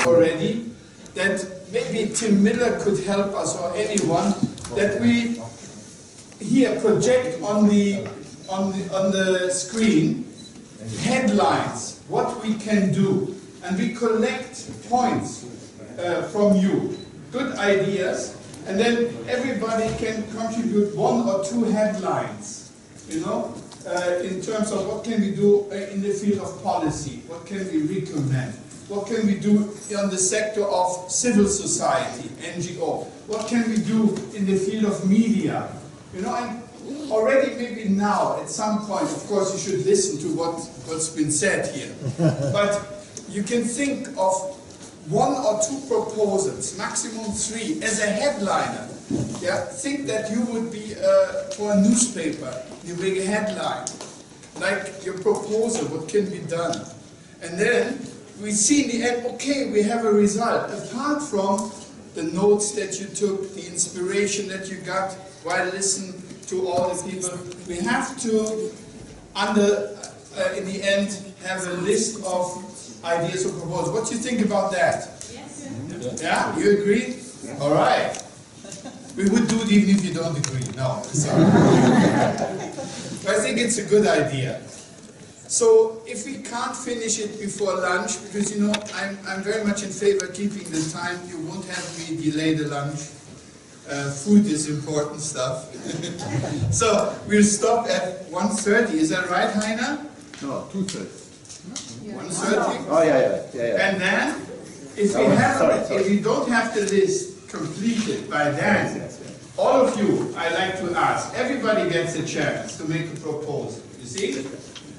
already, that maybe Tim Miller could help us, or anyone, that we here project on the screen headlines, what we can do, and we collect points from you, good ideas, and then everybody can contribute 1 or 2 headlines, you know, in terms of what can we do in the field of policy, what can we recommend, what can we do on the sector of civil society, NGO, what can we do in the field of media, you know, and already maybe now, at some point, of course you should listen to what's been said here, but you can think of 1 or 2 proposals, maximum 3, as a headliner. Yeah, think that you would be for a newspaper, you make a headline, like your proposal, what can be done. And then we see in the end, okay, we have a result. Apart from the notes that you took, the inspiration that you got while listening to all the people, we have to, in the end, have a list of ideas or proposals. What do you think about that? Yes. Yeah, you agree? Yeah. All right. We would do it even if you don't agree. No, sorry. I think it's a good idea. So if we can't finish it before lunch, because you know I'm very much in favor of keeping the time. You won't have me delay the lunch. Food is important stuff. So we'll stop at 1:30. Is that right, Heiner? No, 2:30. 1:30? Oh yeah. And then, if we don't have the list completed by then, all of you, I like to ask, everybody gets a chance to make a proposal, you see?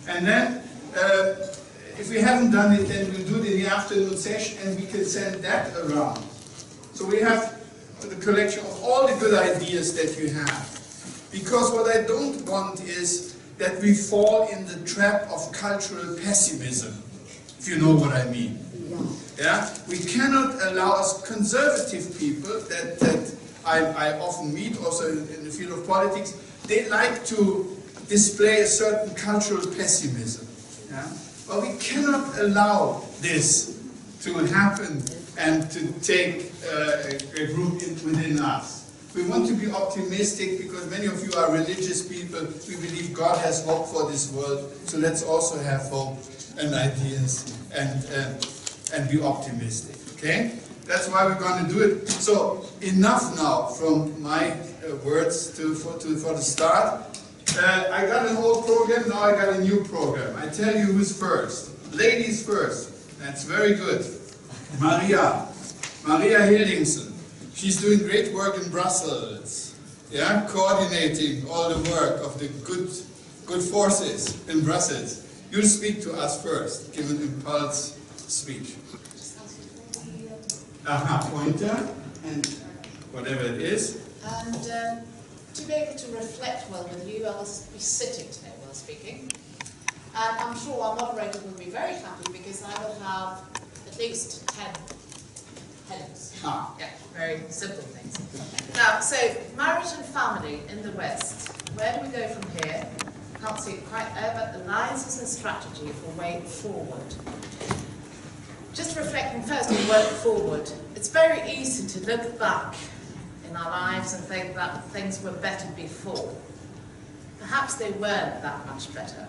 And then, if we haven't done it, then we'll do it in the afternoon session and we can send that around. So we have the collection of all the good ideas that you have. Because what I don't want is that we fall in the trap of cultural pessimism, if you know what I mean. Yeah? We cannot allow us conservative people that I often meet, also in the field of politics, they like to display a certain cultural pessimism. Yeah? But we cannot allow this to happen and to take a group within us. We want to be optimistic because many of you are religious people. We believe God has hope for this world, so let's also have hope and ideas and be optimistic. Okay? That's why we're going to do it. So enough now from my words for the start. I got an old program, now I got a new program. I tell you who's first. Ladies first. That's very good. Maria Hildingsen. She's doing great work in Brussels. Yeah, coordinating all the work of the good forces in Brussels. You'll speak to us first. Give an impulse speech. Pointer and whatever it is. And to be able to reflect well with you, I'll be sitting today while speaking. And I'm sure our moderator will be very happy because I will have at least 10 headings. Yeah, very simple things. Now, so marriage and family in the West. Where do we go from here? Can't see it quite there, but alliances and strategy for way forward. Just reflecting first on work forward. It's very easy to look back in our lives and think that things were better before. Perhaps they weren't that much better.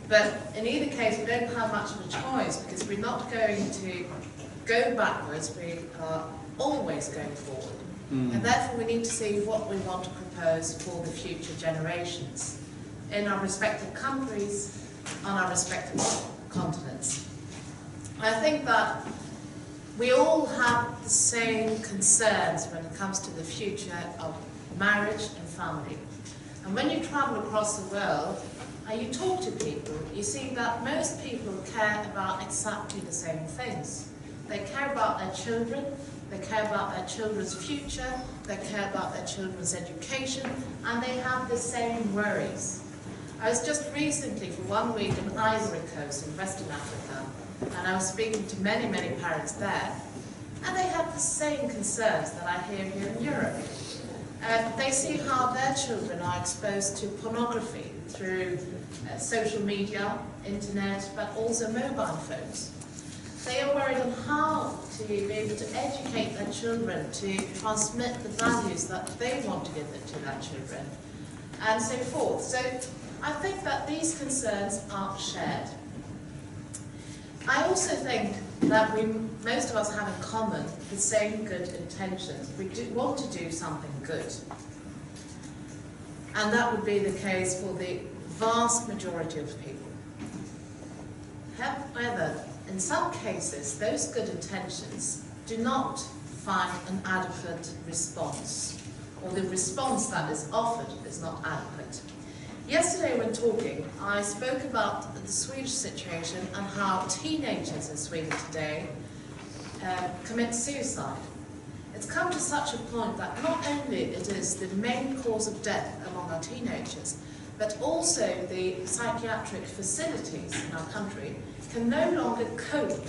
But in either case, we don't have much of a choice because we're not going to go backwards, we are always going forward. And therefore we need to see what we want to propose for the future generations in our respective countries, on our respective continents. I think that we all have the same concerns when it comes to the future of marriage and family. And when you travel across the world and you talk to people, you see that most people care about exactly the same things. They care about their children, they care about their children's future, they care about their children's education, and they have the same worries. I was just recently for 1 week in Ivory Coast in Western Africa, and I was speaking to many, many parents there, and they have the same concerns that I hear here in Europe. They see how their children are exposed to pornography through social media, internet, but also mobile phones. They are worried on how to be able to educate their children, to transmit the values that they want to give it to their children, and so forth. So I think that these concerns are shared. I also think that most of us have in common the same good intentions. We do want to do something good. And that would be the case for the vast majority of people. However, in some cases, those good intentions do not find an adequate response, or the response that is offered is not adequate. Yesterday when talking, I spoke about the Swedish situation and how teenagers in Sweden today commit suicide. It's come to such a point that not only it is the main cause of death among our teenagers, but also the psychiatric facilities in our country can no longer cope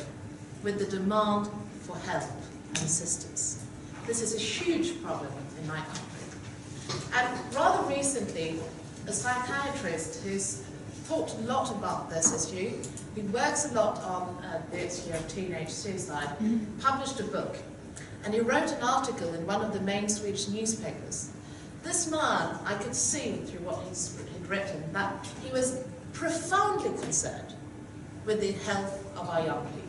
with the demand for help and assistance. This is a huge problem in my country. And rather recently, a psychiatrist who's thought a lot about this issue, who works a lot on the issue of teenage suicide, published a book. And he wrote an article in one of the main Swedish newspapers. This man, I could see through what he'd written, that he was profoundly concerned with the health of our young people.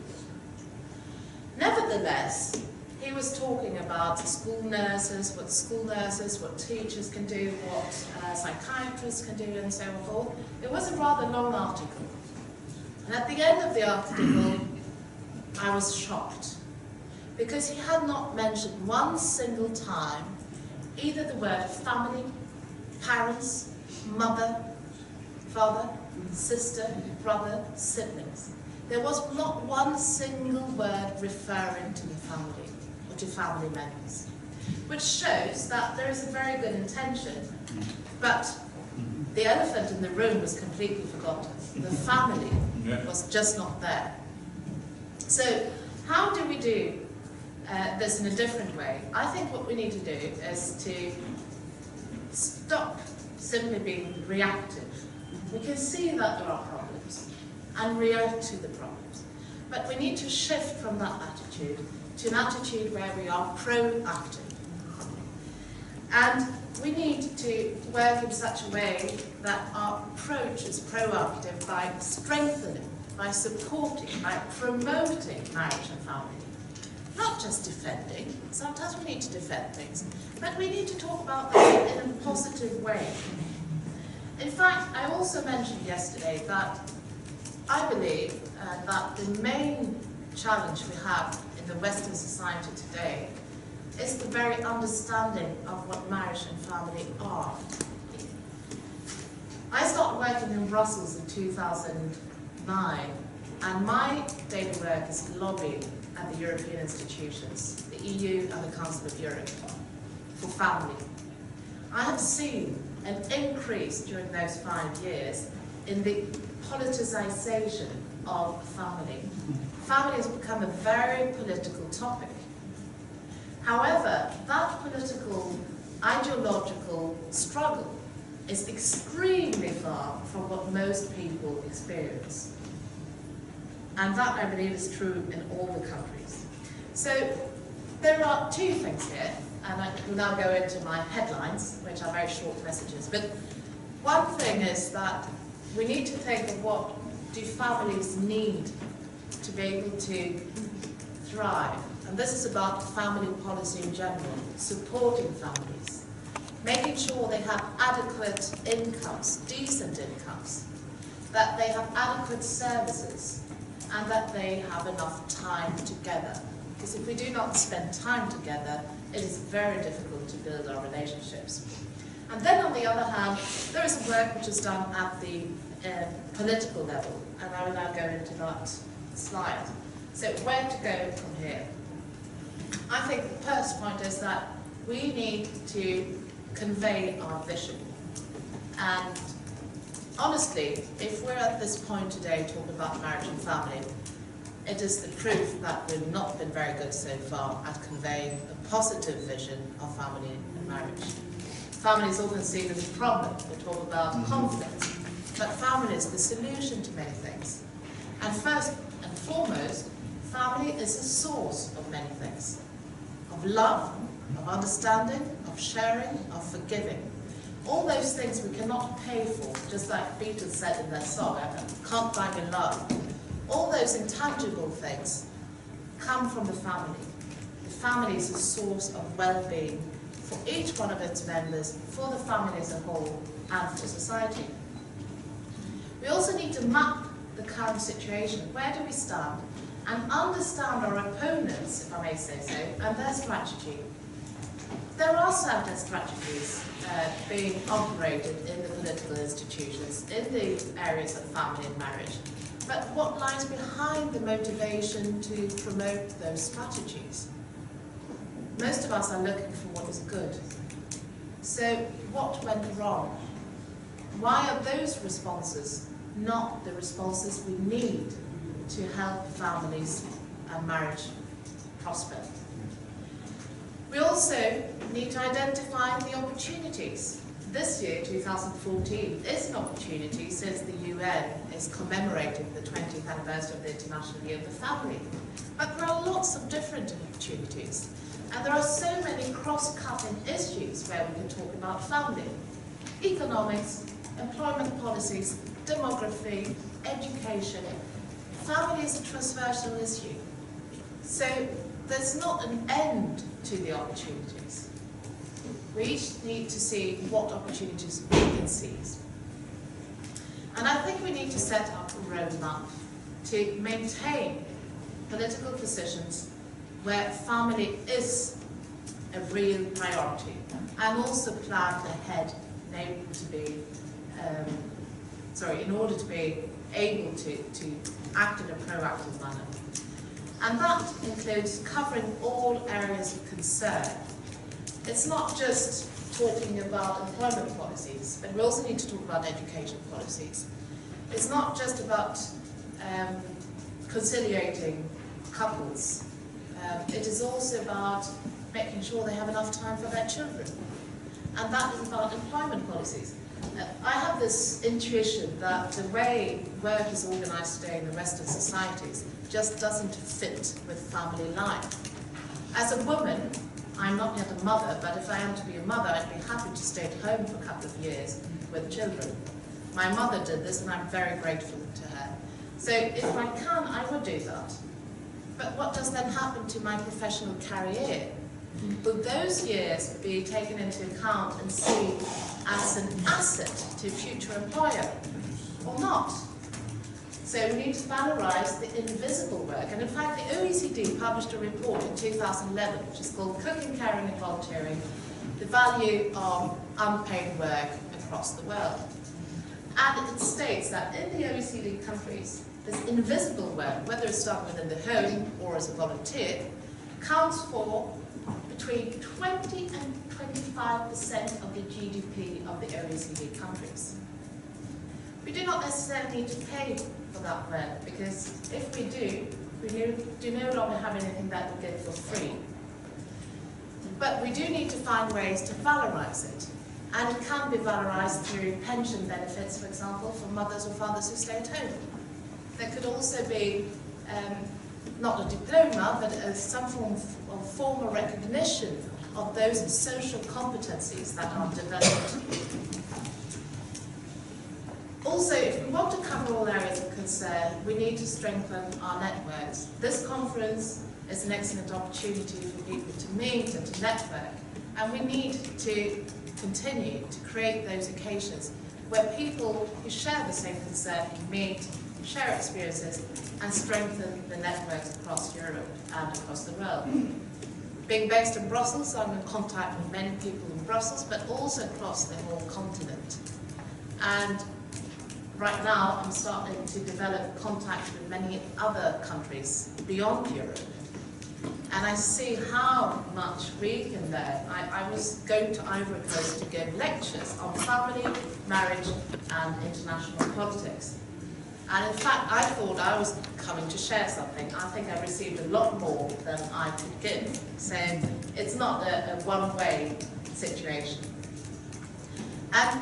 Nevertheless, he was talking about school nurses, what teachers can do, what psychiatrists can do, and so forth. It was a rather long article. And at the end of the article, I was shocked, because he had not mentioned one single time either the word family, parents, mother, father, sister, brother, siblings. There was not one single word referring to the family or to family members, which shows that there is a very good intention, but the elephant in the room was completely forgotten. The family was just not there. So how do we do this in a different way? I think what we need to do is to stop simply being reactive. We can see that there are problems and react to the problems. But we need to shift from that attitude to an attitude where we are proactive. And we need to work in such a way that our approach is proactive by strengthening, by supporting, by promoting marriage and family. Not just defending. Sometimes we need to defend things, but we need to talk about them in a positive way. In fact, I also mentioned yesterday that I believe that the main challenge we have in the Western society today is the very understanding of what marriage and family are. I started working in Brussels in 2009, and my daily work is lobbying at the European institutions, the EU and the Council of Europe, for family. I have seen an increase during those 5 years in the politicization of family. Family has become a very political topic. However, that political, ideological struggle is extremely far from what most people experience. And that, I believe, is true in all the countries. So there are two things here, and I will now go into my headlines, which are very short messages. But one thing is that we need to think of what do families need to be able to thrive. And this is about family policy in general, supporting families, making sure they have adequate incomes, decent incomes, that they have adequate services, and that they have enough time together. Because if we do not spend time together, it is very difficult to build our relationships. And then on the other hand, there is work which is done at the political level, and I will now go into that slide. So where to go from here? I think the first point is that we need to convey our vision. And honestly, if we're at this point today talking about marriage and family, it is the proof that we've not been very good so far at conveying a positive vision of family and marriage. Family is often seen as a problem. We talk about conflict, but family is the solution to many things. And first and foremost, family is a source of many things. Of love, of understanding, of sharing, of forgiving. All those things we cannot pay for, just like Beatles said in their song, I can't buy me love. All those intangible things come from the family. The family is a source of well-being for each one of its members, for the family as a whole, and for society. We also need to map the current situation. Where do we stand? And understand our opponents, if I may say so, and their strategy. There are certain strategies being operated in the political institutions, in the areas of family and marriage. But what lies behind the motivation to promote those strategies? Most of us are looking for what is good. So what went wrong? Why are those responses not the responses we need to help families and marriage prosper? We also need to identify the opportunities. This year, 2014, is an opportunity since the UN is commemorating the 20th anniversary of the International Year of the Family. But there are lots of different opportunities. And there are so many cross-cutting issues where we can talk about family. Economics, employment policies, demography, education. Family is a transversal issue. So there's not an end to the opportunities. We each need to see what opportunities we can seize. And I think we need to set up a roadmap to maintain political positions where family is a real priority, and also plan ahead in order to be able to act in a proactive manner. And that includes covering all areas of concern. It's not just talking about employment policies, but we also need to talk about education policies. It's not just about conciliating couples. It is also about making sure they have enough time for their children. And that is about employment policies. I have this intuition that the way work is organised today in the Western societies just doesn't fit with family life. As a woman, I'm not yet a mother, but if I am to be a mother, I'd be happy to stay at home for a couple of years with children. My mother did this, and I'm very grateful to her. So if I can, I would do that. But what does then happen to my professional career? Will those years be taken into account and seen as an asset to a future employer, or not? So we need to valorise the invisible work. And in fact, the OECD published a report in 2011, which is called Cooking, Caring and Volunteering, the value of unpaid work across the world. And it states that in the OECD countries, this invisible work, whether it's done within the home or as a volunteer, counts for between 20 and 25% of the GDP of the OECD countries. We do not necessarily need to pay for that work, because if we do no longer have anything that we get for free. But we do need to find ways to valorise it. And it can be valorised through pension benefits, for example, for mothers or fathers who stay at home. There could also be not a diploma, but some form of formal recognition of those social competencies that are developed. Also, if we want to cover all areas of concern, we need to strengthen our networks. This conference is an excellent opportunity for people to meet and to network, and we need to continue to create those occasions where people who share the same concern can meet, share experiences, and strengthen the networks across Europe and across the world. Being based in Brussels, I'm in contact with many people in Brussels, but also across the whole continent. And right now, I'm starting to develop contacts with many other countries beyond Europe. And I see how much we can learn. I was going to Ivory Coast to give lectures on family, marriage, and international politics. And in fact, I thought I was coming to share something. I think I received a lot more than I could give. So it's not a one-way situation. And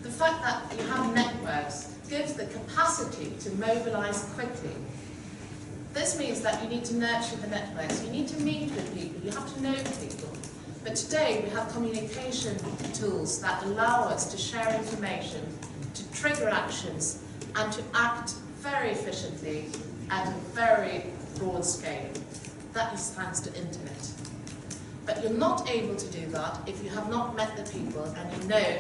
the fact that you have networks gives the capacity to mobilise quickly. This means that you need to nurture the networks, you need to meet with people, you have to know people. But today we have communication tools that allow us to share information, to trigger actions, and to act very efficiently at a very broad scale. That is thanks to internet. But you're not able to do that if you have not met the people and you know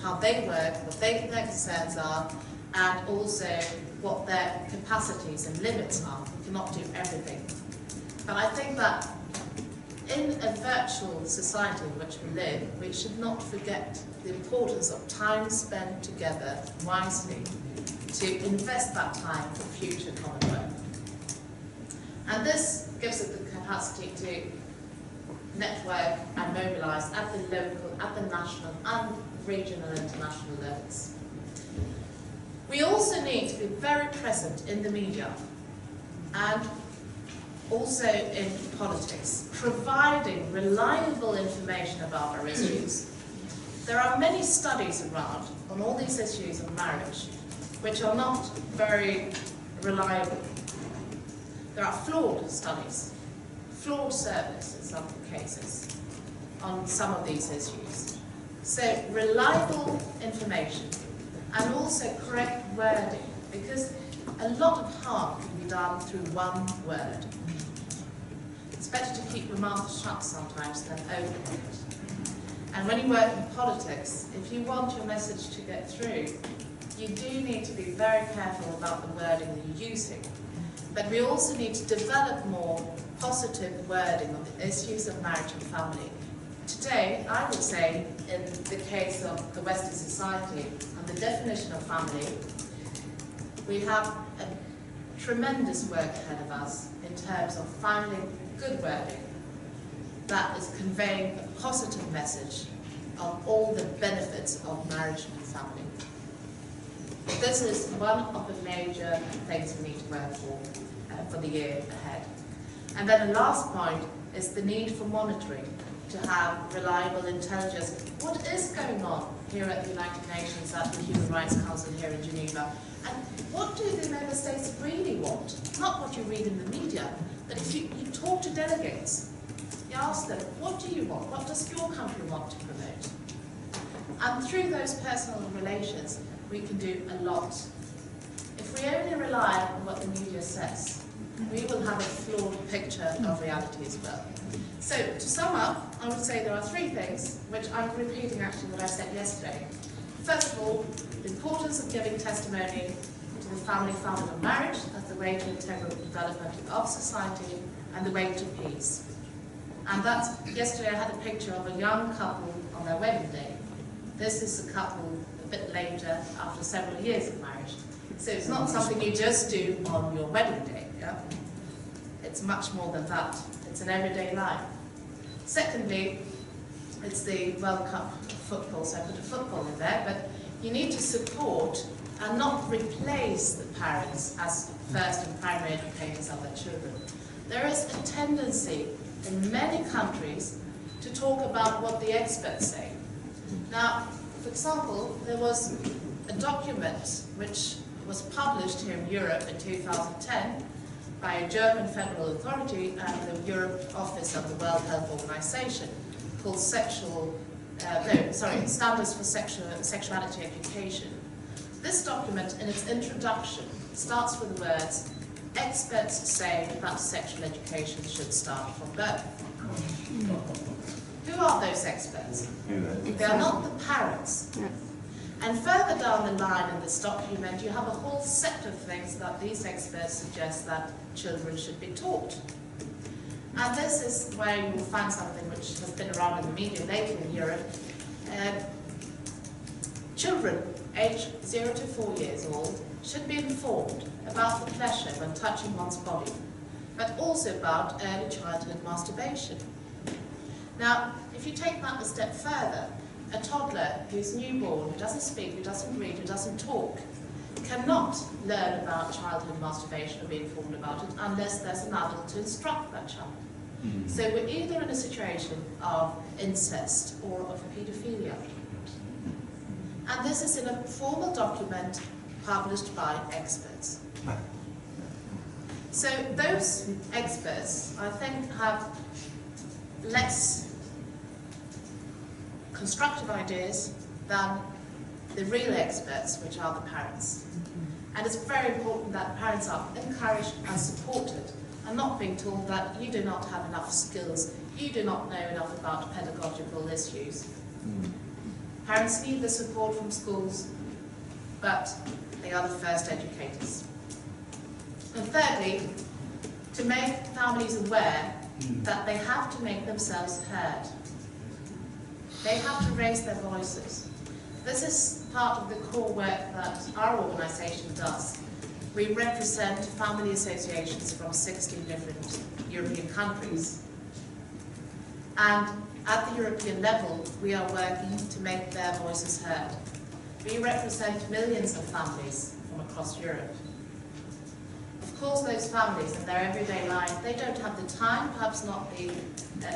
how they work, what their concerns are, and also what their capacities and limits are. You cannot do everything. But I think that in a virtual society in which we live, we should not forget the importance of time spent together wisely to invest that time for future common work. And this gives us the capacity to network and mobilise at the local, at the national and regional and international levels. We also need to be very present in the media and also in politics, providing reliable information about our issues. There are many studies around on all these issues of marriage which are not very reliable. There are flawed studies, flawed surveys in some cases on some of these issues. So reliable information and also correct wording, because a lot of harm can be done through one word. It's better to keep your mouth shut sometimes than open it. And when you work in politics, if you want your message to get through, you do need to be very careful about the wording that you're using. But we also need to develop more positive wording on the issues of marriage and family. Today, I would say, in the case of the Western society and the definition of family, we have a tremendous work ahead of us in terms of finding good wording that is conveying a positive message of all the benefits of marriage and family. This is one of the major things we need to work for the year ahead. And then the last point is the need for monitoring, to have reliable intelligence. What is going on here at the United Nations, at the Human Rights Council here in Geneva? And what do the member states really want? Not what you read in the media, but if you talk to delegates, you ask them, what do you want? What does your country want to promote? And through those personal relations, we can do a lot. If we only rely on what the media says, we will have a flawed picture of reality as well. So, to sum up, I would say there are three things, which I'm repeating actually what I said yesterday. First of all, the importance of giving testimony to the family founded on marriage as the way to integral development of society and the way to peace. And that's, yesterday I had a picture of a young couple on their wedding day. This is a couple a bit later after several years of marriage. So it's not something you just do on your wedding day. Yeah? It's much more than that. It's an everyday life. Secondly, it's the World Cup football, so I put a football in there, but you need to support and not replace the parents as first and primary educators of their children. There is a tendency in many countries to talk about what the experts say. Now, for example, there was a document which was published here in Europe in 2010 by a German federal authority and the Europe Office of the World Health Organization called Standards for Sexuality Education. This document, in its introduction, starts with the words, experts say that sexual education should start from birth. Who are those experts? They are not the parents. And further down the line in this document, you have a whole set of things that these experts suggest that children should be taught. And this is where you will find something which has been around in the media lately in Europe. Children aged 0 to 4 years old should be informed about the pleasure when touching one's body, but also about early childhood masturbation. Now, if you take that a step further, a toddler who's newborn, who doesn't speak, who doesn't read, who doesn't talk, cannot learn about childhood masturbation or be informed about it unless there's an adult to instruct that child. So we're either in a situation of incest or of paedophilia. And this is in a formal document published by experts. So those experts, I think, have less constructive ideas than the real experts, which are the parents. And it's very important that parents are encouraged and supported, and not being told that you do not have enough skills, you do not know enough about pedagogical issues. Parents need the support from schools, but they are the first educators. And thirdly, to make families aware that they have to make themselves heard. They have to raise their voices. This is part of the core work that our organisation does. We represent family associations from 16 different European countries. And at the European level, we are working to make their voices heard. We represent millions of families from across Europe. Of course, those families in their everyday life, they don't have the time, perhaps not the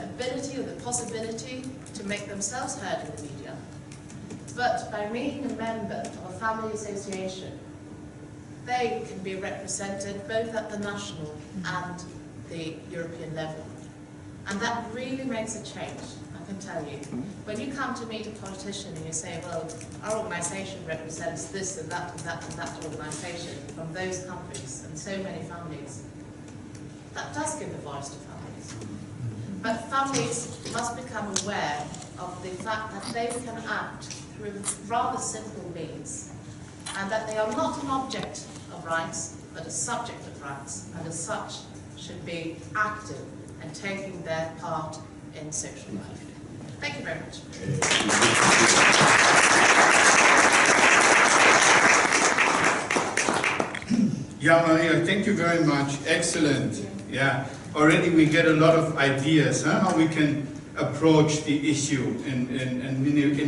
ability or the possibility to make themselves heard in the media. But by being a member of a family association, they can be represented both at the national and the European level. And that really makes a change, I can tell you. When you come to meet a politician and you say, well, our organisation represents this and that and that and that organisation from those countries and so many families, that does give a voice to families. But families must become aware of the fact that they can act through rather simple means, and that they are not an object of rights, but a subject of rights, and as such should be active and taking their part in social life. Thank you very much. Yeah, Maria, thank you very much. Excellent. Yeah, already we get a lot of ideas, how we can approach the issue in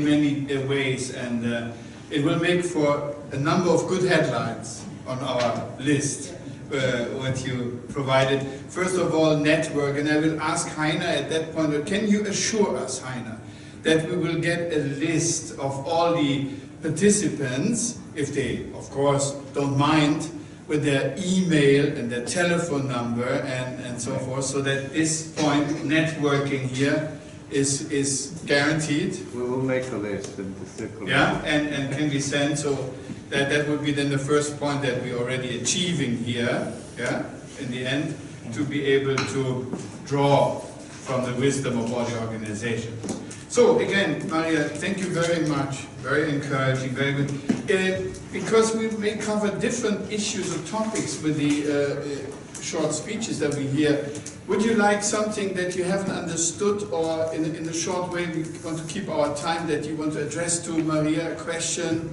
many ways, and it will make for a number of good headlines on our list. What you provided. First of all, network, and I will ask Heiner at that point, can you assure us, Heiner, that we will get a list of all the participants, if they, of course, don't mind, with their email and their telephone number and so forth, so that this point, networking here, is guaranteed. We will make a list and circulate. Yeah, and can be sent, so that would be then the first point that we're already achieving here, yeah, in the end, to be able to draw from the wisdom of all the organizations. So again, Maria, thank you very much. Very encouraging, very good. Because we may cover different issues or topics with the short speeches that we hear, would you like something that you haven't understood, or in a short way we want to keep our time, that you want to address to Maria, a question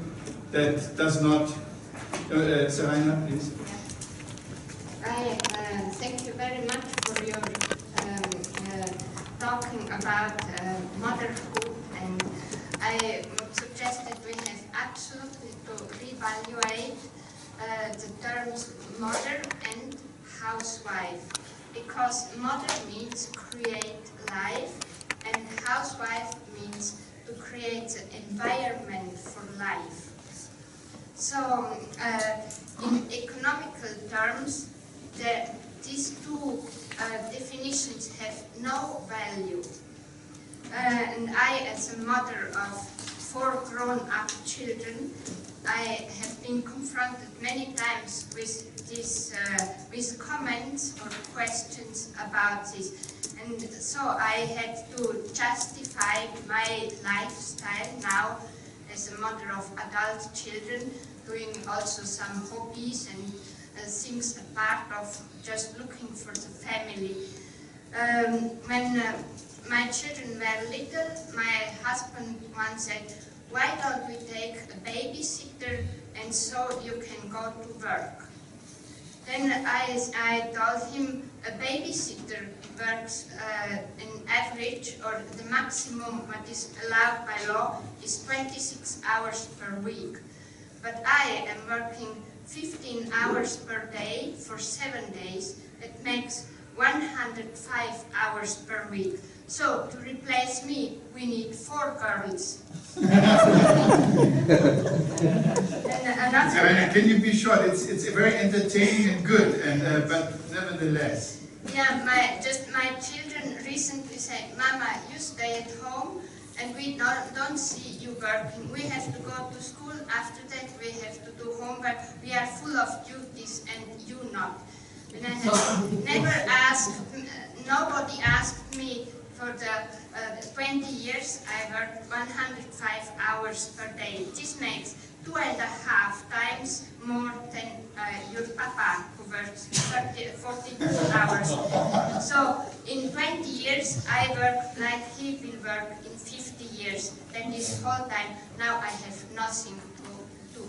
that does not... Serena, please. Thank you very much for your talking about motherhood, and I would suggest that we have absolutely to reevaluate the terms mother and housewife, because mother means create life and housewife means to create an environment for life. So in economical terms, these two definitions have no value. And I, as a mother of 4 grown-up children, I have been confronted many times with this, with comments or questions about this. And so I had to justify my lifestyle now as a mother of adult children, doing also some hobbies and things apart of just looking for the family. When my children were little, my husband once said, why don't we take a babysitter and so you can go to work? Then I told him a babysitter works in average, or the maximum what is allowed by law is 26 hours per week. But I am working 15 hours per day for 7 days. It makes 105 hours per week. So to replace me, we need 4 girls. Can you be short? It's very entertaining and good, and but nevertheless. Yeah, my children recently said, Mama, you stay at home and we don't see you working. We have to go to school. After that, we have to do homework. We are full of duties and you not. And I have never asked, nobody asked me for the 20 years I worked 105 hours per day. This makes 2.5 times more than your papa, who works 42 hours. So in 20 years I work like he will work in 50 years. Then this whole time, now I have nothing to do.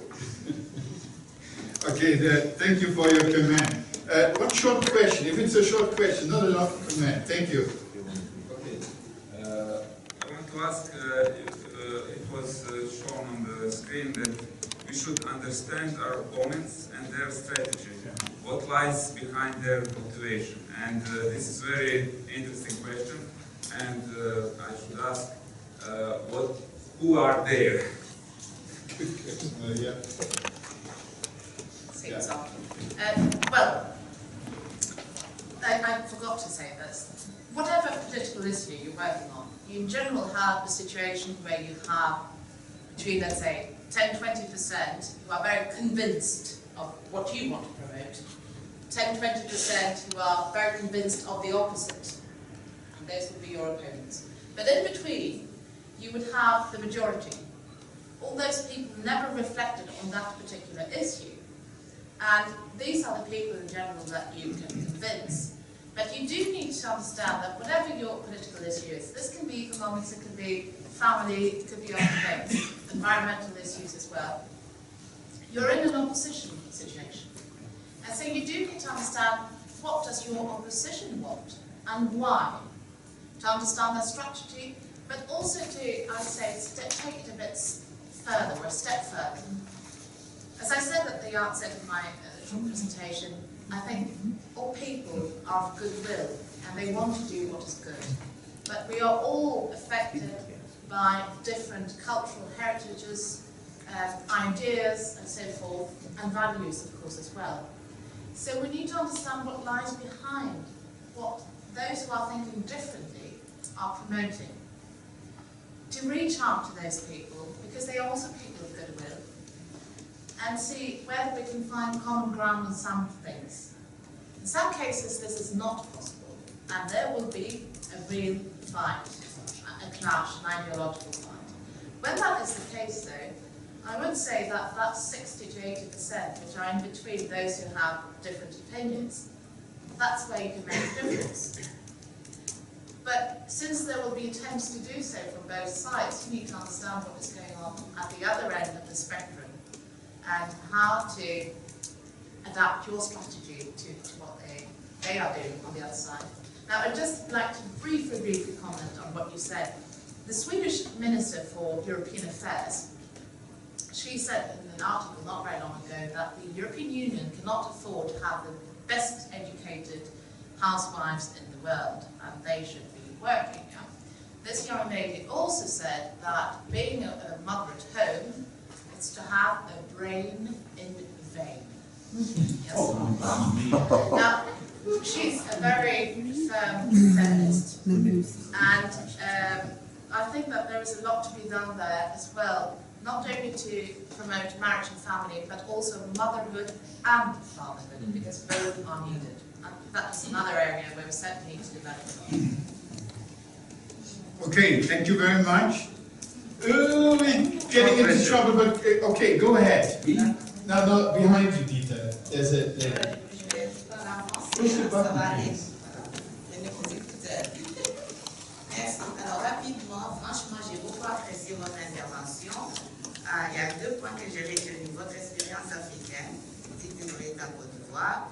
Okay, thank you for your comment. One short question, if it's a short question, not a long comment. Thank you. Okay. I want to ask, it was shown on the screen that we should understand our opponents and their strategy. What lies behind their motivation? And this is a very interesting question. And I should ask, who are there? Good question, yeah. Well, I forgot to say this. Whatever political issue you're working on, you in general have a situation where you have between, let's say, 10-20% who are very convinced of what you want to promote, 10-20% who are very convinced of the opposite, and those would be your opponents. But in between, you would have the majority. All those people never reflected on that particular issue. And these are the people in general that you can convince. But you do need to understand that whatever your political issue is, this can be economics, it can be family, it could be other things, environmental issues as well. You're in an opposition situation. And so you do need to understand what does your opposition want and why. To understand their strategy, but also to, I'd say, take it a bit further, or a step further. As I said at the outset of my short presentation, I think all people are of goodwill and they want to do what is good. But we are all affected by different cultural heritages, ideas and so forth, and values of course as well. So we need to understand what lies behind what those who are thinking differently are promoting. To reach out to those people, because they are also people of goodwill, and see whether we can find common ground on some things. In some cases this is not possible, and there will be a real fight, a clash, an ideological fight. When that is the case though, I would say that that 60 to 80% which are in between those who have different opinions, that's where you can make a difference. But since there will be attempts to do so from both sides, you need to understand what is going on at the other end of the spectrum and how to adapt your strategy to what they are doing on the other side. Now, I'd just like to briefly comment on what you said. The Swedish Minister for European Affairs, she said in an article not very long ago that the European Union cannot afford to have the best educated housewives in the world, and they should be working. Yeah? This young lady also said that being a mother at home is to have a brain in vain. Yes. Now, she's a very firm feminist, and I think that there is a lot to be done there as well, not only to promote marriage and family, but also motherhood and fatherhood, because both are needed. And that is another area where we certainly need to develop. Okay, thank you very much. We're getting into trouble, but okay, go ahead. No, behind you, Dieter. There's a... Push the button, please. Merci. Alors rapidement, franchement, j'ai beaucoup apprécié votre intervention. Il y a deux points que j'ai retenus. Votre expérience africaine, vous dites que vous êtes en Côte d'Ivoire,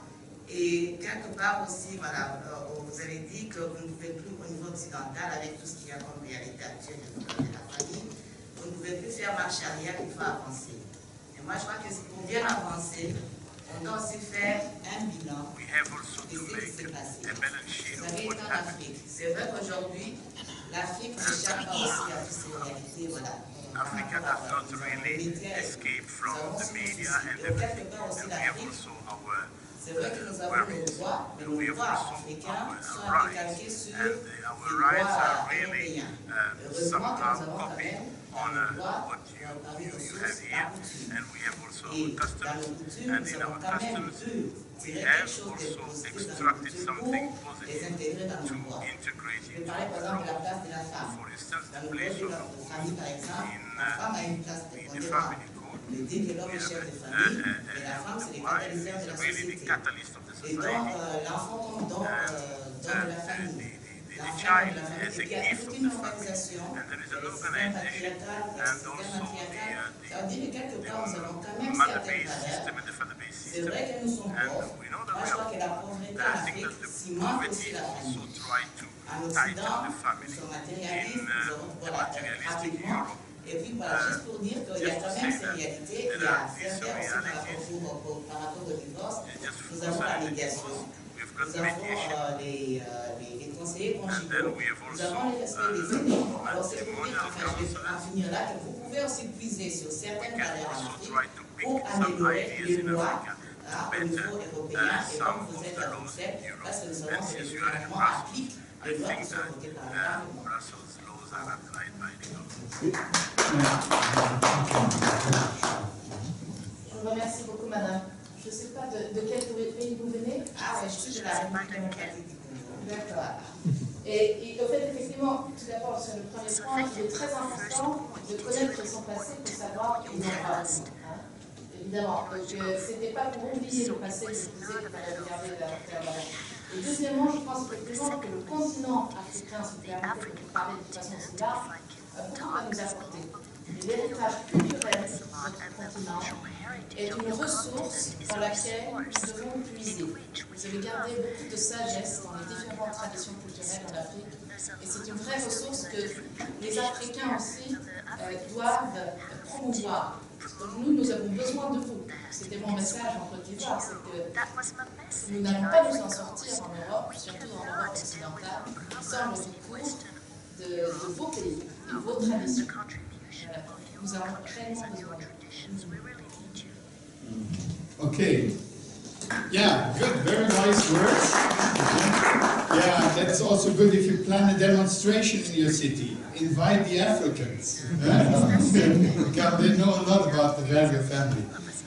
et quelque part aussi, voilà, vous avez dit que vous ne pouvez plus au niveau occidental, avec tout ce qu'il y a comme réalité actuelle de la famille, vous ne pouvez plus faire marche arrière, il faut avancer. Et moi, je crois que pour bien avancer, on doit aussi faire un bilan de ce qui s'est passé. Vous avez été en Afrique. C'est vrai qu'aujourd'hui, l'Afrique n'échappe pas aussi à toutes ces réalités. Voilà. Africa does not really escape from the media and everything. And we have also our C'est vrai que nous avons nos droits, mais nos droits africains sont un peu calqués sur les droits européens. Heureusement que nous avons quand même un droit avec nos sources, la coutume. Et dans nos coutumes, nous avons quand même pu tirer quelque chose de positif dans nos coutumes pour les intégrer dans nos droits. Je vais parler par exemple de la place de la femme. Dans le code de la famille, par exemple, la femme a une place prépondérante. Le dit que l'homme est chef de famille, et la femme, c'est le catalyseur de la société. Et donc, l'enfant tombe dans la famille. L'enfant de la famille. Et puis, il y a toute une organisation, le système patriarcal, ça veut dire que quelque part, nous avons quand même certaines valeurs. C'est vrai que nous sommes pauvres. Moi, je crois que la pauvreté en Afrique cimente aussi la famille. En Occident, nous sommes matérialistes, nous avons rapidement. Et puis voilà, juste pour dire qu'il y a quand même ces réalités, il y a certains aussi par rapport au divorce, nous avons la médiation, nous avons les conseillers conjugaux, nous avons le respect des aînés. Alors c'est pour dire, enfin je vais en finir là, que vous pouvez aussi puiser sur certaines valeurs en Afrique pour améliorer les lois au niveau européen, et comme vous êtes à Bruxelles, parce que nous avons que le gouvernement applique les lois qui sont votées par le Parlement. Je vous remercie beaucoup, madame. Je ne sais pas de quel pays vous venez. Ah, je suis de la République démocratique du Congo. D'accord. Et au fait, effectivement, tout d'abord, sur le premier point, il est très important de connaître son passé pour savoir où on va. Évidemment. Donc, ce n'était pas pour oublier le passé que je disais qu'il fallait regarder vers l'avant. Et deuxièmement, je pense effectivement que le continent africain, si vous permettez de parler de façon aussi large, a beaucoup à nous apporter. Et l'héritage culturel de notre continent est une ressource dans laquelle nous devons puiser. Vous avez gardé beaucoup de sagesse dans les différentes traditions culturelles en Afrique. Et c'est une vraie ressource que les Africains aussi doivent promouvoir. Nous avons besoin de vous. C'était mon message en Côte d'Ivoire, c'est que nous n'allons pas nous en sortir en Europe, surtout en Europe occidentale, sans le recours de vos pays, de vos traditions. Nous avons réellement besoin de vous. Okay. Yeah, good, very nice words. Yeah, that's also good if you plan a demonstration in your city. Invite the Africans. Because they know a lot about the value of family.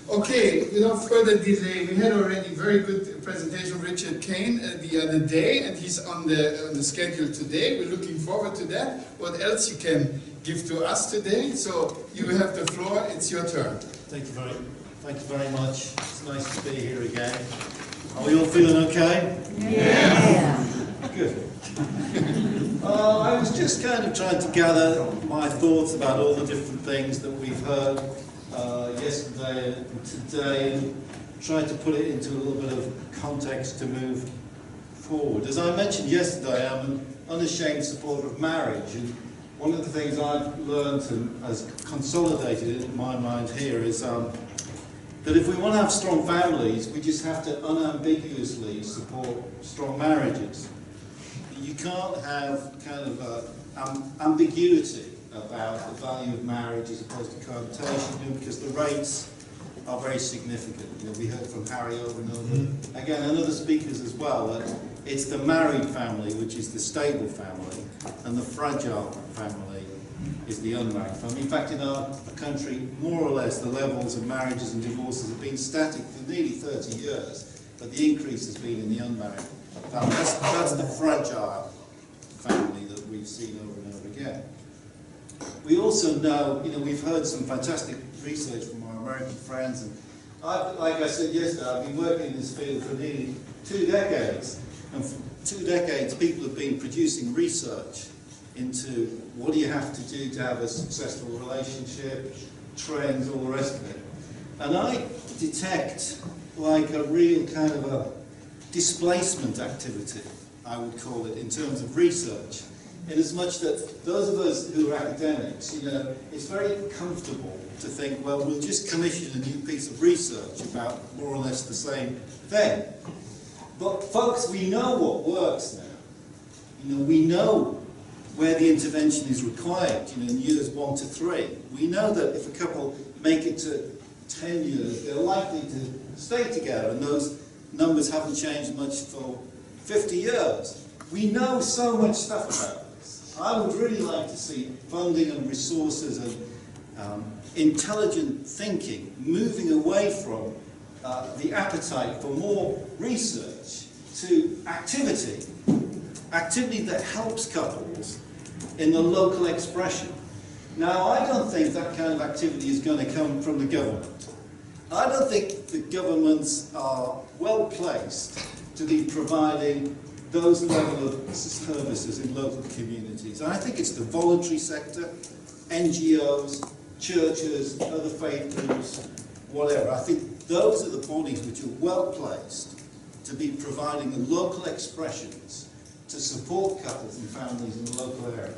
Okay, without further delay, we had already a very good presentation of Richard Kane the other day, and he's on the schedule today. We're looking forward to that. What else you can give to us today? So you have the floor, it's your turn. Thank you very much. It's nice to be here again. Are we all feeling okay? Yeah. Good. I was just kind of trying to gather my thoughts about all the different things that we've heard yesterday and today, and try to put it into a little bit of context to move forward. As I mentioned yesterday, I'm an unashamed supporter of marriage, and one of the things I've learned and has consolidated in my mind here is that if we want to have strong families, we just have to unambiguously support strong marriages. You can't have kind of ambiguity about the value of marriage as opposed to cohabitation, because the rates are very significant. You know, we heard from Harry over and over again, and other speakers as well, that it's the married family which is the stable family, and the fragile family is the unmarried family. In fact, in our country, more or less, the levels of marriages and divorces have been static for nearly 30 years, but the increase has been in the unmarried family. That's the fragile family that we've seen over and over again. We also know, you know, we've heard some fantastic research from our American friends, and like I said yesterday, I've been working in this field for nearly 2 decades, and for 2 decades people have been producing research into what do you have to do to have a successful relationship, trends, all the rest of it. And I detect like a real kind of a displacement activity, I would call it, in terms of research. In as much that those of us who are academics, you know, it's very comfortable to think, well, we'll just commission a new piece of research about more or less the same thing. But folks, we know what works now. You know, we know where the intervention is required, you know, in years 1 to 3. We know that if a couple make it to 10 years, they're likely to stay together, and those numbers haven't changed much for 50 years. We know so much stuff about this. I would really like to see funding and resources and intelligent thinking moving away from the appetite for more research to activity that helps couples in the local expression. Now, I don't think that kind of activity is going to come from the government. I don't think the governments are well placed to be providing those level of services in local communities. I think it's the voluntary sector, NGOs, churches, other faith groups, whatever. I think those are the bodies which are well placed to be providing the local expressions to support couples and families in the local area.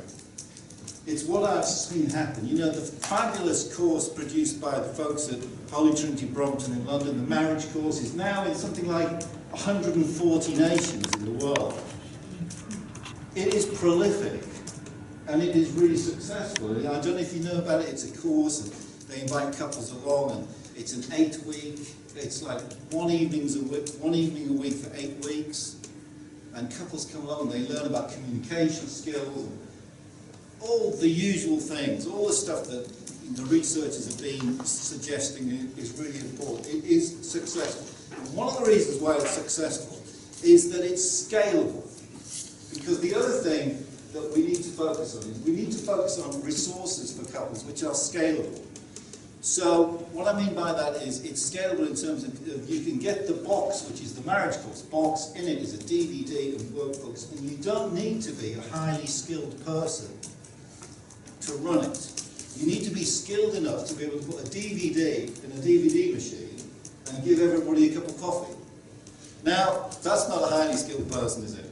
It's what I've seen happen. You know, the fabulous course produced by the folks at Holy Trinity Brompton in London, the marriage course, is now in something like 140 nations in the world. It is prolific, and it is really successful. I don't know if you know about it. It's a course, and they invite couples along, and it's an 8-week. It's like one evening a week for 8 weeks, and couples come along and they learn about communication skills, and all the usual things, all the stuff that the researchers have been suggesting is really important. It is successful. And one of the reasons why it's successful is that it's scalable. Because the other thing that we need to focus on is we need to focus on resources for couples which are scalable. So what I mean by that is it's scalable in terms of you can get the box, which is the marriage course box. In it is a DVD and workbooks, and you don't need to be a highly skilled person to run it. You need to be skilled enough to be able to put a DVD in a DVD machine and give everybody a cup of coffee. Now, that's not a highly skilled person, is it?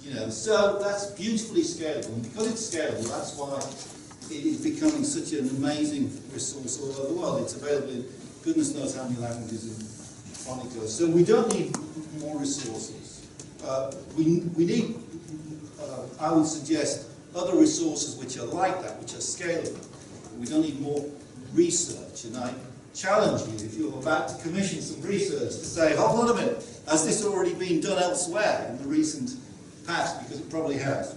You know, so that's beautifully scalable, and because it's scalable, that's why it is becoming such an amazing resource all over the world. It's available in goodness knows how many languages and phonicos. So we don't need more resources. We need, I would suggest, other resources which are like that, which are scalable. We don't need more research, and I challenge you, if you're about to commission some research, to say, hold on a minute, has this already been done elsewhere in the recent past? Because it probably has.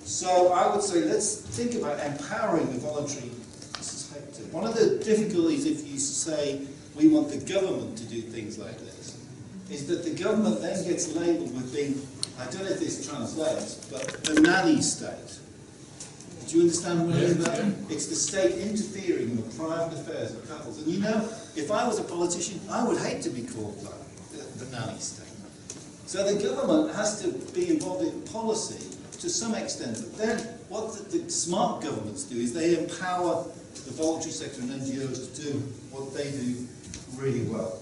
So I would say let's think about empowering the voluntary sector. One of the difficulties if you say we want the government to do things like this is that the government then gets labelled with being, I don't know if this translates, but the nanny state. Do you understand what I mean by that? It's the state interfering in the private affairs of couples. And you know, if I was a politician, I would hate to be called like the nanny state. So the government has to be involved in policy to some extent, but then what the smart governments do is they empower the voluntary sector and NGOs to do what they do really well.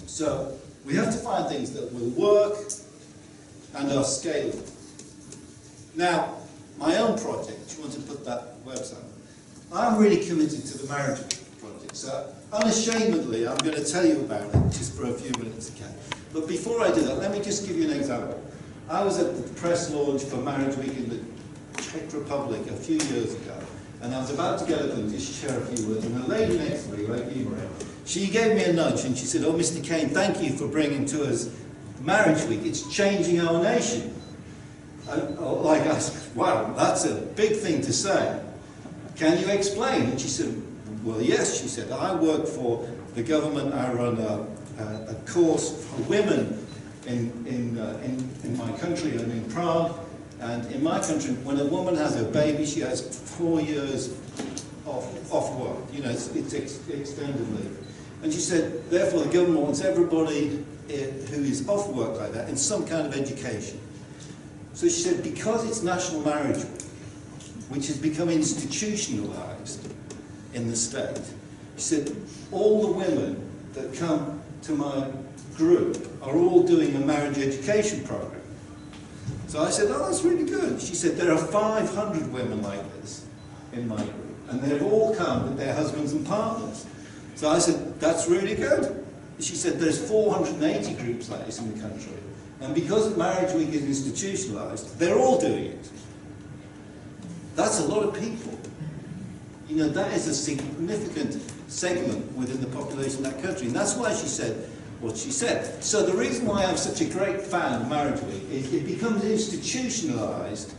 So we have to find things that will work and are scalable. Now, my own project, do you want to put that website on? I'm really committed to the marriage project, so unashamedly I'm going to tell you about it just for a few minutes, okay? But before I do that, let me just give you an example. I was at the press launch for Marriage Week in the Czech Republic a few years ago, and I was about to get up and just share a few words, and a lady next to me, like you, she gave me a nudge and she said, "Oh, Mr. Kane, thank you for bringing to us Marriage Week. It's changing our nation." And, like I said, wow, that's a big thing to say. Can you explain? And she said, well, yes, she said, I work for the government. I run a course for women in my country and in Prague. And in my country, when a woman has a baby, she has 4 years off work. You know, it's extended leave. And she said, therefore, the government wants everybody who is off work like that in some kind of education. So she said, because it's National Marriage Week, which has become institutionalised in the state, she said, all the women that come to my group are all doing a marriage education program. So I said, oh, that's really good. She said, there are 500 women like this in my group, and they've all come with their husbands and partners. So I said, that's really good. She said, there's 480 groups like this in the country. And because Marriage Week is institutionalised, they're all doing it. That's a lot of people. You know, that is a significant segment within the population of that country. And that's why she said, what she said. So the reason why I'm such a great fan of Marriage Week is it becomes institutionalised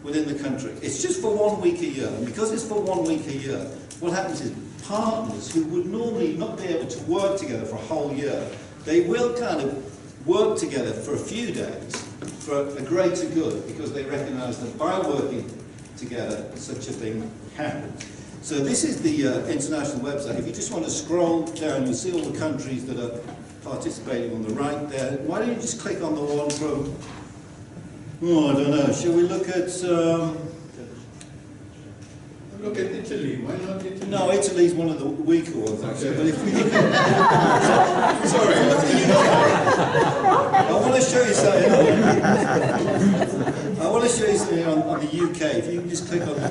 within the country. It's just for 1 week a year, and because it's for 1 week a year, what happens is partners who would normally not be able to work together for a whole year, they will kind of work together for a few days for a greater good, because they recognise that by working together, such a thing happens. So this is the international website. If you just want to scroll down, you'll see all the countries that are participating on the right there. Why don't you just click on the one from, oh, I don't know, shall we look at... Look at Italy. Why not Italy? No, Italy's one of the weaker ones, actually. But if we look at... Sorry. I want to show you something. I want to show you something on the UK. If you can just click on the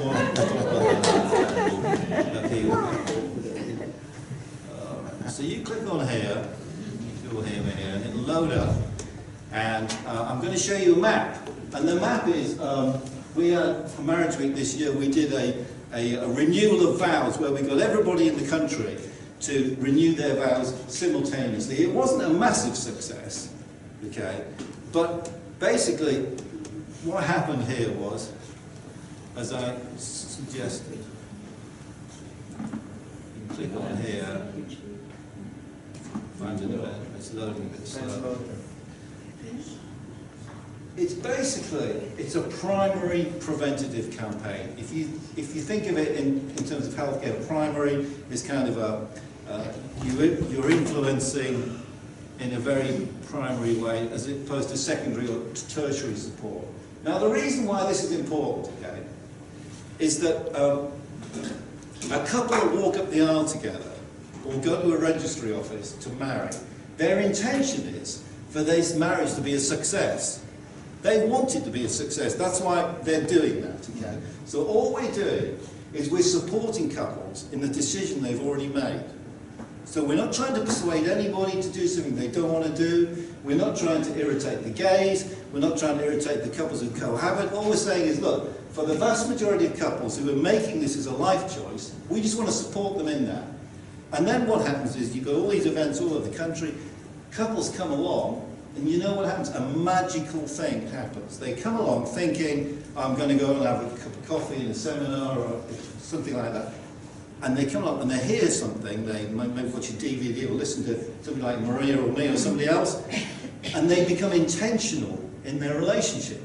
one. So you click on here, you'll hear me here, and it'll load up. And I'm going to show you a map. And the map is, we had, for Marriage Week this year, we did a renewal of vows where we got everybody in the country to renew their vows simultaneously. It wasn't a massive success, okay? But basically, what happened here was, as I suggested, you click on here, find an event, it's loading a bit slow. It's basically, it's a primary preventative campaign. If you think of it in terms of healthcare, primary is kind of you're influencing in a very primary way as opposed to secondary or tertiary support. Now the reason why this is important, okay, is that a couple that walk up the aisle together or go to a registry office to marry, their intention is for this marriage to be a success. They want it to be a success. That's why they're doing that, okay? So all we're doing is we're supporting couples in the decision they've already made. So we're not trying to persuade anybody to do something they don't want to do. We're not trying to irritate the gays. We're not trying to irritate the couples who cohabit. All we're saying is, look, for the vast majority of couples who are making this as a life choice, we just want to support them in that. And then what happens is you've got all these events all over the country. Couples come along, and you know what happens? A magical thing happens. They come along thinking, I'm going to go and have a cup of coffee in a seminar or something like that. And they come along and they hear something, they might watch a DVD or listen to something like Maria or me or somebody else, and they become intentional in their relationship.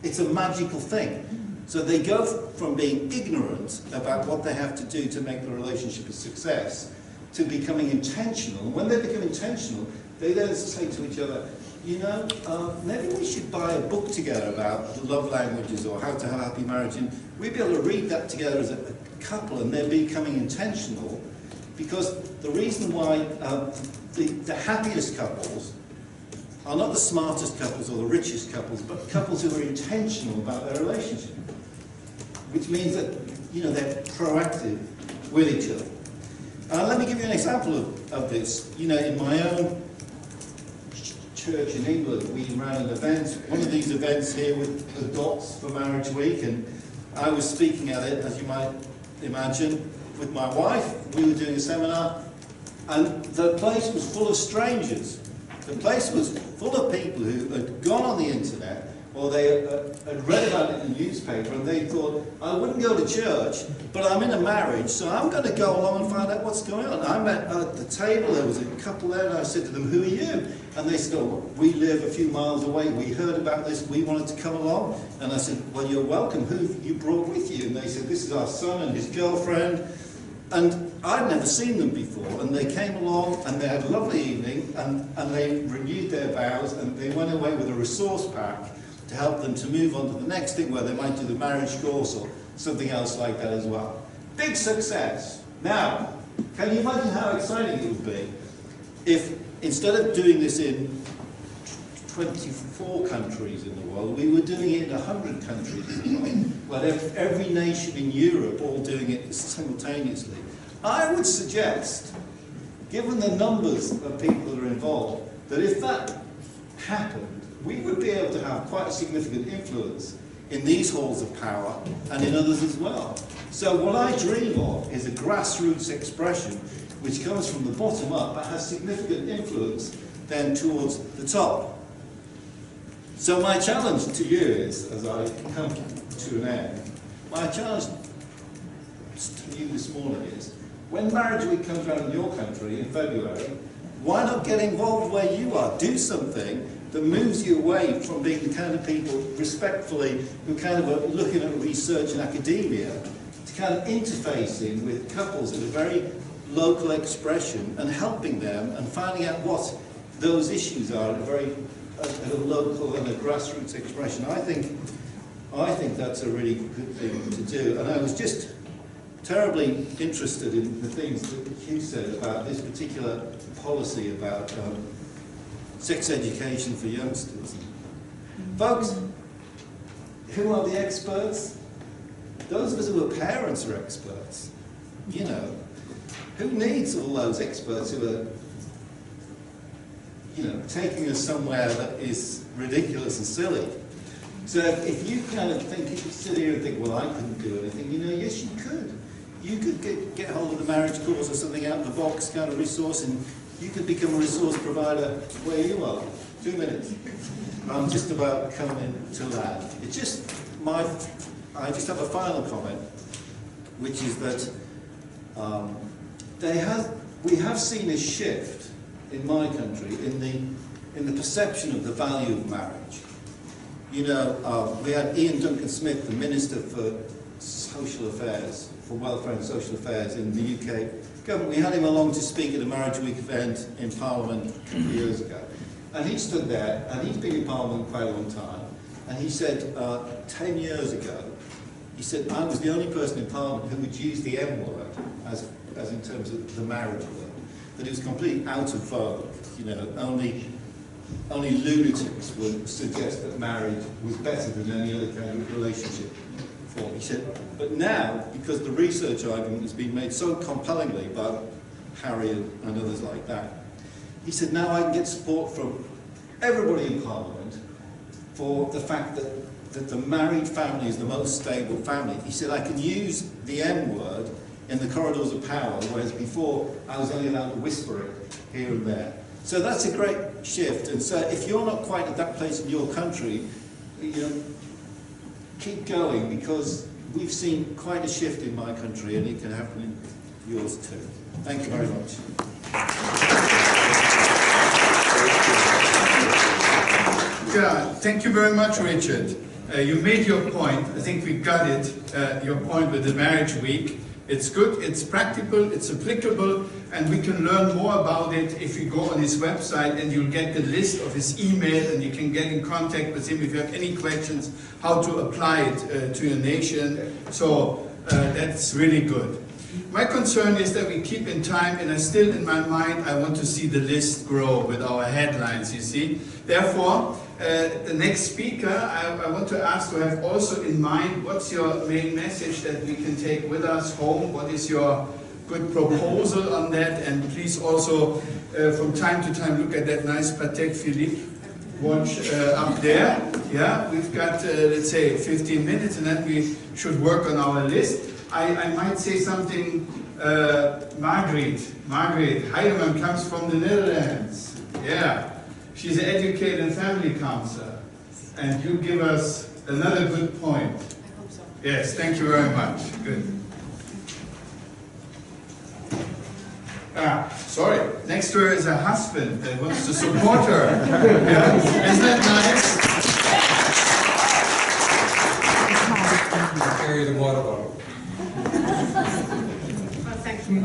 It's a magical thing. So they go from being ignorant about what they have to do to make the relationship a success to becoming intentional. And when they become intentional, they then say to each other, you know, maybe we should buy a book together about the love languages or how to have a happy marriage, and we'd be able to read that together as a couple, and they're becoming intentional, because the reason why the happiest couples are not the smartest couples or the richest couples, but couples who are intentional about their relationship, which means that, you know, they're proactive with each other. Let me give you an example of this. You know, in my own church in England, we ran an event, one of these events here with the Dots for Marriage Week, and I was speaking at it, as you might imagine, with my wife. We were doing a seminar, and the place was full of strangers. The place was full of people who had gone on the internet, or they had read about it in the newspaper, and they thought, I wouldn't go to church, but I'm in a marriage, so I'm going to go along and find out what's going on. I met at the table, there was a couple there, and I said to them, who are you? And they said, oh, we live a few miles away, we heard about this, we wanted to come along. And I said, well, you're welcome, who have you brought with you? And they said, this is our son and his girlfriend. And I'd never seen them before, and they came along, and they had a lovely evening, and they renewed their vows, and they went away with a resource pack to help them to move on to the next thing, where they might do the marriage course or something else like that as well. Big success. Now, can you imagine how exciting it would be if, instead of doing this in 24 countries in the world, we were doing it in 100 countries in the world, where every nation in Europe all doing it simultaneously. I would suggest, given the numbers of people that are involved, that if that happened, we would be able to have quite a significant influence in these halls of power and in others as well. So what I dream of is a grassroots expression which comes from the bottom up, but has significant influence then towards the top. So my challenge to you is, as I come to an end, my challenge to you this morning is, when Marriage Week comes around in your country in February, why not get involved where you are? Do something that moves you away from being the kind of people, respectfully, who kind of are looking at research and academia, to kind of interfacing with couples in a very local expression and helping them and finding out what those issues are at a local and a grassroots expression. I think that's a really good thing to do. And I was just terribly interested in the things that Hugh said about this particular policy about sex education for youngsters. Folks, who are the experts? Those of us who are parents are experts. You know, who needs all those experts who are, you know, taking us somewhere that is ridiculous and silly? So if you kind of think, if you sit here and think, well, I couldn't do anything, you know, yes, you could. You could get hold of the marriage course or something out of the box kind of resource, and you could become a resource provider where you are. 2 minutes. I'm just about coming to land. It's just I just have a final comment, which is that we have seen a shift in my country in the perception of the value of marriage. You know, we had Ian Duncan Smith, the Minister for Social Affairs, for Welfare and Social Affairs in the UK government. We had him along to speak at a Marriage Week event in Parliament a couple of years ago. And he stood there, and he's been in Parliament quite a long time, and he said 10 years ago, he said, I was the only person in Parliament who would use the M word as in terms of the marriage word. That it was completely out of vogue. You know, only lunatics would suggest that marriage was better than any other kind of relationship form. He said, but now, because the research argument has been made so compellingly by Harry and others like that, he said, now I can get support from everybody in Parliament for the fact that the married family is the most stable family. He said, I can use the M word in the corridors of power, whereas before I was only allowed to whisper it here and there. So that's a great shift. And so if you're not quite at that place in your country, you know, keep going, because we've seen quite a shift in my country, and it can happen in yours too. Thank you very much. Yeah, thank you very much, Richard. You made your point. I think we got it, your point with the Marriage Week. It's good, it's practical, it's applicable, and we can learn more about it if you go on his website, and you'll get the list of his email, and you can get in contact with him if you have any questions how to apply it to your nation. So that's really good. My concern is that we keep in time, and I still in my mind I want to see the list grow with our headlines, you see. Therefore, the next speaker, I want to ask to have also in mind what's your main message that we can take with us home. What is your good proposal on that? And please also, from time to time, look at that nice Patek Philippe watch up there. Yeah, we've got, let's say, 15 minutes, and then we should work on our list. I might say something, Margaret Heidemann comes from the Netherlands. Yeah. She's an educated and family counselor, and you give us another good point. I hope so. Yes, thank you very much. Good. Sorry. Next to her is her husband that wants to support her. Yeah. Isn't that nice? Carry the water bottle. Well, thank you.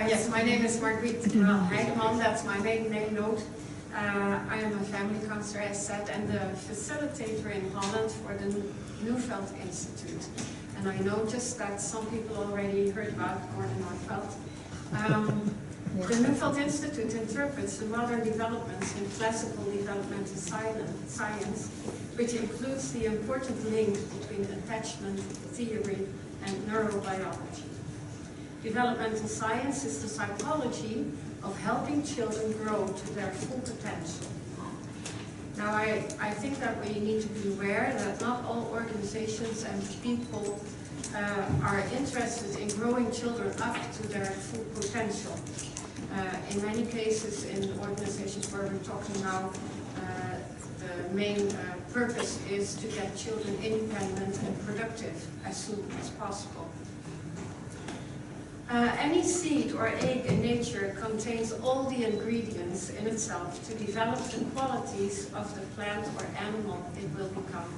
Yes, my name is Margriet Heidemann, that's my maiden name note. I am a family counselor, as said, and the facilitator in Holland for the Neufeld Institute. And I noticed that some people already heard about Gordon Neufeld. The Neufeld Institute interprets the modern developments in classical developmental science, which includes the important link between attachment theory and neurobiology. Developmental science is the psychology of helping children grow to their full potential. Now, I think that we need to be aware that not all organizations and people are interested in growing children up to their full potential. In many cases, in organizations where we're talking now, the main purpose is to get children independent and productive as soon as possible. Any seed or egg in nature contains all the ingredients in itself to develop the qualities of the plant or animal it will become.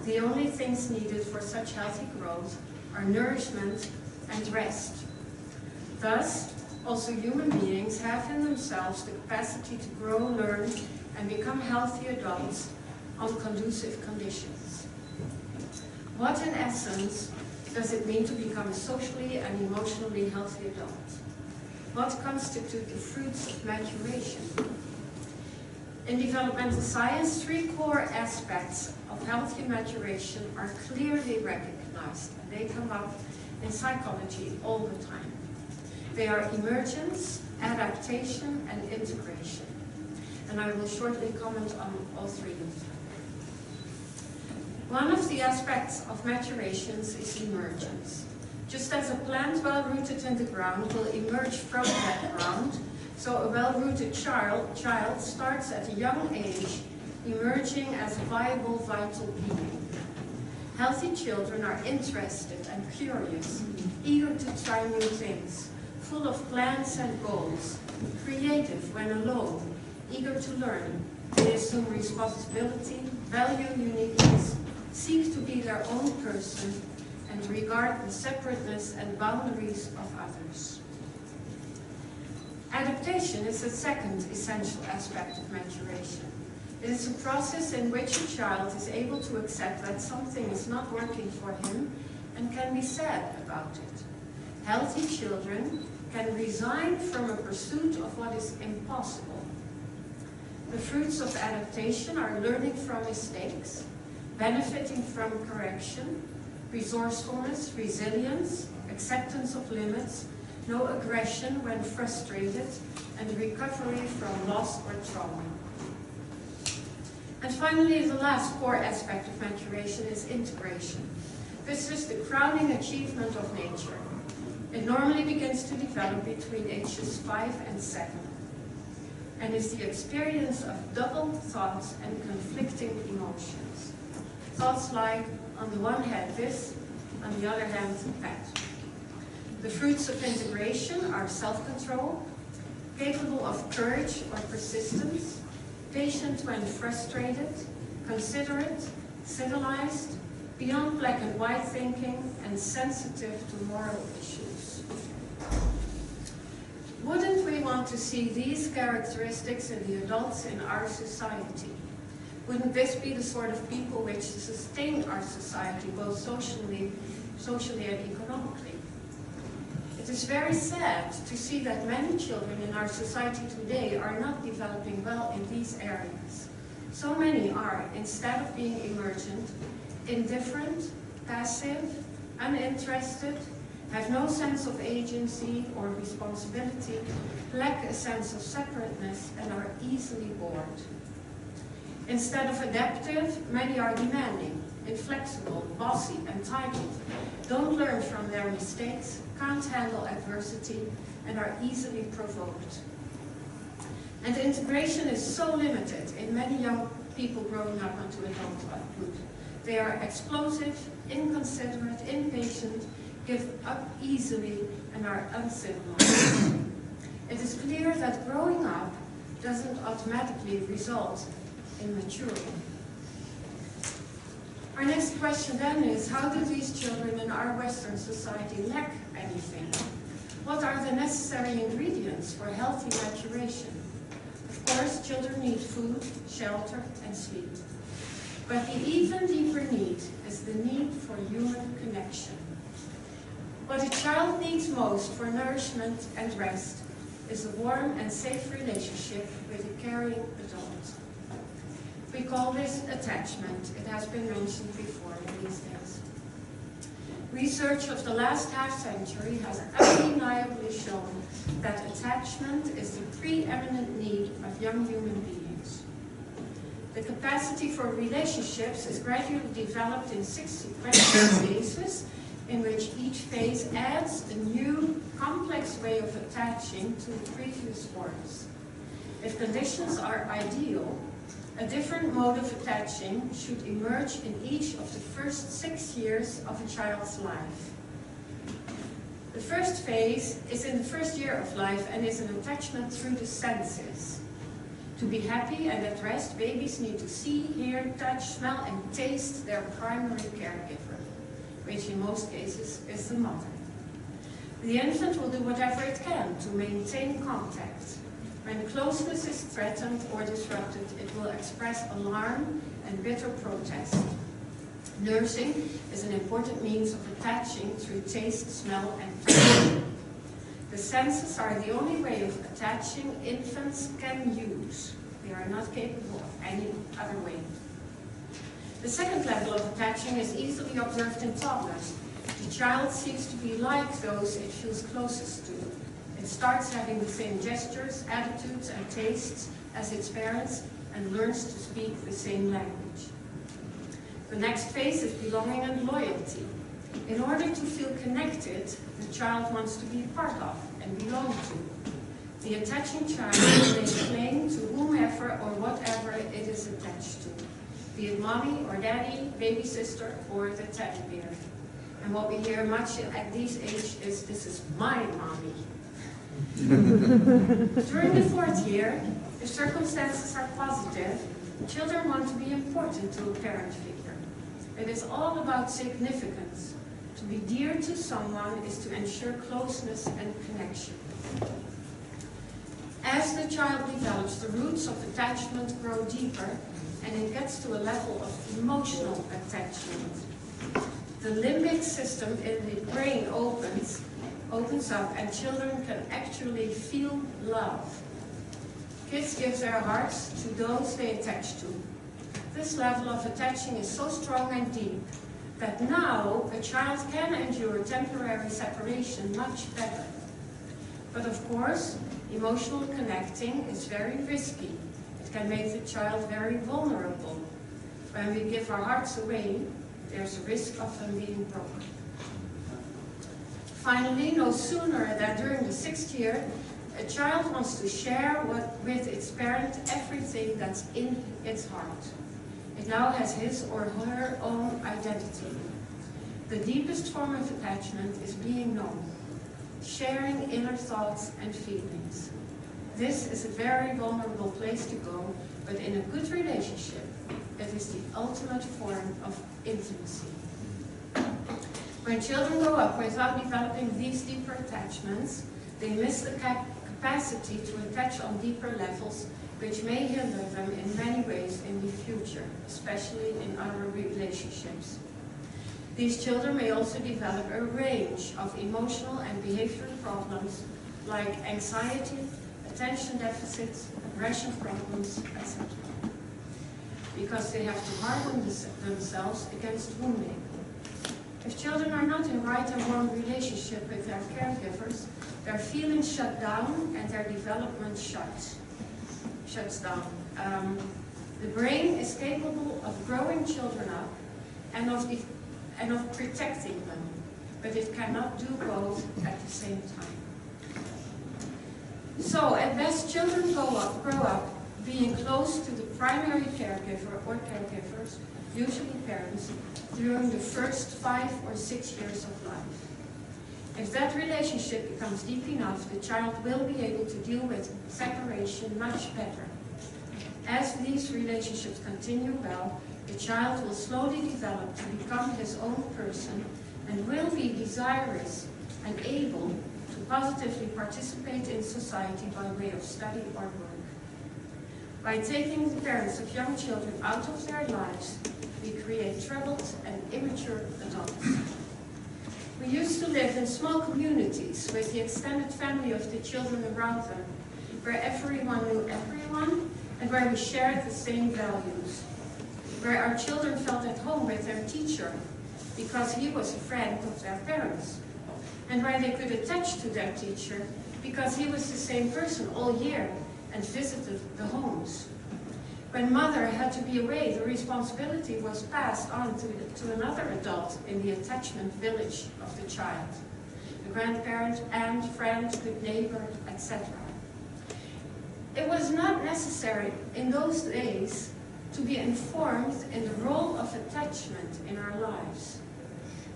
The only things needed for such healthy growth are nourishment and rest. Thus, also human beings have in themselves the capacity to grow, learn, and become healthy adults on conducive conditions. What, in essence, does it mean to become a socially and emotionally healthy adult? What constitute the fruits of maturation? In developmental science, 3 core aspects of healthy maturation are clearly recognized, and they come up in psychology all the time. They are emergence, adaptation, and integration. And I will shortly comment on all 3 of them. One of the aspects of maturations is emergence. Just as a plant well-rooted in the ground will emerge from that ground, so a well-rooted child starts at a young age, emerging as a viable, vital being. Healthy children are interested and curious, eager to try new things, full of plans and goals, creative when alone, eager to learn. They assume responsibility, value uniqueness, seek to be their own person, and regard the separateness and boundaries of others. Adaptation is the second essential aspect of maturation. It is a process in which a child is able to accept that something is not working for him and can be sad about it. Healthy children can resign from a pursuit of what is impossible. The fruits of adaptation are learning from mistakes, benefiting from correction, resourcefulness, resilience, acceptance of limits, no aggression when frustrated, and recovery from loss or trauma. And finally, the last core aspect of maturation is integration. This is the crowning achievement of nature. It normally begins to develop between ages 5 and 7, and is the experience of double thoughts and conflicting emotions. Thoughts like, on the one hand this, on the other hand that. The fruits of integration are self-control, capable of courage or persistence, patient when frustrated, considerate, civilized, beyond black and white thinking, and sensitive to moral issues. Wouldn't we want to see these characteristics in the adults in our society? Wouldn't this be the sort of people which sustain our society, both socially and economically? It is very sad to see that many children in our society today are not developing well in these areas. So many are, instead of being emergent, indifferent, passive, uninterested, have no sense of agency or responsibility, lack a sense of separateness, and are easily bored. Instead of adaptive, many are demanding, inflexible, bossy, entitled, don't learn from their mistakes, can't handle adversity, and are easily provoked. And integration is so limited in many young people growing up into adulthood. They are explosive, inconsiderate, impatient, give up easily, and are uncivilized. It is clear that growing up doesn't automatically result in maturity. Our next question then is, how do these children in our Western society lack anything? What are the necessary ingredients for healthy maturation? Of course, children need food, shelter, and sleep. But the even deeper need is the need for human connection. What a child needs most for nourishment and rest is a warm and safe relationship with a caring adult. We call this attachment. It has been mentioned before in these days. Research of the last half-century has undeniably shown that attachment is the preeminent need of young human beings. The capacity for relationships is gradually developed in 6 sequential phases in which each phase adds a new, complex way of attaching to the previous ones. If conditions are ideal, a different mode of attaching should emerge in each of the first 6 years of a child's life. The first phase is in the first year of life and is an attachment through the senses. To be happy and at rest, babies need to see, hear, touch, smell, and taste their primary caregiver, which in most cases is the mother. The infant will do whatever it can to maintain contact. When closeness is threatened or disrupted, it will express alarm and bitter protest. Nursing is an important means of attaching through taste, smell, and touch. The senses are the only way of attaching infants can use. They are not capable of any other way. The second level of attaching is easily observed in toddlers. The child seems to be like those it feels closest to. It starts having the same gestures, attitudes, and tastes as its parents and learns to speak the same language. The next phase is belonging and loyalty. In order to feel connected, the child wants to be part of and belong to. The attaching child will lay claim to whomever or whatever it is attached to, be it mommy or daddy, baby sister, or the teddy bear. And what we hear much at this age is, "This is my mommy." During the 4th year, if circumstances are positive, children want to be important to a parent figure. It is all about significance. To be dear to someone is to ensure closeness and connection. As the child develops, the roots of attachment grow deeper and it gets to a level of emotional attachment. The limbic system in the brain opens up and children can actually feel love. Kids give their hearts to those they attach to. This level of attaching is so strong and deep that now a child can endure temporary separation much better. But of course, emotional connecting is very risky. It can make the child very vulnerable. When we give our hearts away, there's a risk of them being broken. Finally, no sooner than during the 6th year, a child wants to share with its parent everything that's in its heart. It now has his or her own identity. The deepest form of attachment is being known, sharing inner thoughts and feelings. This is a very vulnerable place to go, but in a good relationship, it is the ultimate form of intimacy. When children grow up without developing these deeper attachments, they miss the capacity to attach on deeper levels, which may hinder them in many ways in the future, especially in other relationships. These children may also develop a range of emotional and behavioral problems like anxiety, attention deficits, aggression problems, etc. Because they have to harden themselves against wounding. If children are not in right and warm relationship with their caregivers, their feelings shut down and their development shuts down. The brain is capable of growing children up and of protecting them, but it cannot do both at the same time. So, at best, children grow up being close to the primary caregiver or caregivers, usually parents, during the first 5 or 6 years of life. If that relationship becomes deep enough, the child will be able to deal with separation much better. As these relationships continue well, the child will slowly develop to become his own person and will be desirous and able to positively participate in society by way of study or work. By taking the parents of young children out of their lives, we create troubled and immature adults. We used to live in small communities with the extended family of the children around them, where everyone knew everyone and where we shared the same values, where our children felt at home with their teacher because he was a friend of their parents, and where they could attach to their teacher because he was the same person all year and visited the homes. When mother had to be away, the responsibility was passed on to another adult in the attachment village of the child. A grandparent, aunt, friend, good neighbor, etc. It was not necessary in those days to be informed in the role of attachment in our lives.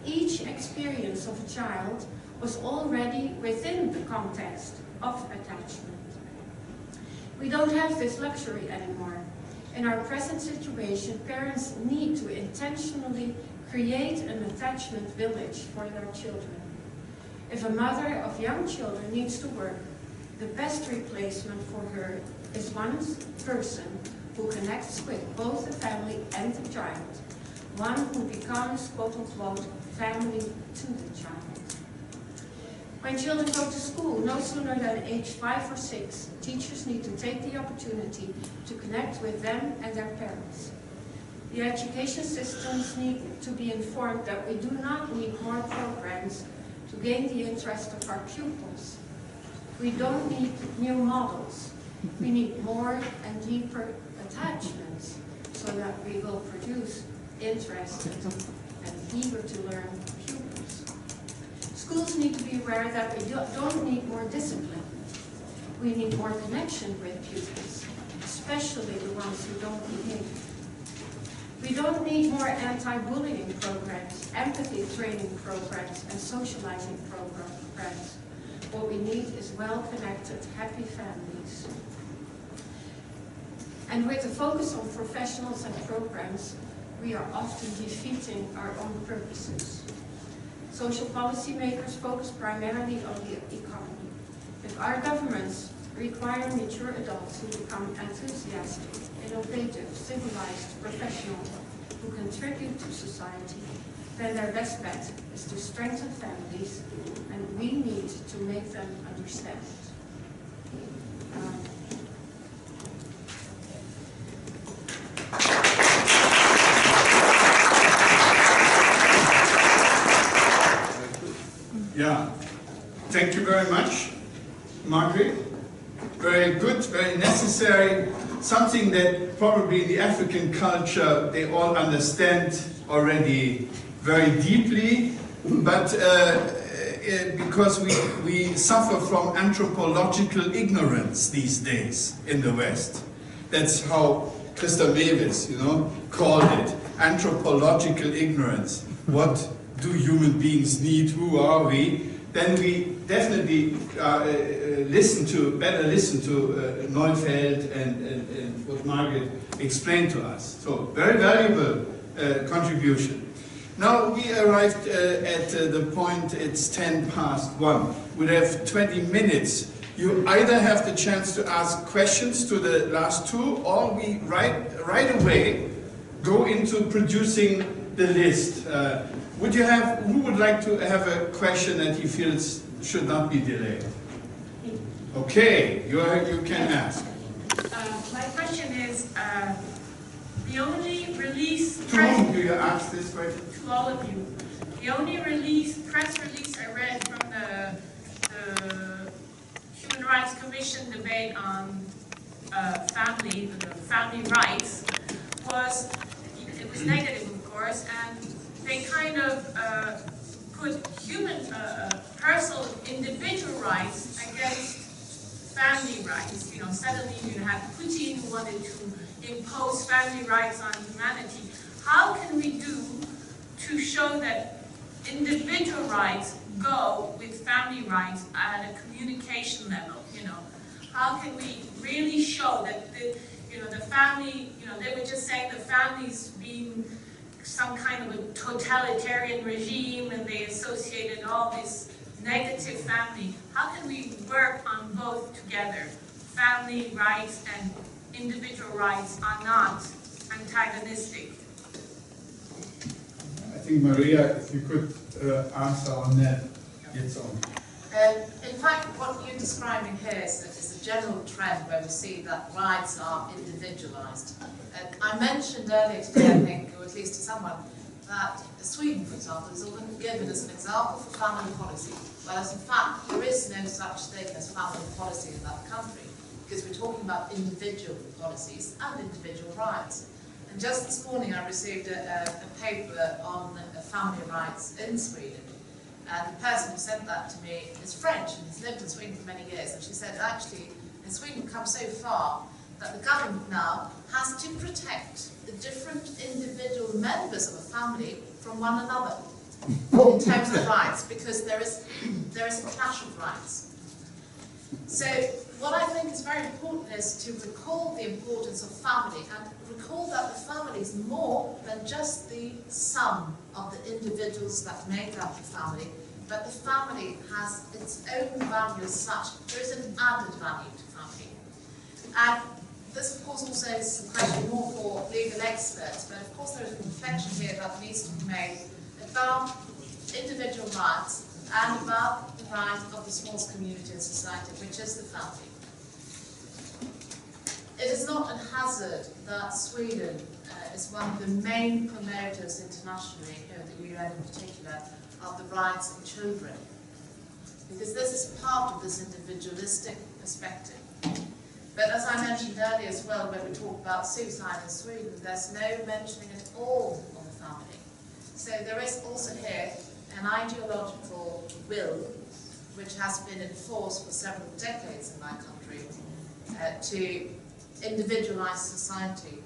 Each experience of a child was already within the context of attachment. We don't have this luxury anymore. In our present situation, parents need to intentionally create an attachment village for their children. If a mother of young children needs to work, the best replacement for her is one person who connects with both the family and the child, one who becomes, quote-unquote, family to the child. When children go to school, no sooner than age 5 or 6, teachers need to take the opportunity to connect with them and their parents. The education systems need to be informed that we do not need more programs to gain the interest of our pupils. We don't need new models. We need more and deeper attachments so that we will produce interested and eager to learn pupils. Schools need to be aware that we don't need more discipline. We need more connection with pupils, especially the ones who don't behave. We don't need more anti-bullying programs, empathy training programs, and socializing programs. What we need is well-connected, happy families. And with a focus on professionals and programs, we are often defeating our own purposes. Social policy makers focus primarily on the economy. If our governments require mature adults who become enthusiastic, innovative, civilized professionals who contribute to society, then their best bet is to strengthen families, and we need to make them understand. Yeah, thank you very much, Margaret. Very good, very necessary, something that probably in the African culture they all understand already very deeply, but because we suffer from anthropological ignorance these days in the West. That's how Christa Mewis, called it, anthropological ignorance. What do human beings need? Who are we? Then we definitely better listen to Neufeld and what Margaret explained to us. So very valuable contribution. Now we arrived at the point, it's 1:10. We have 20 minutes. You either have the chance to ask questions to the last two, or we right away go into producing the list. Who would like to have a question that he feels should not be delayed? Okay, you can ask. My question is, the only release... To whom do you ask this question? To all of you. The only press release I read from the Human Rights Commission debate on family rights it was negative, of course, and they kind of put personal individual rights against family rights. Suddenly you have Putin who wanted to impose family rights on humanity. How can we do to show that individual rights go with family rights at a communication level? How can we really show that the family, they were just saying the family's being some kind of a totalitarian regime, and they associated all this negative family. How can we work on both together? Family rights and individual rights are not antagonistic. I think Maria, if you could answer on that. Yes. In fact, what you're describing here is a general trend where we see that rights are individualized. I mentioned earlier today, I think, or at least to someone, that Sweden, for example, is often given as an example for family policy, whereas in fact there is no such thing as family policy in that country. because we're talking about individual policies and individual rights. And just this morning I received a paper on family rights in Sweden. And the person who sent that to me is French and has lived in Sweden for many years. And she said, actually, in Sweden we've come so far that the government now has to protect the different individual members of a family from one another in terms of rights, because there is a clash of rights. So what I think is very important is to recall the importance of family and recall that the family is more than just the sum of the individuals that make up the family, but the family has its own value as such. There is an added value to family. And this, of course, also is a question more for legal experts, but of course there is a reflection here that needs to be made about individual rights and about the right of the smallest community in society, which is the family. It is not a hazard that Sweden is one of the main promoters internationally, the UN in particular, of the rights of children, because this is part of this individualistic perspective. But as I mentioned earlier as well, when we talk about suicide in Sweden, there's no mentioning at all of the family. So there is also here an ideological will, which has been in force for several decades in my country, to individualize society,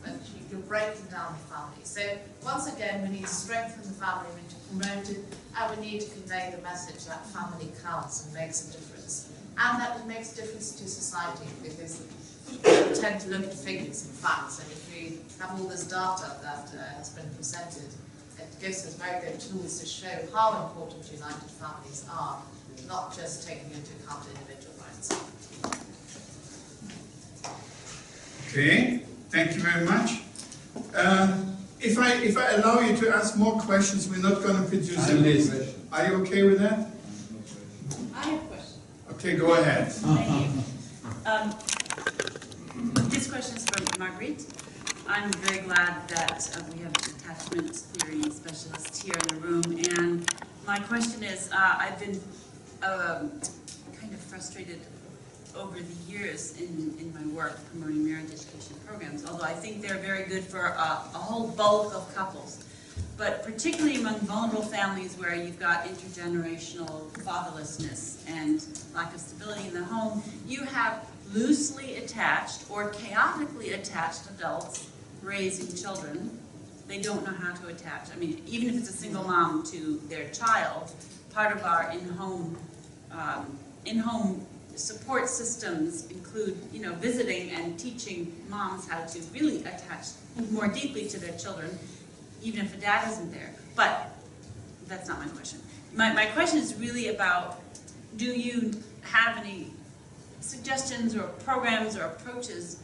but you're breaking down the family. So once again, we need to strengthen the family, we need to promote it, and we need to convey the message that family counts and makes a difference. And that it makes a difference to society, because we tend to look at figures and facts, and if we have all this data that has been presented, it gives us very good tools to show how important united families are, not just taking into account individual rights. Okay, thank you very much. If I allow you to ask more questions, we're not going to produce a list. Are you okay with that? I have a question. Okay, go ahead. Thank you. This question is from Marguerite. I'm very glad that we have attachment theory specialists here in the room. And my question is, I've been kind of frustrated over the years in my work promoting marriage education programs, although I think they're very good for a whole bulk of couples. But particularly among vulnerable families where you've got intergenerational fatherlessness and lack of stability in the home, you have loosely attached or chaotically attached adults raising children. They don't know how to attach. I mean, even if it's a single mom to their child, part of our in-home support systems include, visiting and teaching moms how to really attach more deeply to their children, even if the dad isn't there. But that's not my question. My question is really about, do you have any suggestions or programs or approaches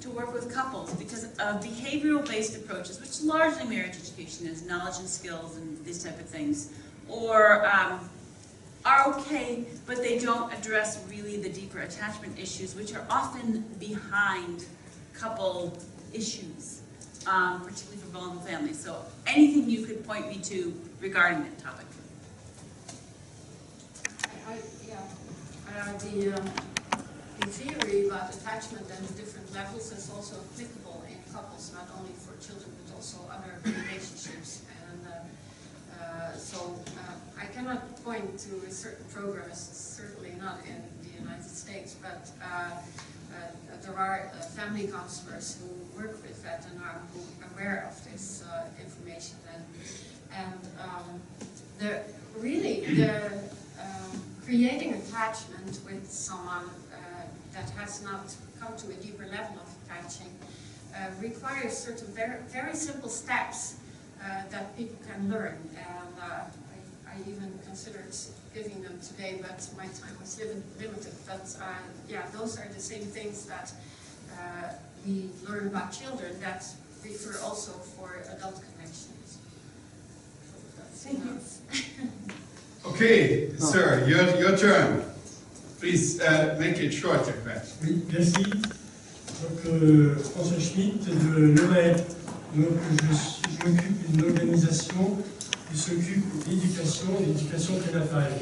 to work with couples? Because behavioral-based approaches, which largely marriage education is, knowledge and skills and these type of things, or are okay, but they don't address really the deeper attachment issues, which are often behind couple issues, particularly for vulnerable families. So anything you could point me to regarding that topic? The theory about attachment and different levels is also applicable in couples, not only for children, but also other relationships. And I cannot point to a certain progress, certainly not in the United States, but there are family counselors who work with that and are aware of this information. And creating attachment with someone that has not come to a deeper level of attaching requires certain very simple steps that people can learn. And I even considered giving them today, but my time was limited. But those are the same things that we learn about children that refer also for adult connections. Thank you. Okay, sir, your turn. Please make it short, your question. Oui, merci. Donc, François Schmitt de l'ORED. Donc, je m'occupe d'une organisation qui s'occupe d'éducation prénatale.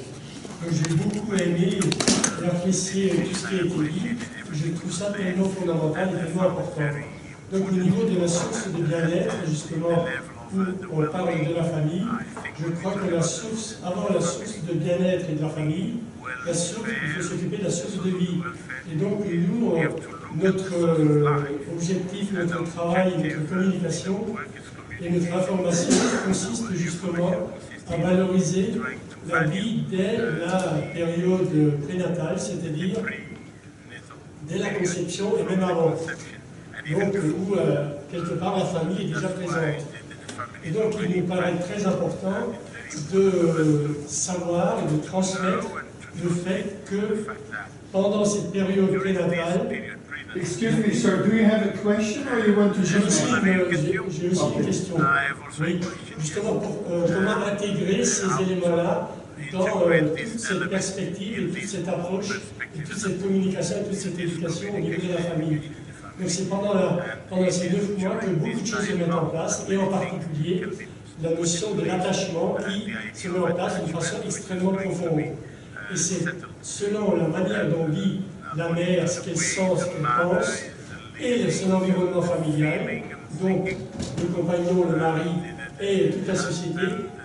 Donc j'ai beaucoup aimé et apprécié tout ce qui a été dit. Je trouve ça tellement fondamental et tellement important. Donc au niveau de la source de bien-être, justement, où on parle de la famille, je crois que la source, avant la source de bien-être et de la famille, la source, il faut s'occuper de la source de vie. Et donc nous, notre objectif, notre travail, notre communication et notre information consiste justement à valoriser la vie dès la période prénatale, c'est-à-dire dès la conception et même avant. Donc où quelque part la famille est déjà présente. Et donc il nous paraît très important de savoir et de transmettre le fait que pendant cette période prénatale, Excuse me, sir, do you have a question or you want to j'ai aussi just une question. Oui, justement, comment intégrer ces éléments-là dans toute cette perspective et toute cette approche et toute cette communication et toute cette éducation au niveau de la famille. Donc c'est pendant ces 9 mois que beaucoup de choses se mettent en place, et en particulier la notion de l'attachement qui se met en place d'une façon extrêmement profonde. Et c'est selon la manière dont vit la mère, ce qu'elle sent, ce qu'elle pense, et son environnement familial, donc le compagnon, le mari et toute la société,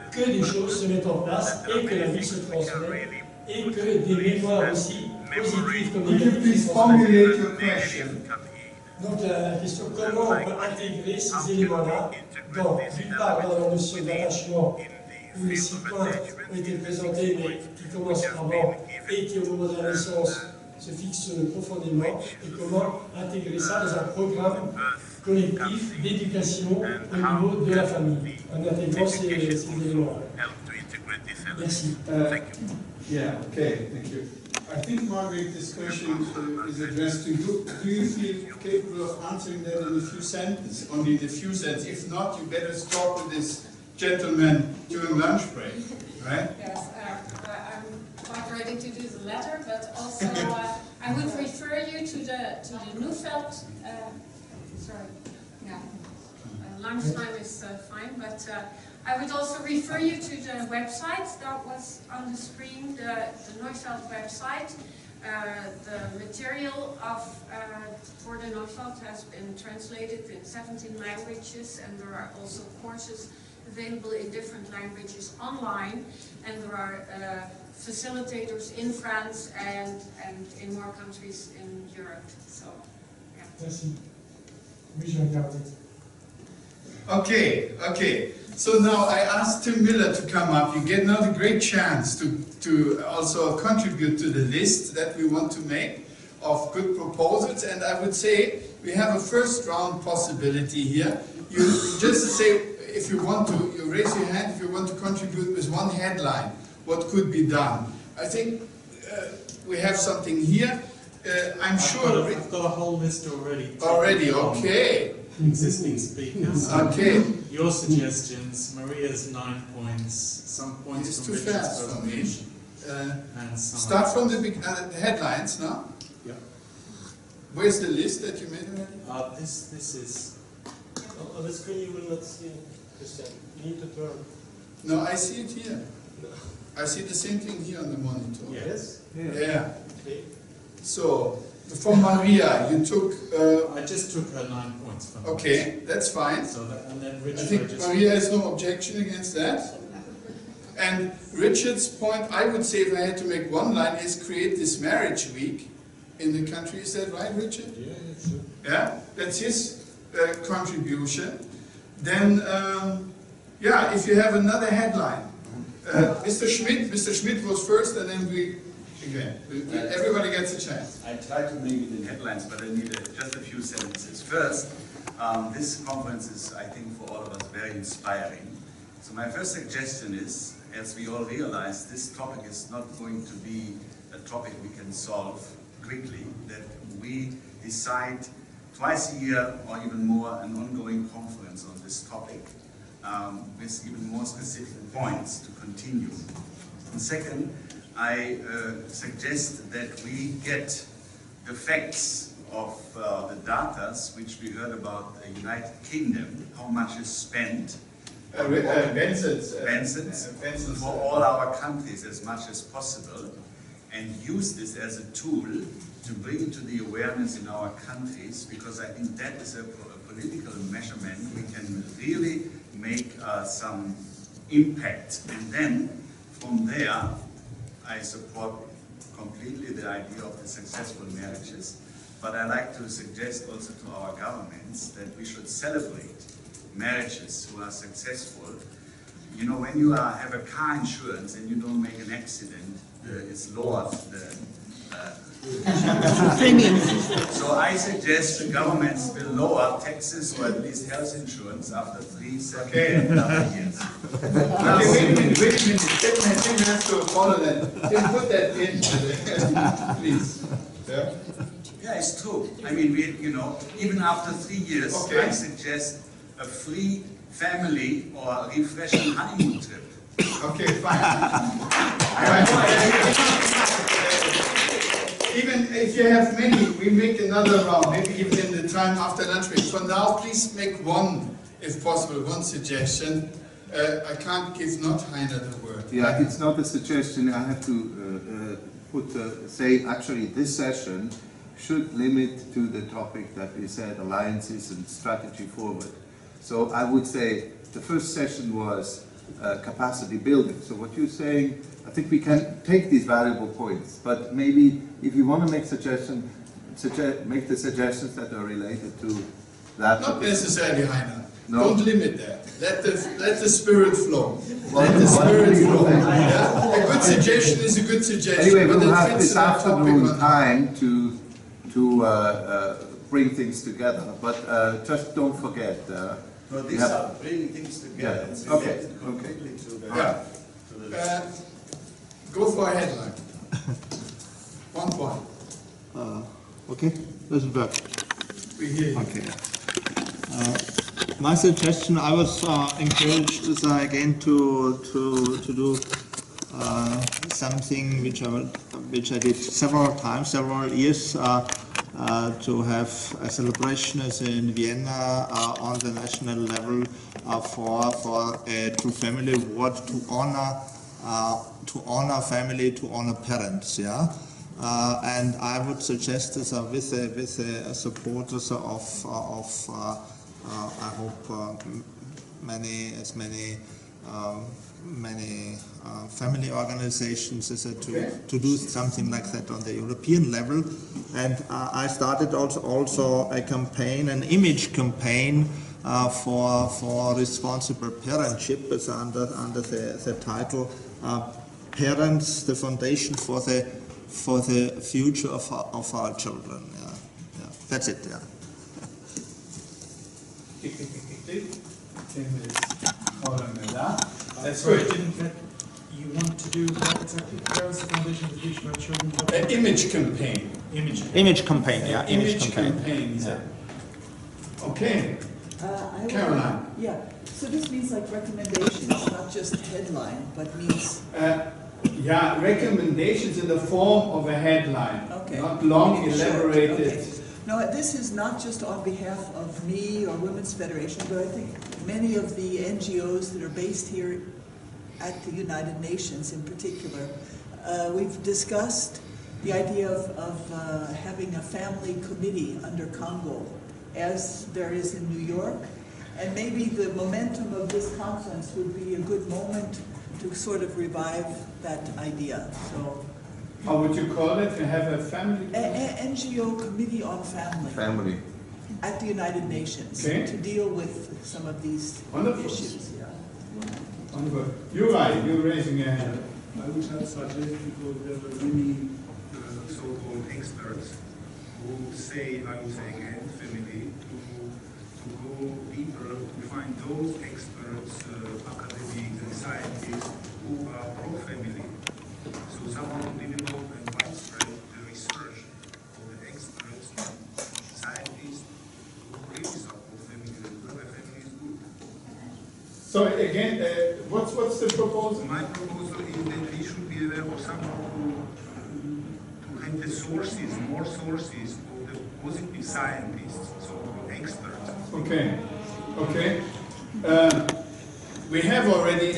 que des choses se mettent en place et que la vie se transmet et que des mémoires aussi positives comme négatives se transmettent. Donc la question, comment on peut intégrer ces éléments-là d'une part dans la notion d'attachement, où les 6 points ont été présentés, mais qui commencent avant et qui au moment de la naissance se fixent profondément, et comment intégrer ça dans un programme collectif d'éducation au niveau de la famille, en intégrant ces éléments-là. Merci. Yeah, okay, thank you. I think, Margaret, this question is addressed to you. Do you feel capable of answering that in a few sentences? Only in a few sentences. If not, you better stop with this gentleman during lunch break, right? Yes, I'm quite ready to do the latter, but also I would refer you to the Neufeld. Sorry, yeah, lunchtime is fine, but I would also refer you to the website that was on the screen, the Neufeld website. The material for the Neufeld has been translated in 17 languages, and there are also courses available in different languages online, and there are facilitators in France and in more countries in Europe. So, yeah. Merci. Oui, je regarde. Okay. So now I asked Tim Miller to come up. You get now the great chance to also contribute to the list that we want to make of good proposals. And I would say we have a first round possibility here. You just say, if you want to, you raise your hand if you want to contribute with one headline. What could be done? I think we have something here. I'm sure... I've got a whole list already. Already, okay. Existing speakers. Okay. Your suggestions, Maria's 9 points, some points it's from too fast for me. And some start from the headlines now. Yeah. Where's the list that you made already? This is... On the screen you will not see, Christian. You need to turn. No, I see it here. No. I see the same thing here on the monitor. Yes? Yeah. Okay. So, from Maria, you took... I just took her 9 points from okay, that's fine. So and then Richard, I think Maria has no objection against that. And Richard's point, I would say, if I had to make one line, is create this marriage week in the country. Is that right, Richard? Yeah, sure. Yeah, that's his contribution. Then, yeah, if you have another headline. Mr. Schmidt was first, and then everybody gets a chance. I tried to make it in headlines, but I need just a few sentences. First, this conference is, I think, for all of us very inspiring. So my first suggestion is, as we all realize, this topic is not going to be a topic we can solve quickly, that we decide twice a year or even more an ongoing conference on this topic with even more specific points to continue. And second, I suggest that we get the facts of the data which we heard about the United Kingdom, how much is spent Bensons for all our countries as much as possible, and use this as a tool to bring into the awareness in our countries, because I think that is a political measurement. We can really make some impact. And then, from there, I support completely the idea of the successful marriages, but I like to suggest also to our governments that we should celebrate marriages who are successful. You know, when you have a car insurance and you don't make an accident, it's lower premium. So I suggest the governments will lower taxes or at least health insurance after 3, 7, and other years. Okay, wait a minute. Tim has to follow that. Tim, put that in, please. Yeah. Yeah, it's true. I mean, you know, even after 3 years, okay. I suggest a free family or refreshing honeymoon trip. Okay, fine. Even if you have many, we make another round, maybe even in the time after lunch break. For now, please make one, if possible, one suggestion. I can't give not Heiner the word. Yeah, it's not a suggestion. I have to say, actually, this session should limit to the topic that we said, alliances and strategy forward. So I would say the first session was capacity building. So what you're saying, I think we can take these valuable points, but maybe if you want to make suggestions, make the suggestions that are related to that. Not necessarily, Heiner. No. Don't limit that. Let the spirit flow. Let the spirit flow. Yeah? A good suggestion is a good suggestion. Anyway, but we'll it have fits this in our topic afternoon time to bring things together, but just don't forget. No, these are bringing things together. Yeah. It's Okay. related completely to the... Yeah. Go for a headline. 1 point. Okay, doesn't work. We hear you. Okay. My suggestion, I was encouraged again to do something which I did several times, several years, to have a celebration as in Vienna on the national level for a true family award to honor family, to honor parents. Yeah. And I would suggest this with the supporters of I hope many family organizations to do something like that on the European level. And I started also a campaign, an image campaign for responsible parentship, is under the title "Parents: The Foundation for the Future of our Children." Yeah. That's it. Yeah. That's good. You want to do what exactly? Parents: The Foundation for the Future of our Children? An image campaign. Image campaign, yeah. Image campaign. Yeah. Okay. Caroline. Yeah. So this means like recommendations, not just headline, but means... yeah, recommendations in the form of a headline. Okay. Not long, elaborated. Okay. No, this is not just on behalf of me or Women's Federation, but I think many of the NGOs that are based here at the United Nations in particular, we've discussed the idea of having a family committee under Congo, as there is in New York, and maybe the momentum of this conference would be a good moment to sort of revive that idea. So, how would you call it? To have a family? NGO Committee on Family. At the United Nations, to deal with some of these issues. Yeah. Wonderful. You're right, you're raising your hand. I would have suggested, because there were many so-called experts who say, I would say again, family, to go deeper, to find those experts, academics and scientists who are pro-family. So someone to develop and widespread the research of the experts, scientists who really support family, where a family is good. So again, what's the proposal? My proposal is that we should be aware of someone to have the sources, more sources of the positive scientists, so experts. Okay. we have already,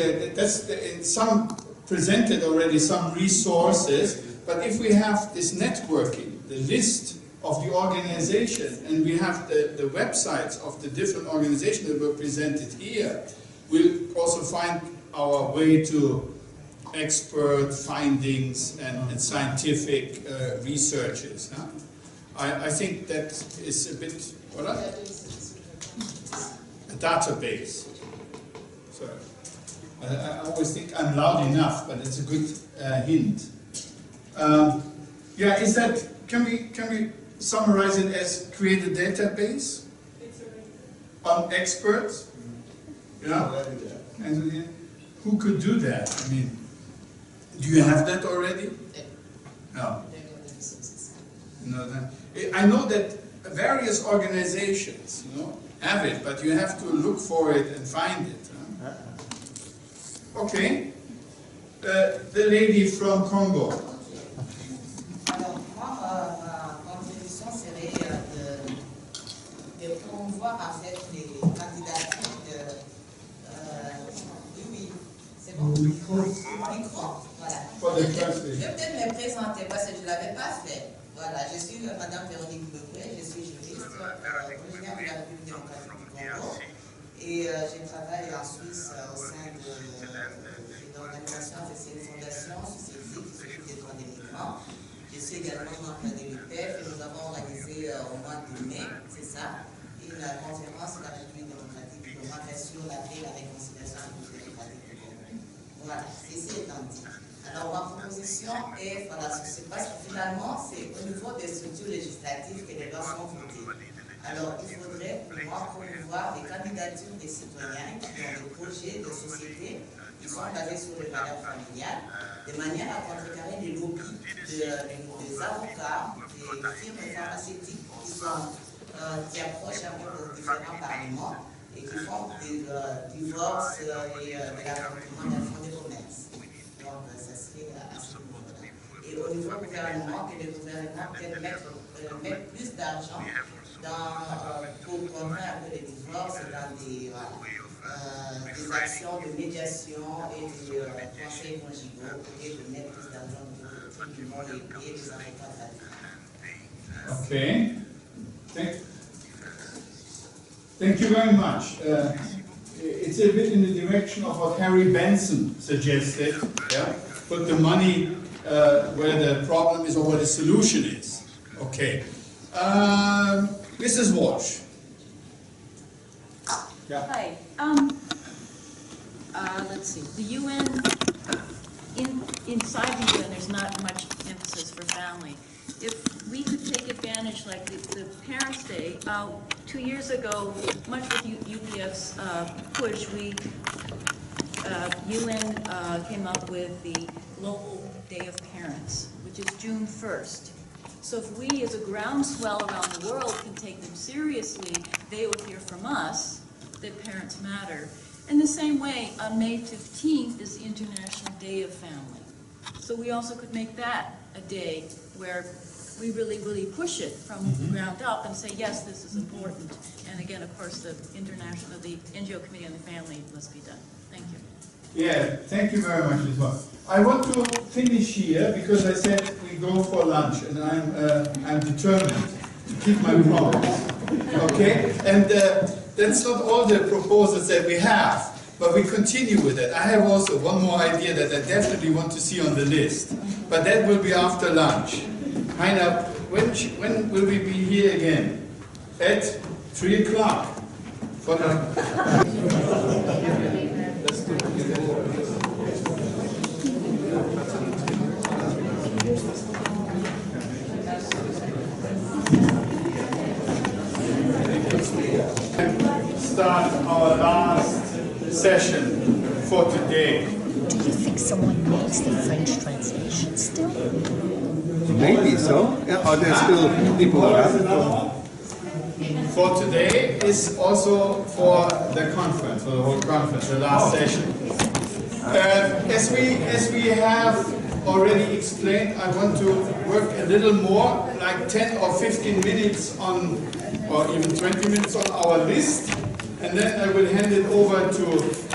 some presented already some resources, but if we have this networking, the list of the organization, and we have the websites of the different organizations that were presented here, we'll also find our way to expert findings and scientific researches. Huh? I think that is a bit, what? A database. Sorry. I always think I'm loud enough, but it's a good hint. Yeah, is that, can we summarize it as create a database on experts? Yeah? And who could do that? I mean, do you have that already? No. No, I know that various organizations, have it, but you have to look for it and find it. Huh? Okay. The lady from Congo. Alors, moi, ma contribution serait de promouvoir en fait les candidatures de... oui, c'est bon. Micro. Voilà. Je vais peut-être me présenter parce que je ne l'avais pas fait. Voilà, je suis Madame Véronique Lebré, je suis juriste, originaire de la République démocratique du Congo. Et je travaille en Suisse au sein d'une organisation, c'est une fondation sociétique qui s'occupe des droits des migrants. Je suis également membre de l'UPF et nous avons organisé au mois de mai, c'est ça, une conférence de la République démocratique du Congo sur la paix et la réconciliation démocratique du Congo. Voilà, ceci étant dit. Alors ma proposition est, voilà, ce qui se passe finalement, c'est au niveau des structures législatives que les lois sont votées. Alors il faudrait pour moi promouvoir les candidatures des citoyens qui ont des projets de société qui sont basés sur les valeurs familiales, de manière à contrecarrer les lobbies des avocats, des firmes pharmaceutiques qui approchent un peu de différents parlements et qui font des divorces et de l'accompagnement d'un fonds de commerce. Donc, ça serait à ce niveau-là. Et au niveau du gouvernement, que le gouvernement peut mettre plus d'argent pour contraindre un peu les divorces dans des actions de médiation et de conseils conjugaux, au lieu de mettre plus d'argent pour les payer des avocats gratuits. Okay. Thank you very much. It's a bit in the direction of what Harry Benson suggested. Yeah? Put the money where the problem is or where the solution is. Okay. Mrs. Walsh. Yeah. Hi. Let's see. The UN, inside the UN, there's not much emphasis for family. If we could take advantage, like the Parents' Day, 2 years ago, much with UPF's push, UN came up with the Global Day of Parents, which is June 1st. So if we, as a groundswell around the world, can take them seriously, they will hear from us that parents matter. In the same way, on May 15th is the International Day of Family. So we also could make that a day where we really push it from the ground up and say, yes, this is important. And again, of course, the NGO Committee on the Family must be done. Thank you. Yeah, thank you very much as well. I want to finish here because I said we go for lunch, and I'm determined to keep my promise. Okay, and that's not all the proposals that we have, but we continue with it. I have also one more idea that I definitely want to see on the list, but that will be after lunch. Heiner, when will we be here again? At 3 o'clock. Start our last session for today. Do you think someone needs the French translation still? Maybe so. Yeah, or there's still people around. For today is also for the conference, for the whole conference, the last session. As we have already explained, I want to work a little more, like 10 or 15 minutes on, or even 20 minutes on our list. and then I will hand it over to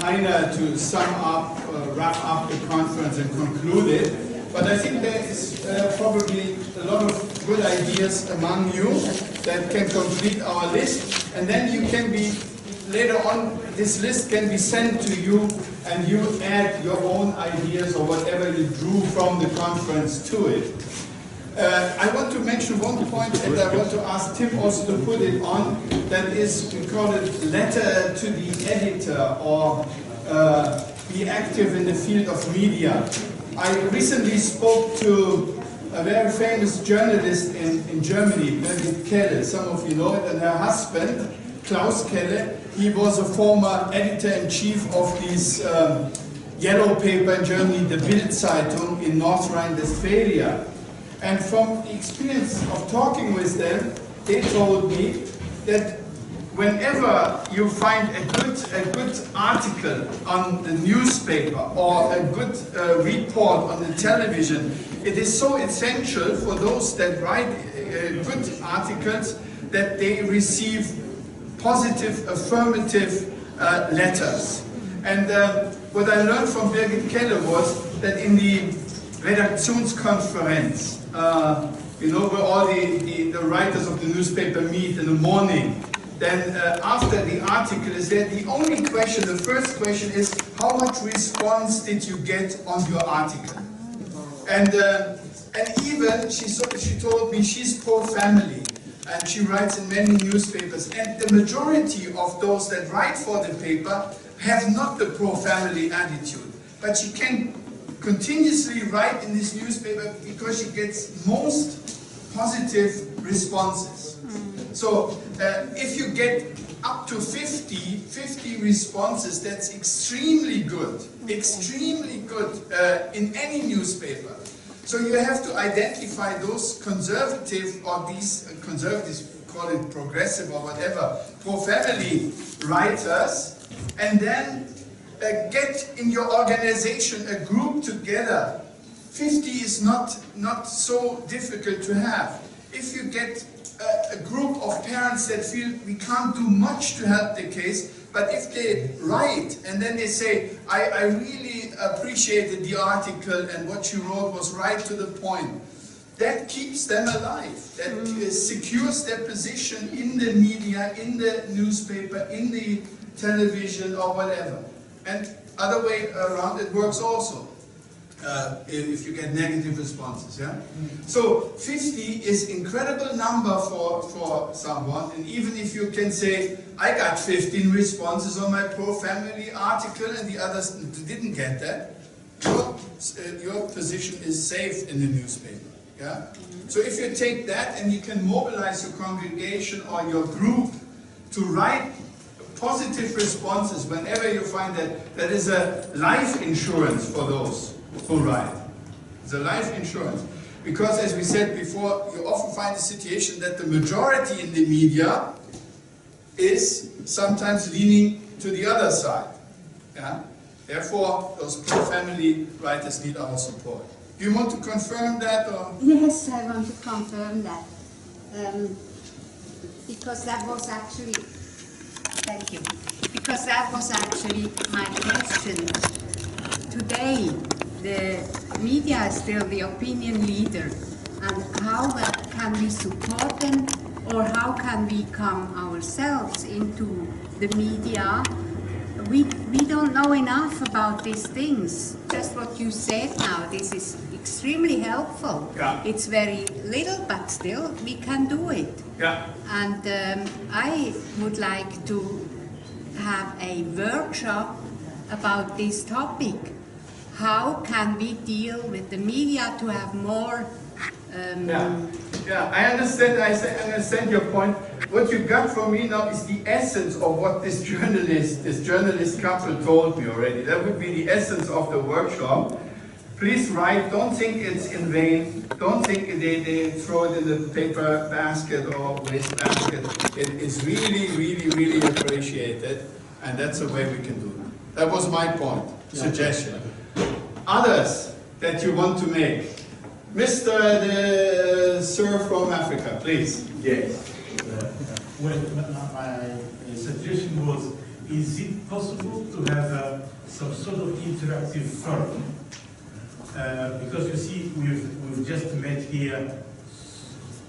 Heiner to sum up, wrap up the conference and conclude it. But I think there is probably a lot of good ideas among you that can complete our list, and then you can be, later on, this list can be sent to you, and you add your own ideas or whatever you drew from the conference to it. I want to mention one point, and I want to ask Tim also to put it on, that is, we call it letter to the editor, or be active in the field of media. I recently spoke to a very famous journalist in Germany, Birgit Kelle, some of you know it, and her husband, Klaus Kelle, he was a former editor-in-chief of this yellow paper in Germany, the Bild-Zeitung in North Rhine-Westphalia. And from the experience of talking with them, they told me that whenever you find a good article on the newspaper or a good report on the television, it is so essential for those that write good articles that they receive positive, affirmative letters. And what I learned from Birgit Kelle was that in the Redaktionskonferenz, you know, where all the writers of the newspaper meet in the morning, then after the article is there, the only question, the first question is, how much response did you get on your article? And even, she told me she's pro-family, and she writes in many newspapers, and the majority of those that write for the paper have not the pro-family attitude, but she can continuously write in this newspaper because she gets most positive responses. So if you get up to 50 responses, that's extremely good in any newspaper. So you have to identify those conservative, or these conservatives, call it progressive or whatever, pro-family writers, and then get in your organization a group together. 50 is not so difficult to have. If you get a group of parents that feel we can't do much to help the case, but if they write and then they say, I really appreciated the article and what you wrote was right to the point, that keeps them alive. That secures their position in the media, in the newspaper, in the television or whatever. And other way around, it works also. If you get negative responses, yeah? So 50 is incredible number for someone, and even if you can say, I got 15 responses on my pro-family article and the others didn't get that, your position is safe in the newspaper, yeah? So if you take that and you can mobilize your congregation or your group to write positive responses whenever you find that is a life insurance for those who write. It's a life insurance. Because as we said before, you often find a situation that the majority in the media is sometimes leaning to the other side. Yeah? Therefore, those pro-family writers need our support. Do you want to confirm that? Or? Yes, I want to confirm that. Because that was actually, thank you, because that was actually my question. Today, the media is still the opinion leader, and how can we support them, or how can we come ourselves into the media? We don't know enough about these things. Just what you said now, this is extremely helpful. Yeah. It's very little, but still we can do it. Yeah. And I would like to have a workshop about this topic. How can we deal with the media to have more... Yeah, I understand your point. What you got from me now is the essence of what this journalist couple told me already. That would be the essence of the workshop. Please write, don't think it's in vain, don't think they throw it in the paper basket or waste basket. It is really, really, really appreciated, and that's the way we can do it. That was my point, suggestion. Others that you want to make? Mr. Sir from Africa, please. Yes. Well, my suggestion was, is it possible to have some sort of interactive forum? Because you see, we've just met here,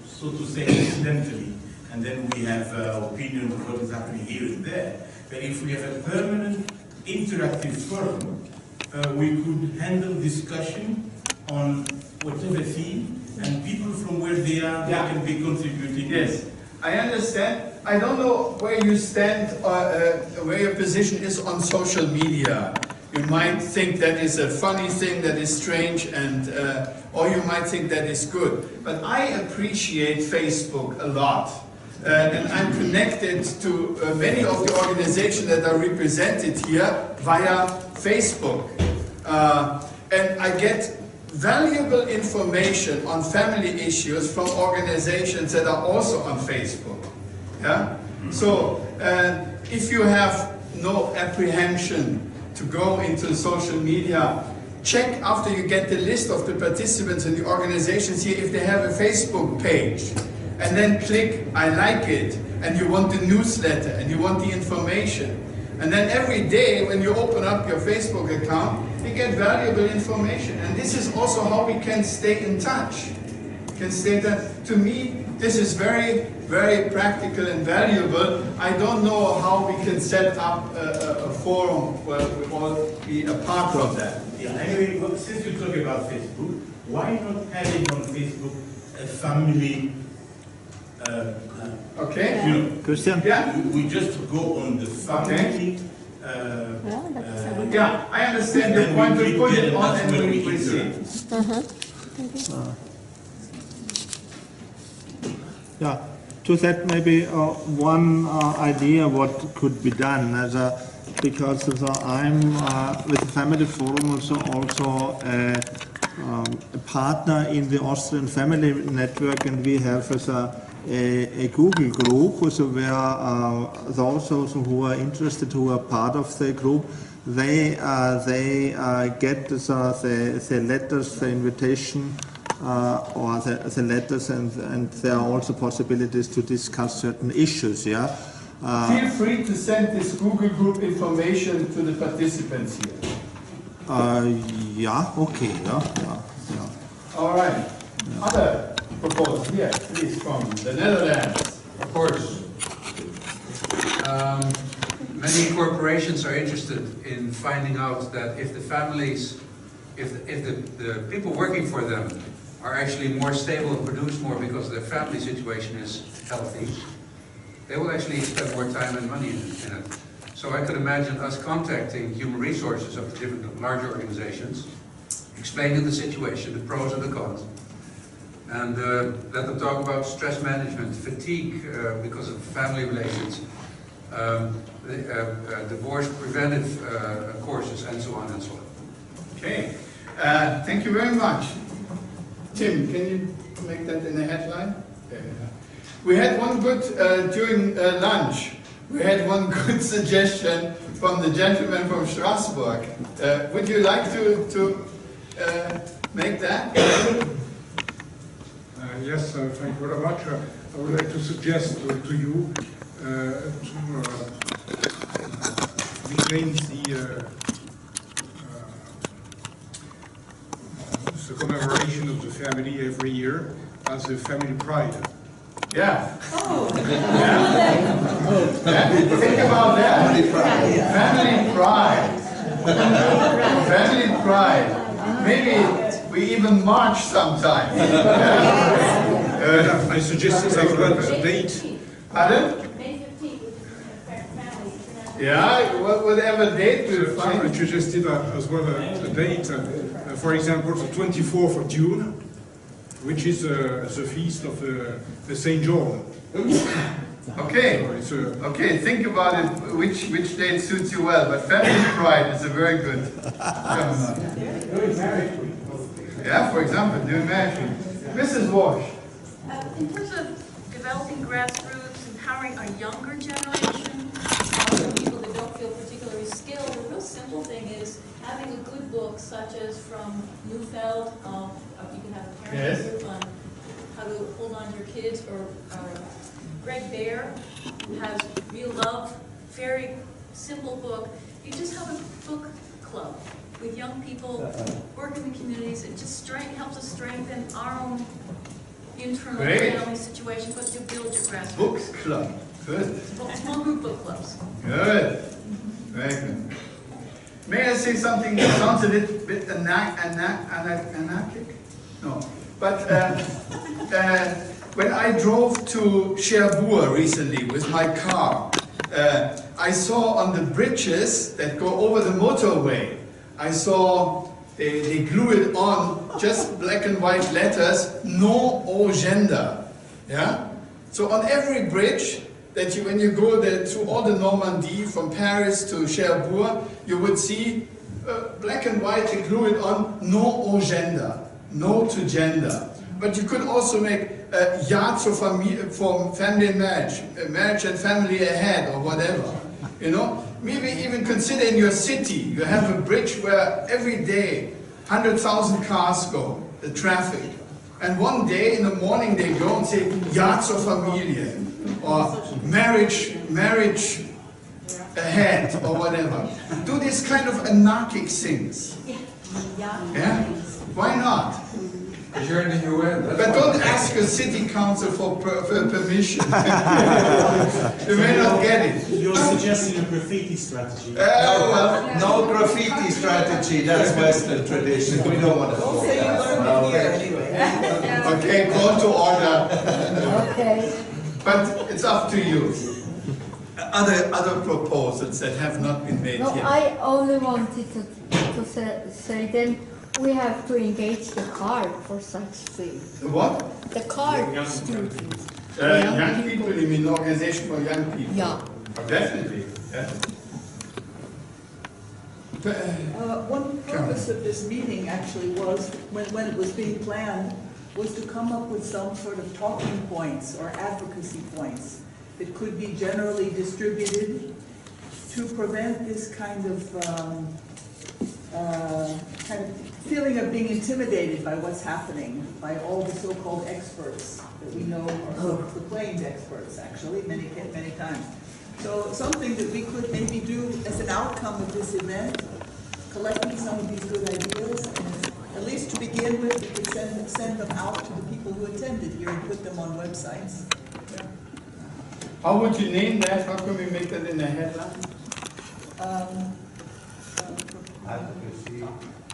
so to say, incidentally, and then we have opinion of what is happening here and there. But if we have a permanent interactive forum, we could handle discussion on whatever theme, and people from where they are, they can be contributing. Yes, I understand. I don't know where you stand, where your position is on social media. You might think that is a funny thing, that is strange, and or you might think that is good. But I appreciate Facebook a lot. And I'm connected to many of the organizations that are represented here via Facebook. And I get valuable information on family issues from organizations that are also on Facebook. Yeah? So if you have no apprehension to go into social media, check after you get the list of the participants in the organizations here if they have a Facebook page. And then click, I like it, and you want the newsletter, and you want the information. And then every day when you open up your Facebook account, you get valuable information. And this is also how we can stay in touch. To me, this is very, very practical and valuable. I don't know how we can set up a forum where we all be a part of that. Yeah, anyway, well, since you talk about Facebook, why not having on Facebook a family okay. You know, Christian? Yeah. We just go on the family. Yeah, I understand your point. We put it on and we see. Yeah, to that maybe one idea what could be done because I'm with the Family Forum also a partner in the Austrian Family Network, and we have as a Google group, also where those also who are interested, who are part of the group, they get the letters, the invitation, or the letters, and there are also possibilities to discuss certain issues. Yeah. Feel free to send this Google group information to the participants here. Yeah. Okay. Yeah. All right. Yeah. Other proposals here, please, from the Netherlands. Of course. Many corporations are interested in finding out that if the families, if the people working for them are actually more stable and produce more because their family situation is healthy, they will actually spend more time and money in it. So I could imagine us contacting human resources of the different larger organizations, explaining the situation, the pros and the cons, and let them talk about stress management, fatigue because of family relations, divorce preventive courses, and so on and so on. Okay, thank you very much. Tim, can you make that in a headline? Okay. We had one good, during lunch, we had one good suggestion from the gentleman from Strasbourg. Would you like to make that? Yes, thank you very much. I would like to suggest to you to reclaim the commemoration of the family every year as a family pride. Yeah. Oh. Yeah. Think about that. Family pride. Family pride. Maybe we even march sometime. I suggested as well a date. Pardon? Yeah, whatever date we'll find. I suggested as well a date, for example, the 24th of June, which is the feast of the St. John. Okay. Okay, think about it, which date suits you well, but family pride is a very good. Yeah, for example, doing marriage. Mrs. Walsh. In terms of developing grassroots, empowering a younger generation, also people that don't feel particularly skilled, the real simple thing is having a good book such as from Neufeld, you can have a parent group on how to hold on to your kids, or Greg Bear has Real Love, very simple book. You just have a book club with young people, work in the communities. It just helps us strengthen our own internal family situation, but to build your grassroots. Books club, good. Small group book clubs. Good, very good. May I say something that sounds a little bit anarchic? No, but when I drove to Cherbourg recently with my car, I saw on the bridges that go over the motorway, I saw they glue it on, just black and white letters, no au gender. Yeah? So on every bridge, that when you go there through all the Normandy, from Paris to Cherbourg, you would see black and white, they glue it on, no au gender, no to gender. But you could also make ja zur Familie, from family and marriage, marriage and family ahead, or whatever. You know, maybe even consider in your city, you have a bridge where every day 100,000 cars go, the traffic. And one day in the morning they go and say, ja zur Familie, or marriage ahead, or whatever. Do these kind of anarchic things. Yeah? Why not? Because you're in the UN. But don't ask your city council for permission. You may not get it. You're suggesting a graffiti strategy. No graffiti strategy, that's Western tradition. We don't want to follow that. Okay, call to order. Okay. But it's up to you. Other proposals that have not been made No, yet. I only wanted to say then we have to engage the card for such things. The what? The card students. Young people, you mean organization for young people? Yeah. Definitely. Yeah. One purpose of this meeting actually was, when it was being planned, was to come up with some sort of talking points or advocacy points that could be generally distributed to prevent this kind of feeling of being intimidated by what's happening, by all the so-called experts that we know are sort of proclaimed experts, actually, many times. So something that we could maybe do as an outcome of this event, collecting some of these good ideas, and at least to begin with, we could send them out to the people who attended here and put them on websites. How would you name that? How can we make that in a headline?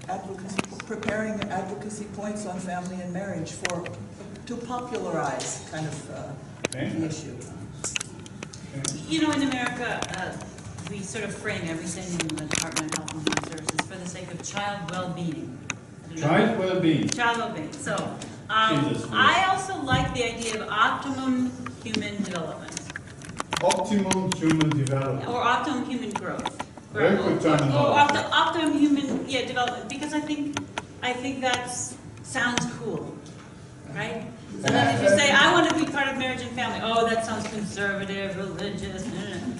Advocacy, preparing advocacy points on family and marriage to popularize kind of the issue. You know, in America, we sort of frame everything in the Department of Health and Human Services for the sake of child well-being. Child well-being. Child well-being. So, I also like the idea of optimum human development. Optimum human development. Or optimum human growth. Very good terminology. Or optimum human development, because I think that sounds cool, right? So then if you say, I want to be part of marriage and family, oh, that sounds conservative, religious,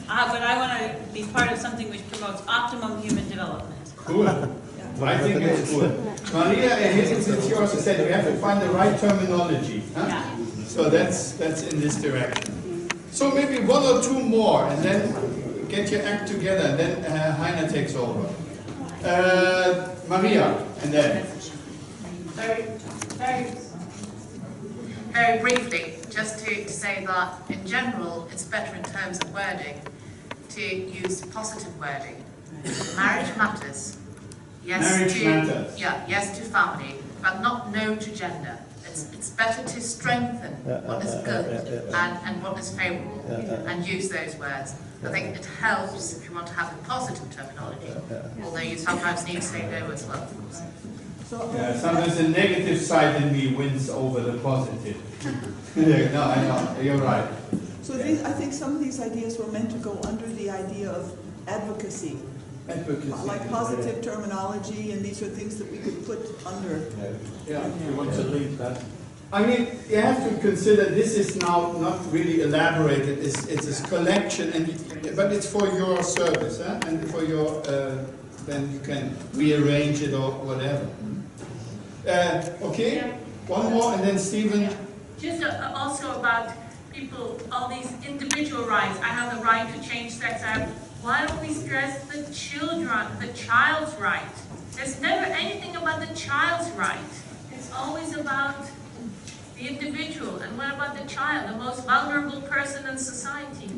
but I want to be part of something which promotes optimum human development. Cool. I think it's good. Maria, since you also said we have to find the right terminology. Huh? Yeah. So that's in this direction. So maybe one or two more, and then get your act together, and then Heiner takes over. Maria, and then. Very briefly, just to say that in general, it's better in terms of wording to use positive wording. Marriage matters. Yes yes to family, but not no to gender. It's better to strengthen what is good and what is favourable and use those words. I think it helps if you want to have a positive terminology, although you sometimes need to say no as well. Yeah, sometimes the negative side in me wins over the positive. No, I know, you're right. So I think some of these ideas were meant to go under the idea of advocacy. Like positive terminology, and these are things that we could put under. Yeah, you want to leave that. I mean, you have to consider this is now not really elaborated. It's a collection, but it's for your service, and for your. Then you can rearrange it or whatever. Okay, one more, and then Stephen. Just also about people, all these individual rights. I have the right to change sex. Why don't we stress the child's right? There's never anything about the child's right. It's always about the individual. And what about the child, the most vulnerable person in society?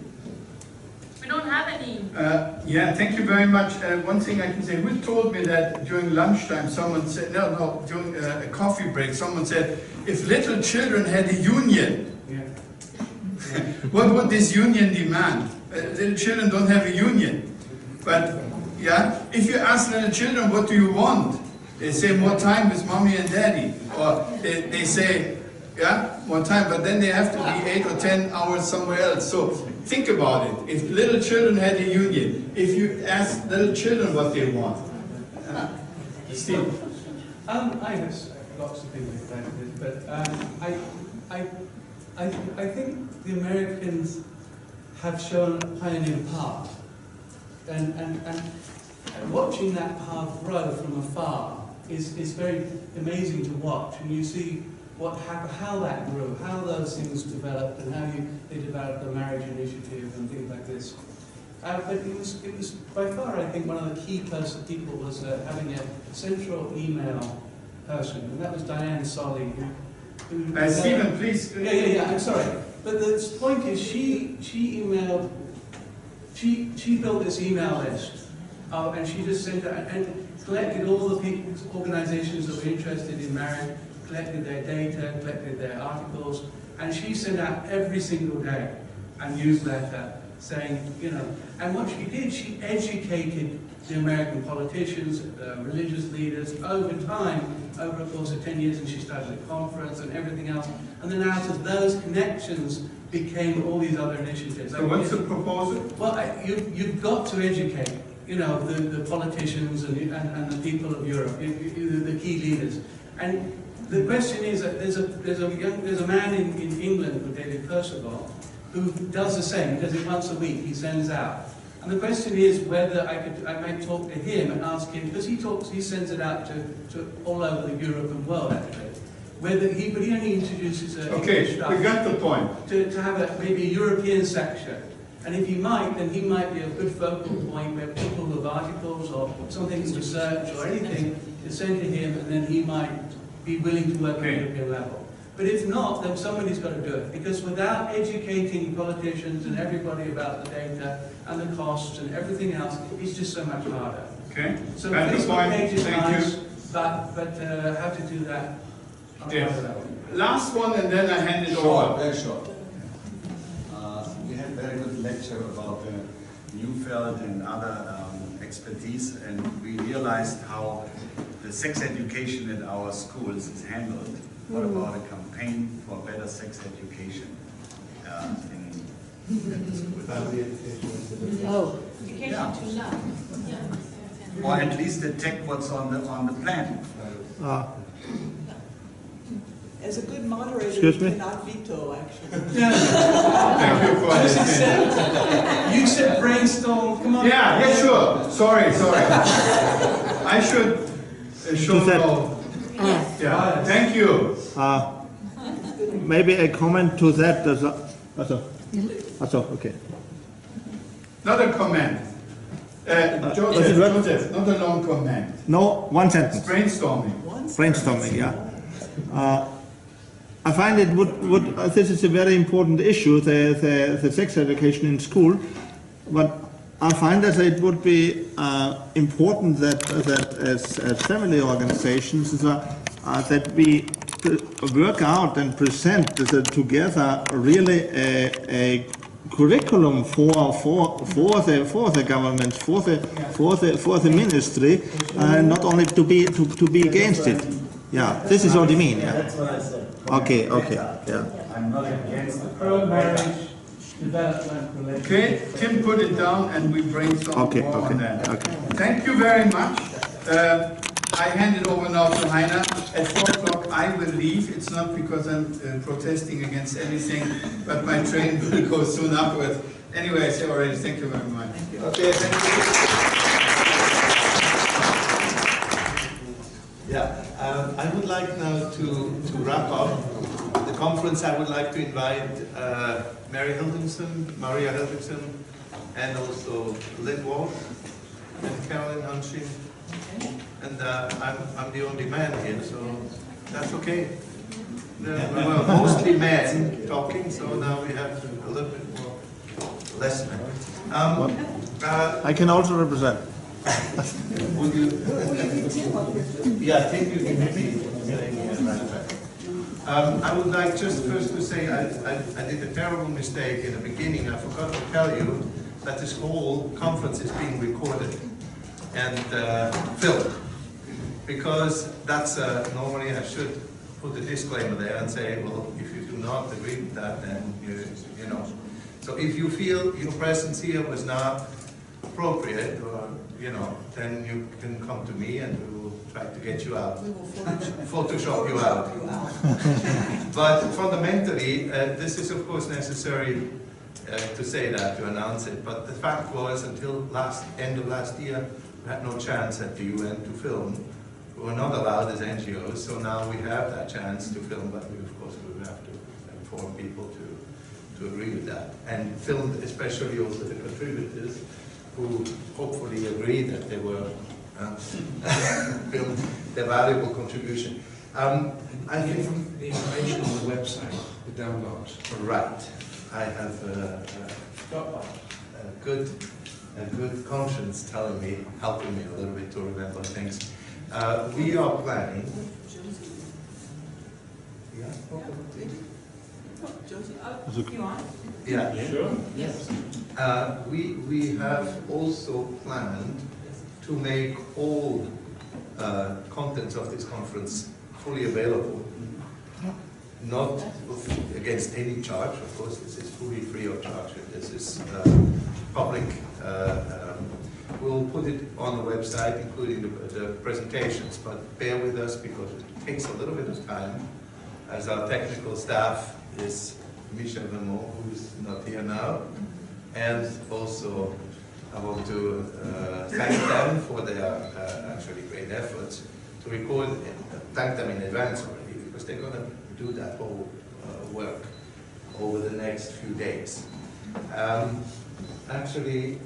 We don't have any. Yeah, thank you very much. One thing I can say, who told me that during lunchtime someone said, during a coffee break, someone said, if little children had a union, what would this union demand? Little children don't have a union. But, yeah, if you ask little children, what do you want? They say more time with mommy and daddy. Or they say, yeah, more time, but then they have to be 8 or 10 hours somewhere else. So think about it. If little children had a union, if you ask little children what they want. Steve? I have lots of things to say about this, but I think the Americans have shown a pioneering path. And watching that path grow from afar is very amazing to watch. And you see how that grew, how those things developed, and how they developed the marriage initiative and things like this. But it was by far, I think, one of the key people was having a central email person, and that was Diane Solly. Stephen, please. Yeah, I'm sorry. But the point is, she emailed, she built this email list, and she just sent it, and collected all the people's organizations that were interested in marriage, collected their data, collected their articles, and she sent out every single day a newsletter saying, and what she did, she educated the American politicians, religious leaders over time, over a course of 10 years, and she started a conference and everything else, and then out of those connections became all these other initiatives. So what's the proposal? Well, you've got to educate, the politicians and the people of Europe, the key leaders. And the question is that there's a man in England called David Percival who does the same. He does it once a week. He sends out. And the question is whether I might talk to him and ask him, because he sends it out to all over the Europe and world actually. But he only introduces okay, we got the point. To have maybe a European section. And if he might, then he might be a good focal point where people with articles or something research or anything is sent to him, and then he might be willing to work on a European level. But if not, then somebody's got to do it. Because without educating politicians and everybody about the data and the costs and everything else, it's just so much harder. Okay. So Facebook page is nice, you. but how to do that? Last one, and then I hand it over. Very short. We had a very good lecture about Neufeld and other expertise, and we realized how the sex education at our schools is handled. What about a campaign for better sex education in the schools? Oh. Yeah. Or at least detect what's on the plan. As a good moderator, Excuse you me? cannot veto, actually. Thank you for this. You said brainstorm. Come on. Yeah, sure. Sorry. I should know. Yeah, thank you. Maybe a comment to that. Okay. Not a comment. Joseph, not a long comment. No, one sentence. Brainstorming. Yeah. I find this is a very important issue, the sex education in school, but I find that it would be important that as family organizations that we work out and present together really a curriculum for the governments, for the ministry, not only to be against it. Yeah, this is what you mean. Yeah. That's what I said. Okay. Yeah. I'm not against the pro-marriage development relationship. Okay, Tim put it down and we brainstorm more on that. Okay. Thank you very much. I hand it over now to Heiner. At 4 o'clock I will leave. It's not because I'm protesting against anything, but my train will go soon upwards. Anyway, I say already, thank you very much. Okay, thank you. Yeah, I would like now to wrap up the conference, I would like to invite Maria Hildingson, and also Lynn Walsh and Carolyn Hunching. And I'm the only man here, so that's okay. We were mostly men talking, so now we have a little bit more less men. I can also represent. Would you? Yeah, I think you can maybe saying right back. I would like just first to say I did a terrible mistake in the beginning. I forgot to tell you that this whole conference is being recorded and filmed. Because that's normally I should put a disclaimer there and say, well, if you do not agree with that, then you know. So if you feel your presence here was not appropriate, or then you can come to me and we will try to get you out. We will Photoshop you out. But fundamentally, this is of course necessary to say that, to announce it. But the fact was, until end of last year, we had no chance at the UN to film. We were not allowed as NGOs, so now we have that chance to film, but we of course will have to inform people to agree with that. And film especially also the contributors who hopefully agree that they were filmed their valuable contribution. I think the information on the website, the download. Right. I have a good conscience telling me, helping me a little bit to remember things. We are planning. Yeah. Yeah. Sure. Yes. We have also planned to make all contents of this conference fully available. Not against any charge, of course. This is fully free of charge. This is public. We'll put it on the website, including the presentations, but bear with us because it takes a little bit of time, as our technical staff is Michel Vermont, who's not here now, and also I want to thank them for their actually great efforts to record it. Thank them in advance already, because they're going to do that whole work over the next few days. Actually,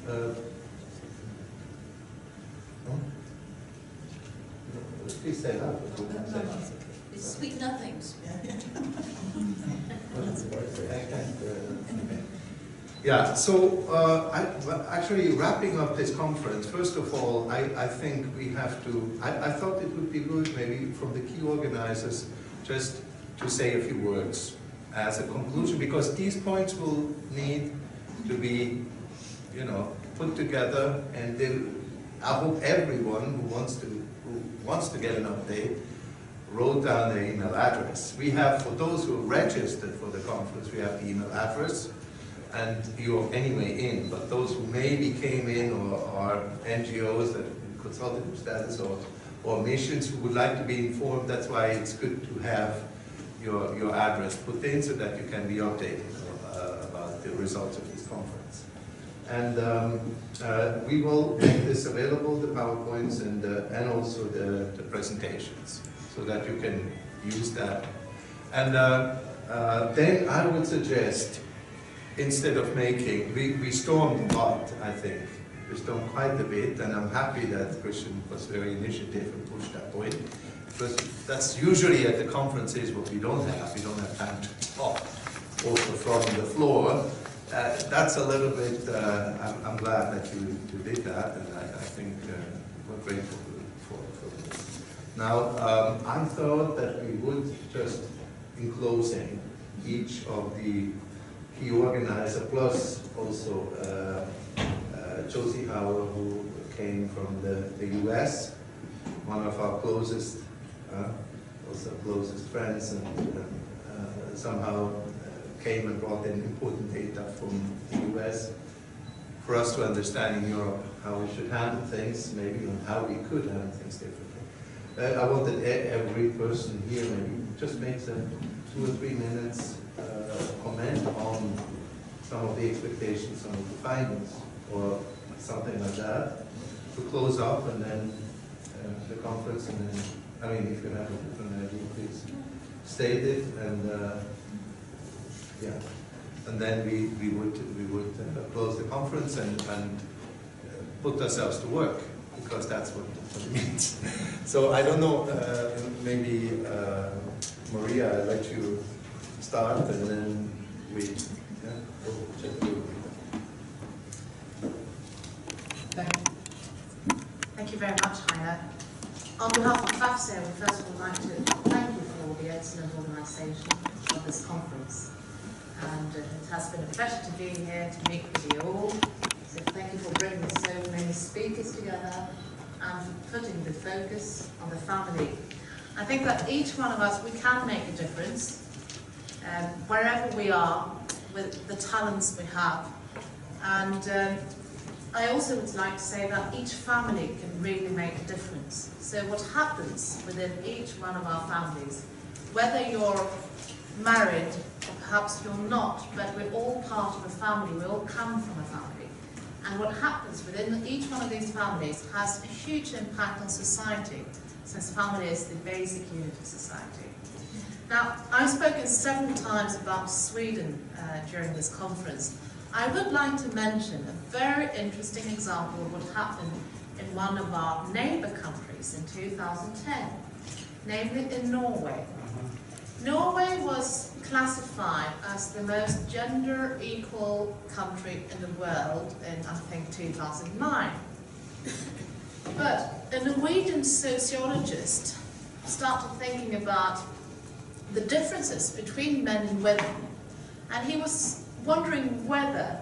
please say that. It's sweet nothings. Yeah, so actually wrapping up this conference, first of all, I think we have to, I thought it would be good maybe from the key organizers just to say a few words as a conclusion, because these points will need to be, put together, and I hope everyone who wants to get an update wrote down their email address. We have, for those who are registered for the conference, we have the email address, and you're anyway in, but those who maybe came in or are NGOs that in consultative status or missions who would like to be informed, that's why it's good to have your address put in so that you can be updated about the results of this conference. And we will make this available, the PowerPoints and also the presentations, so that you can use that. And then I would suggest, instead of making, we stormed a lot, I think. We stormed quite a bit, and I'm happy that Christian was very initiative and pushed that point. Because that's usually at the conferences what we don't have. We don't have time to talk also from the floor. That's a little bit, I'm glad that you did that, and I think we're grateful for this. Now, I thought that we would just, in closing, each of the key organizer, plus also Josie Howard, who came from the US, one of our closest, also closest friends, and somehow came and brought in important data from the US for us to understand in Europe how we should handle things, maybe, and how we could handle things differently. I wanted every person here maybe just makes a 2 or 3 minutes comment on some of the expectations, some of the findings, or something like that, to close up, and then the conference, and then, I mean, if you have a different idea, please stated, and yeah, and then we would close the conference and put ourselves to work, because that's what it means. So I don't know, maybe Maria, I'd let you start, and then we check you. Thank you very much, Heiner. On behalf of FAFSA, we first of all like to thank you for the excellent organisation of this conference. And it has been a pleasure to be here to meet with you all. So thank you for bringing so many speakers together and for putting the focus on the family. I think that each one of us, we can make a difference wherever we are with the talents we have. And I also would like to say that each family can really make a difference. So what happens within each one of our families, whether you're married or perhaps you're not, but we're all part of a family, we all come from a family. And what happens within each one of these families has a huge impact on society, since family is the basic unit of society. Now, I've spoken several times about Sweden during this conference. I would like to mention a very interesting example of what happened in one of our neighbour countries in 2010, namely in Norway. Norway was classified as the most gender equal country in the world in, I think, 2009. But a Norwegian sociologist started thinking about the differences between men and women, and he was wondering whether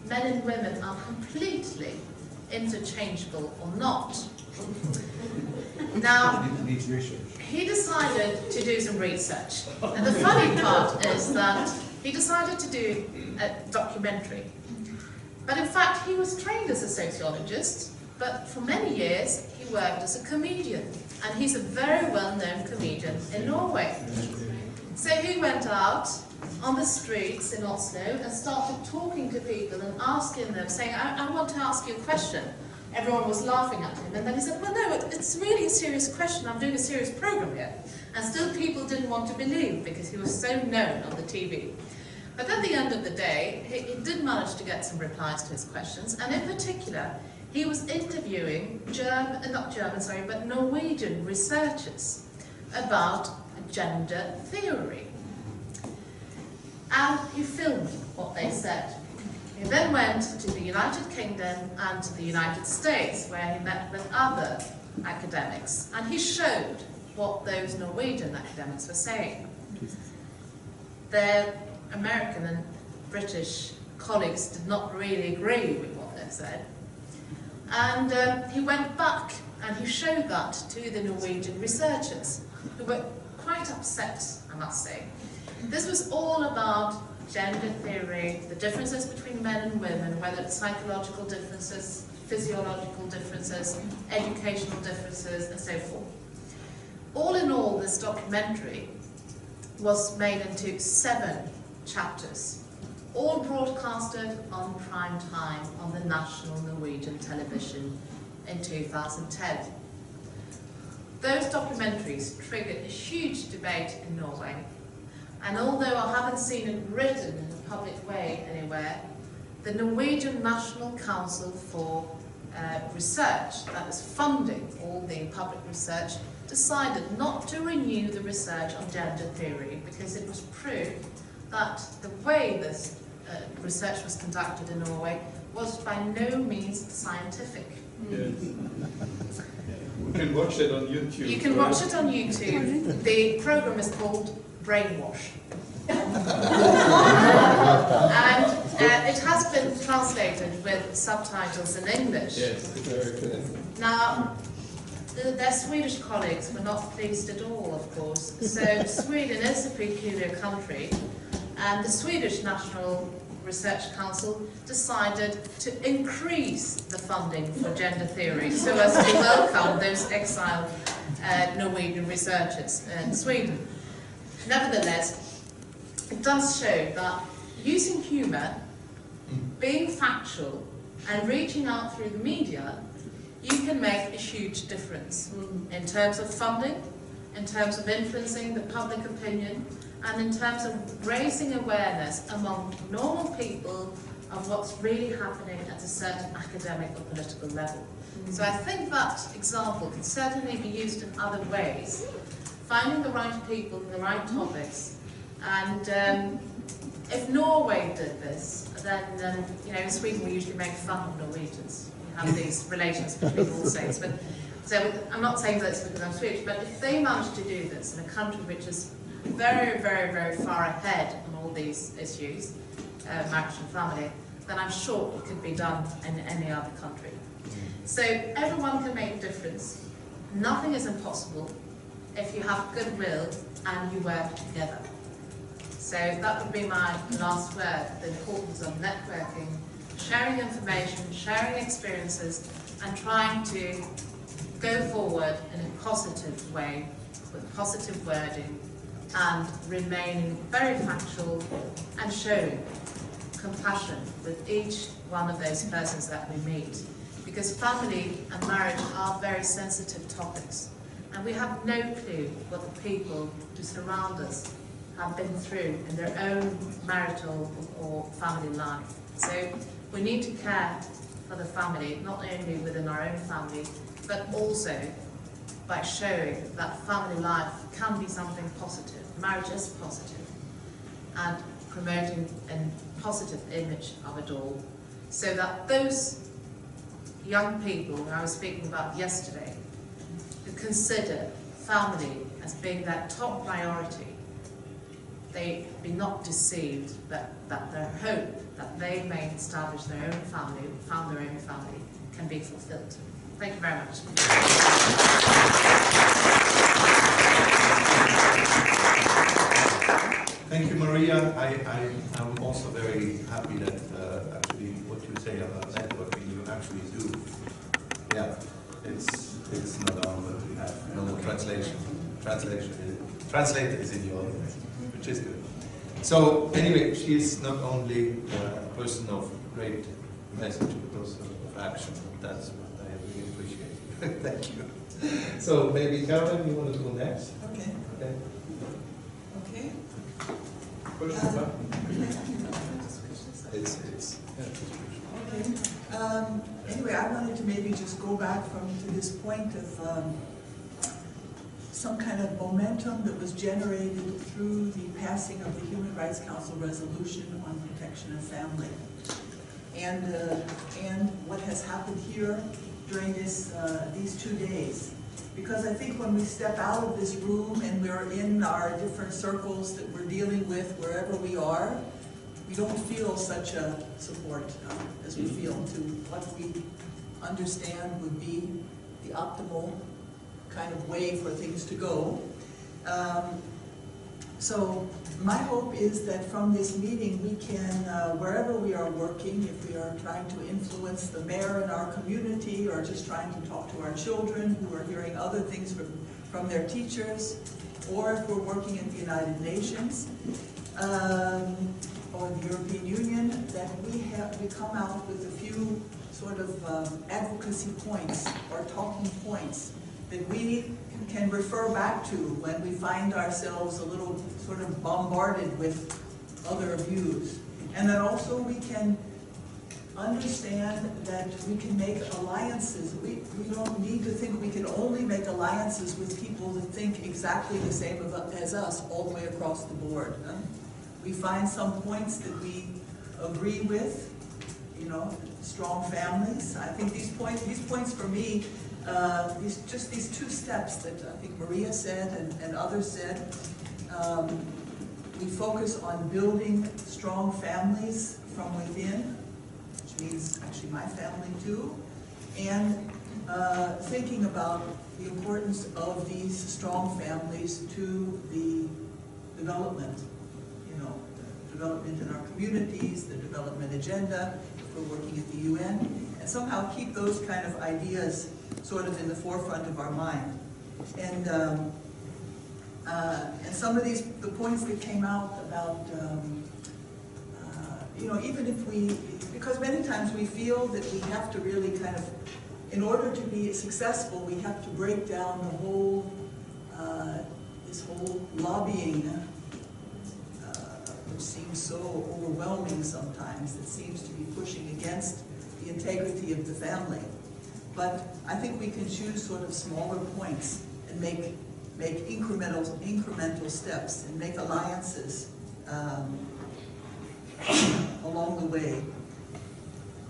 men and women are completely interchangeable or not. Now, he decided to do some research. And the funny part is that he decided to do a documentary. But in fact, he was trained as a sociologist, but for many years he worked as a comedian. And he's a very well-known comedian in Norway. So he went out on the streets in Oslo and started talking to people and asking them, saying, I want to ask you a question. Everyone was laughing at him, and then he said, well, no, it's really a serious question. I'm doing a serious program here. And still people didn't want to believe, because he was so known on the TV. But at the end of the day, he did manage to get some replies to his questions, and in particular, he was interviewing Norwegian researchers about gender theory. And he filmed what they said. He then went to the United Kingdom and to the United States, where he met with other academics, and he showed what those Norwegian academics were saying. Their American and British colleagues did not really agree with what they said. And he went back and he showed that to the Norwegian researchers, who were quite upset, I must say. This was all about gender theory, the differences between men and women, whether it's psychological differences, physiological differences, educational differences, and so forth. All in all, this documentary was made into 7 chapters, all broadcasted on prime time on the national Norwegian television in 2010. Those documentaries triggered a huge debate in Norway. And although I haven't seen it written in a public way anywhere, the Norwegian National Council for Research, that is funding all the public research, decided not to renew the research on gender theory, because it was proved that the way this research was conducted in Norway was by no means scientific. Yes. You can watch it on YouTube. You can watch it on YouTube. The program is called Brainwash. And it has been translated with subtitles in English. Yes, very good. Now, their Swedish colleagues were not pleased at all, of course. So Sweden is a peculiar country, and the Swedish National Research Council decided to increase the funding for gender theory so as to welcome those exiled Norwegian researchers in Sweden. Nevertheless, it does show that using humour, being factual, and reaching out through the media, you can make a huge difference in terms of funding, in terms of influencing the public opinion, and in terms of raising awareness among normal people of what's really happening at a certain academic or political level. So I think that example can certainly be used in other ways, finding the right people and the right topics. And if Norway did this, then you know, in Sweden we usually make fun of Norwegians. We have these relations between all states. But so I'm not saying this because I'm Swedish, but if they managed to do this in a country which is very, very, very far ahead on all these issues, marriage and family, then I'm sure it could be done in any other country. So everyone can make a difference. Nothing is impossible if you have goodwill and you work together. So that would be my last word, the importance of networking, sharing information, sharing experiences, and trying to go forward in a positive way, with positive wording, and remaining very factual and showing compassion with each one of those persons that we meet. Because family and marriage are very sensitive topics, and we have no clue what the people who surround us have been through in their own marital or family life. So we need to care for the family, not only within our own family, but also by showing that family life can be something positive. Marriage is positive, and promoting a positive image of it all, so that those young people who I was speaking about yesterday, who consider family as being their top priority, they be not deceived that their hope that they may establish their own family, found their own family, can be fulfilled. Thank you very much. Thank you, Maria. I'm also very happy that actually what you say about networking you actually do. Yeah, it's not on, but we have no translation. Translator is in your audience, which is good. So anyway, she is not only a person of great message, but also of action. That's what I really appreciate. Thank you. So maybe Caroline, you want to go next? Okay. Okay. Okay. Push the button. It's okay. Anyway, I wanted to maybe just go back to this point of some kind of momentum that was generated through the passing of the Human Rights Council resolution on protection of family, and what has happened here during these 2 days. Because I think when we step out of this room and we're in our different circles that we're dealing with wherever we are, we don't feel such a support as we feel to what we understand would be the optimal kind of way for things to go. So my hope is that from this meeting we can, wherever we are working, if we are trying to influence the mayor in our community or just trying to talk to our children who are hearing other things from their teachers, or if we're working in the United Nations or the European Union, that we come out with a few sort of advocacy points or talking points that we can refer back to when we find ourselves a little sort of bombarded with other views. And that also we can understand that we can make alliances. We don't need to think we can only make alliances with people that think exactly the same as us all the way across the board. We find some points that we agree with, you know, strong families. I think these points for me, these 2 steps that I think Maria said and others said. We focus on building strong families from within, which means actually my family too, and thinking about the importance of these strong families to the development, you know, the development in our communities, the development agenda, if we're working at the UN, and somehow keep those kind of ideas sort of in the forefront of our mind. And some of the points that came out about, you know, even if because many times we feel that we have to really kind of, in order to be successful, we have to break down the whole this whole lobbying, which seems so overwhelming sometimes, it seems to be pushing against the integrity of the family. But I think we can choose sort of smaller points and make incremental steps and make alliances along the way.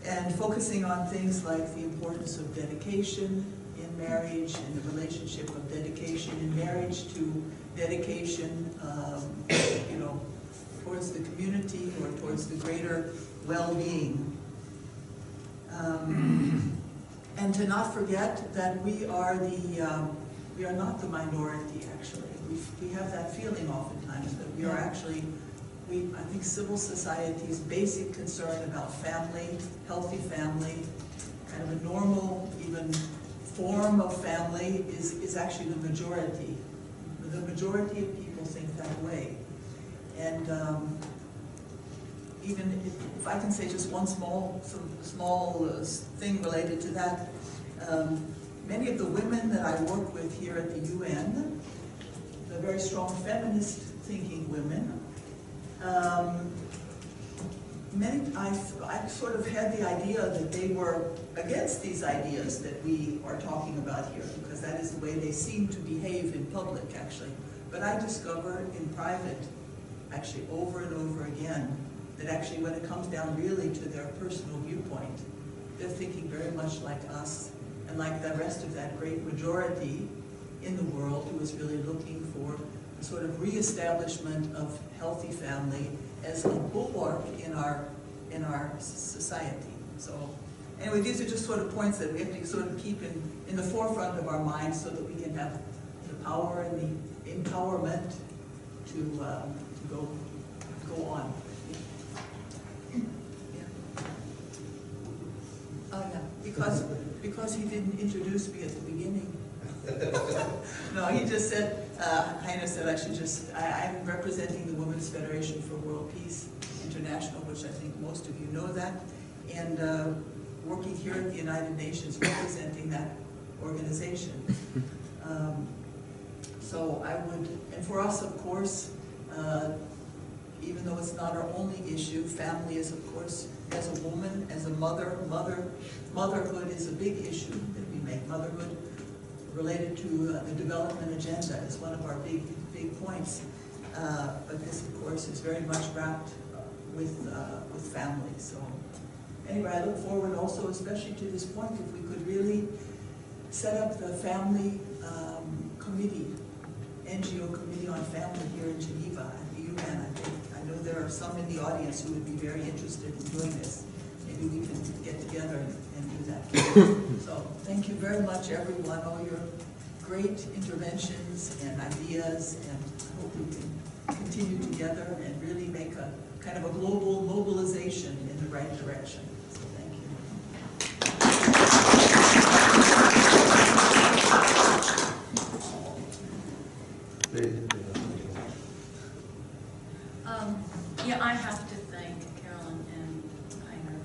And focusing on things like the importance of dedication in marriage and the relationship of dedication in marriage to dedication, you know, towards the community or towards the greater well-being. And to not forget that we are not the minority, actually. We have that feeling oftentimes that we are actually, I think civil society's basic concern about family, healthy family, kind of a normal, even form of family is actually the majority. The majority of people think that way. And even if I can say just one small thing related to that, many of the women that I work with here at the UN, the very strong feminist thinking women, I sort of had the idea that they were against these ideas that we are talking about here, because that is the way they seem to behave in public, actually. But I discovered in private, actually over and over again, that actually when it comes down really to their personal viewpoint, they're thinking very much like us and like the rest of that great majority in the world who is really looking for a sort of reestablishment of healthy family as a bulwark in our society. So anyway, these are just sort of points that we have to sort of keep in the forefront of our minds so that we can have the power and the empowerment to go on. Oh yeah, because he didn't introduce me at the beginning. No, he just said, Heiner said I should just, I'm representing the Women's Federation for World Peace International, which I think most of you know that, and working here at the United Nations representing that organization. So I would, and for us of course, even though it's not our only issue, family is of course, as a woman, as a motherhood is a big issue that we make. Motherhood related to the development agenda is one of our big points. But this of course is very much wrapped with family. So anyway, I look forward also, especially to this point, if we could really set up the family committee, NGO committee on family here in Geneva at the UN. I know there are some in the audience who would be very interested in doing this. Maybe we can get together and do that. So thank you very much, everyone, all your great interventions and ideas, and I hope we can continue together and really make a kind of a global mobilization in the right direction. So thank you. Yeah, I have to thank Carolyn and Heiner.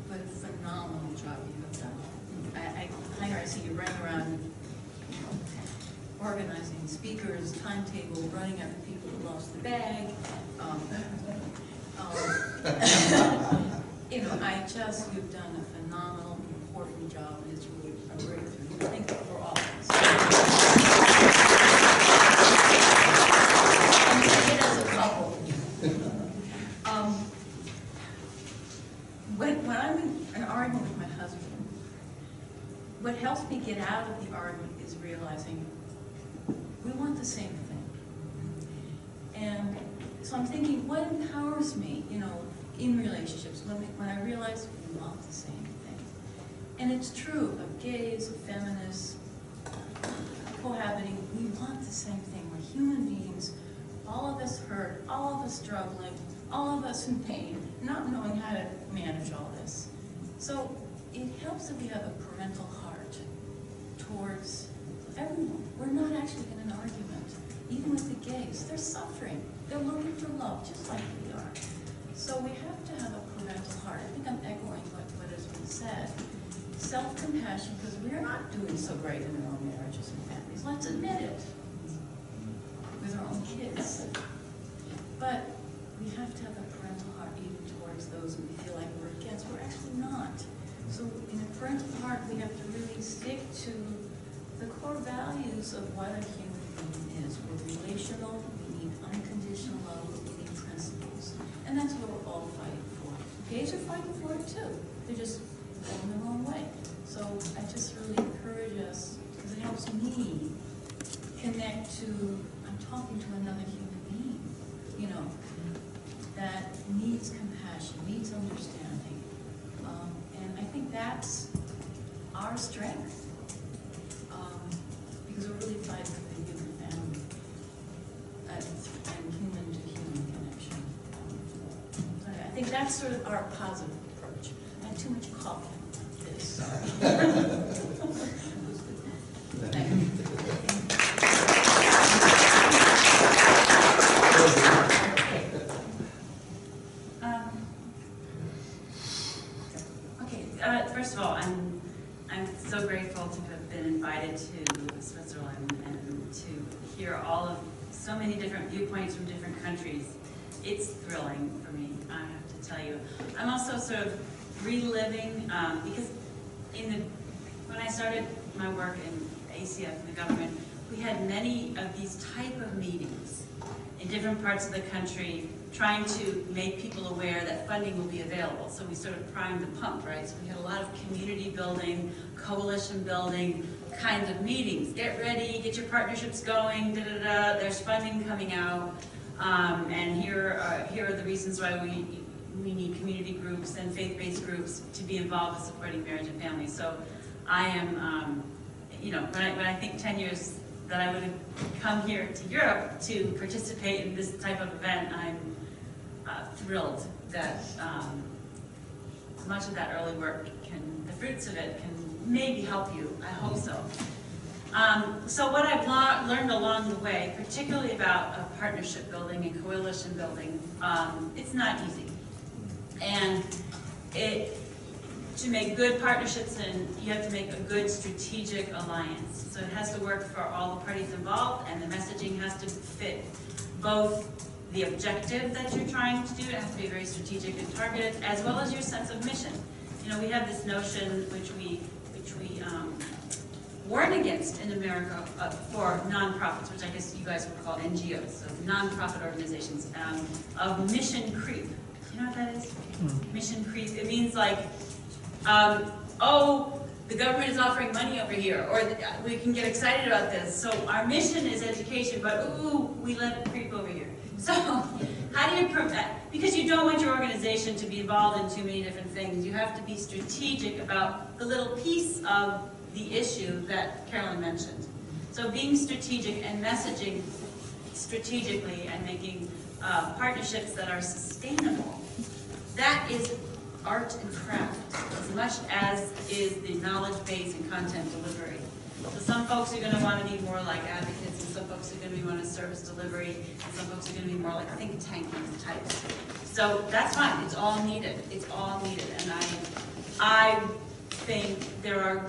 What a phenomenal job you have done. Heiner, I see you running around, organizing speakers, timetable, running after people who lost the bag. You know, you've done a phenomenal, important job, and it's really a breakthrough. Thank you for all of us. And as a couple. When I'm in an argument with my husband, what helps me get out of the argument is realizing we want the same thing. And so I'm thinking, what empowers me, you know, in relationships when I realize we want the same thing. And it's true of gays, of feminists, cohabiting, we want the same thing. We're human beings, all of us hurt, all of us struggling, all of us in pain, not knowing how to manage all this. So it helps that we have a parental heart towards everyone. We're not actually in an argument. Even with the gays, they're suffering. They're looking for love, just like we are. So we have to have a parental heart. I think I'm echoing what has been said. Self-compassion, because we're not doing so great in our own marriages and families. Let's admit it. our own kids. But we have to have a parental heart even towards those who we feel like we're against. We're actually not. So in a parental heart, we have to really stick to the core values of what a human being is. We're relational, we need unconditional love, we need principles. And that's what we're all fighting for. Gays are fighting for it too. They're just going the wrong way. So I just really encourage us, because it helps me connect to, I'm talking to another human being, you know, that needs compassion, needs understanding. And I think that's our strength, because we're really fighting for the human family and human to human connection. So I think that's sort of our positive approach. I had too much coffee. First of all, I'm so grateful to have been invited to Switzerland and to hear so many different viewpoints from different countries. It's thrilling for me, I have to tell you. I'm also sort of reliving, because when I started my work in ACF in the government, we had many of these type of meetings in different parts of the country, trying to make people aware that funding will be available. So we sort of primed the pump, right? So we had a lot of community building, coalition building kinds of meetings. Get ready, get your partnerships going, there's funding coming out, and here are the reasons why we need community groups and faith-based groups to be involved with supporting marriage and family. So I am, you know, when I think 10 years that I would have come here to Europe to participate in this type of event, I'm thrilled that much of that early work the fruits of it can maybe help you. I hope so. So what I've learned along the way, particularly about partnership building and coalition building, it's not easy. And to make good partnerships, and you have to make a good strategic alliance. So it has to work for all the parties involved, and the messaging has to fit both the objective that you're trying to do, it has to be very strategic and targeted, as well as your sense of mission. You know, we have this notion which we warn against in America for nonprofits, which I guess you guys would call NGOs, so nonprofit organizations, of mission creep. Do you know what that is? Mission creep. It means like, oh, the government is offering money over here, or we can get excited about this. So our mission is education, but ooh, we let it creep over here. So how do you prevent? Because you don't want your organization to be involved in too many different things. You have to be strategic about the little piece of the issue that Carolyn mentioned. So being strategic and messaging strategically and making partnerships that are sustainable, that is art and craft as much as is the knowledge base and content delivery. So some folks are going to want to be more like advocates, and some folks are going to be more like service delivery, and some folks are going to be more like think tank types. So that's fine. It's all needed. It's all needed. And I think there are,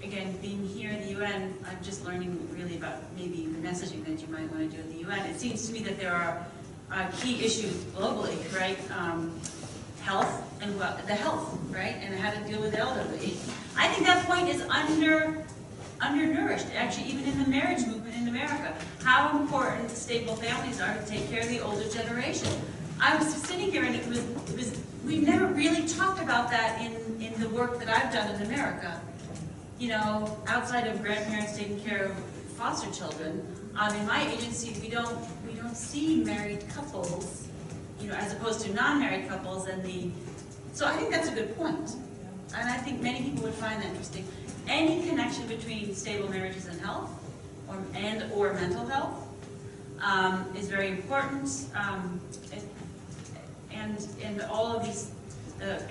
again, being here in the UN, I'm just learning really about maybe the messaging that you might want to do at the UN. It seems to me that there are key issues globally, right? Health and the health, right? And how to deal with elderly. I think that point is undernourished, actually, even in the marriage movement in America. How important stable families are to take care of the older generation. I was sitting here, and we've never really talked about that in the work that I've done in America. You know, outside of grandparents taking care of foster children, in my agency we don't see married couples, you know, as opposed to non-married couples, so I think that's a good point. And I think many people would find that interesting. Any connection between stable marriages and health, or mental health, is very important. And all of these, the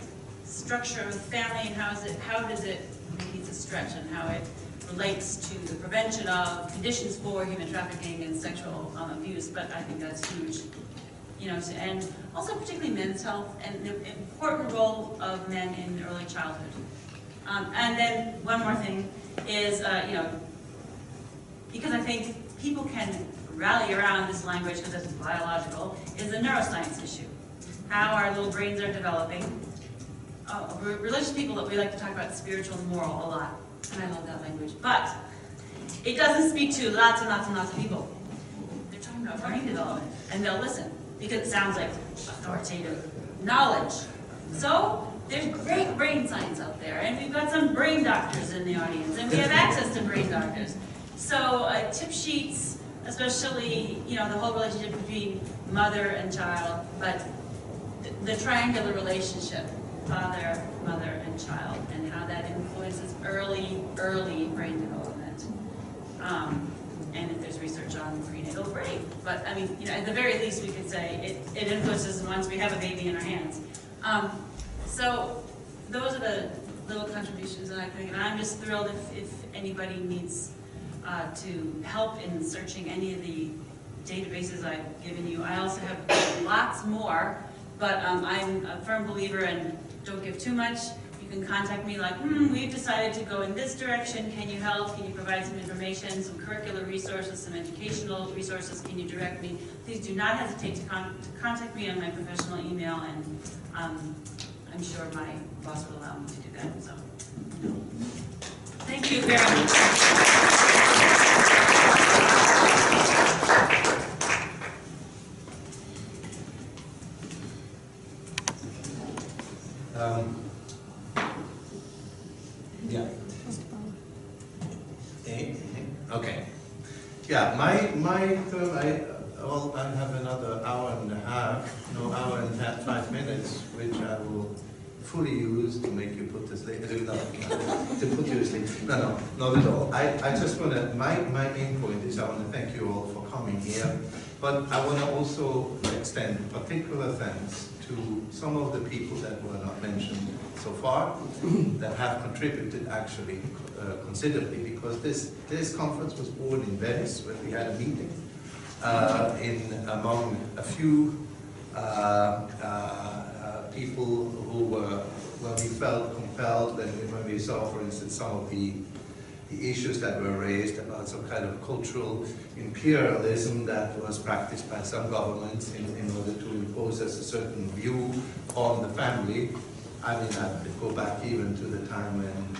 structure of family and how does it, maybe it's a stretch, and how it relates to the prevention of conditions for human trafficking and sexual abuse, but I think that's huge. You know, and also particularly men's health and the important role of men in early childhood. And then one more thing is, you know, because I think people can rally around this language because it's biological, is a neuroscience issue. How our little brains are developing. Religious people, that we like to talk about spiritual and moral a lot, and I love that language. But it doesn't speak to lots and lots and lots of people. They're talking about brain development, and they'll listen because it sounds like authoritative knowledge. So there's great brain science out there, and we've got some brain doctors in the audience, and we have access to brain doctors. So tip sheets, especially, you know, the whole relationship between mother and child, but the triangular relationship, father, mother, and child, and how that influences early brain development. And if there's research on prenatal brain. But I mean, you know, at the very least we could say it influences once we have a baby in our hands. So those are the little contributions that I think, and I'm just thrilled if anybody needs to help in searching any of the databases I've given you. I also have lots more, but I'm a firm believer in don't give too much. You can contact me like, we've decided to go in this direction, can you help? Can you provide some information, some curricular resources, some educational resources, can you direct me? Please do not hesitate to contact me on my professional email, and I'm sure my boss will allow me to do that. So, thank you very much. Yeah. Okay. Yeah, my term, I have another hour and a half, no, hour and a half, 5 minutes, which I will fully use to make you put to sleep. To put you to sleep. No, not at all. I just want to, my main point is I want to thank you all for coming here, but I want to also extend particular thanks to some of the people that were not mentioned so far, that have contributed actually considerably, because this conference was born in Venice, where we had a meeting among a few people who were, where we felt compelled when we saw, for instance, some of the issues that were raised about some kind of cultural imperialism that was practiced by some governments in order to impose a certain view on the family. I mean, I could go back even to the time when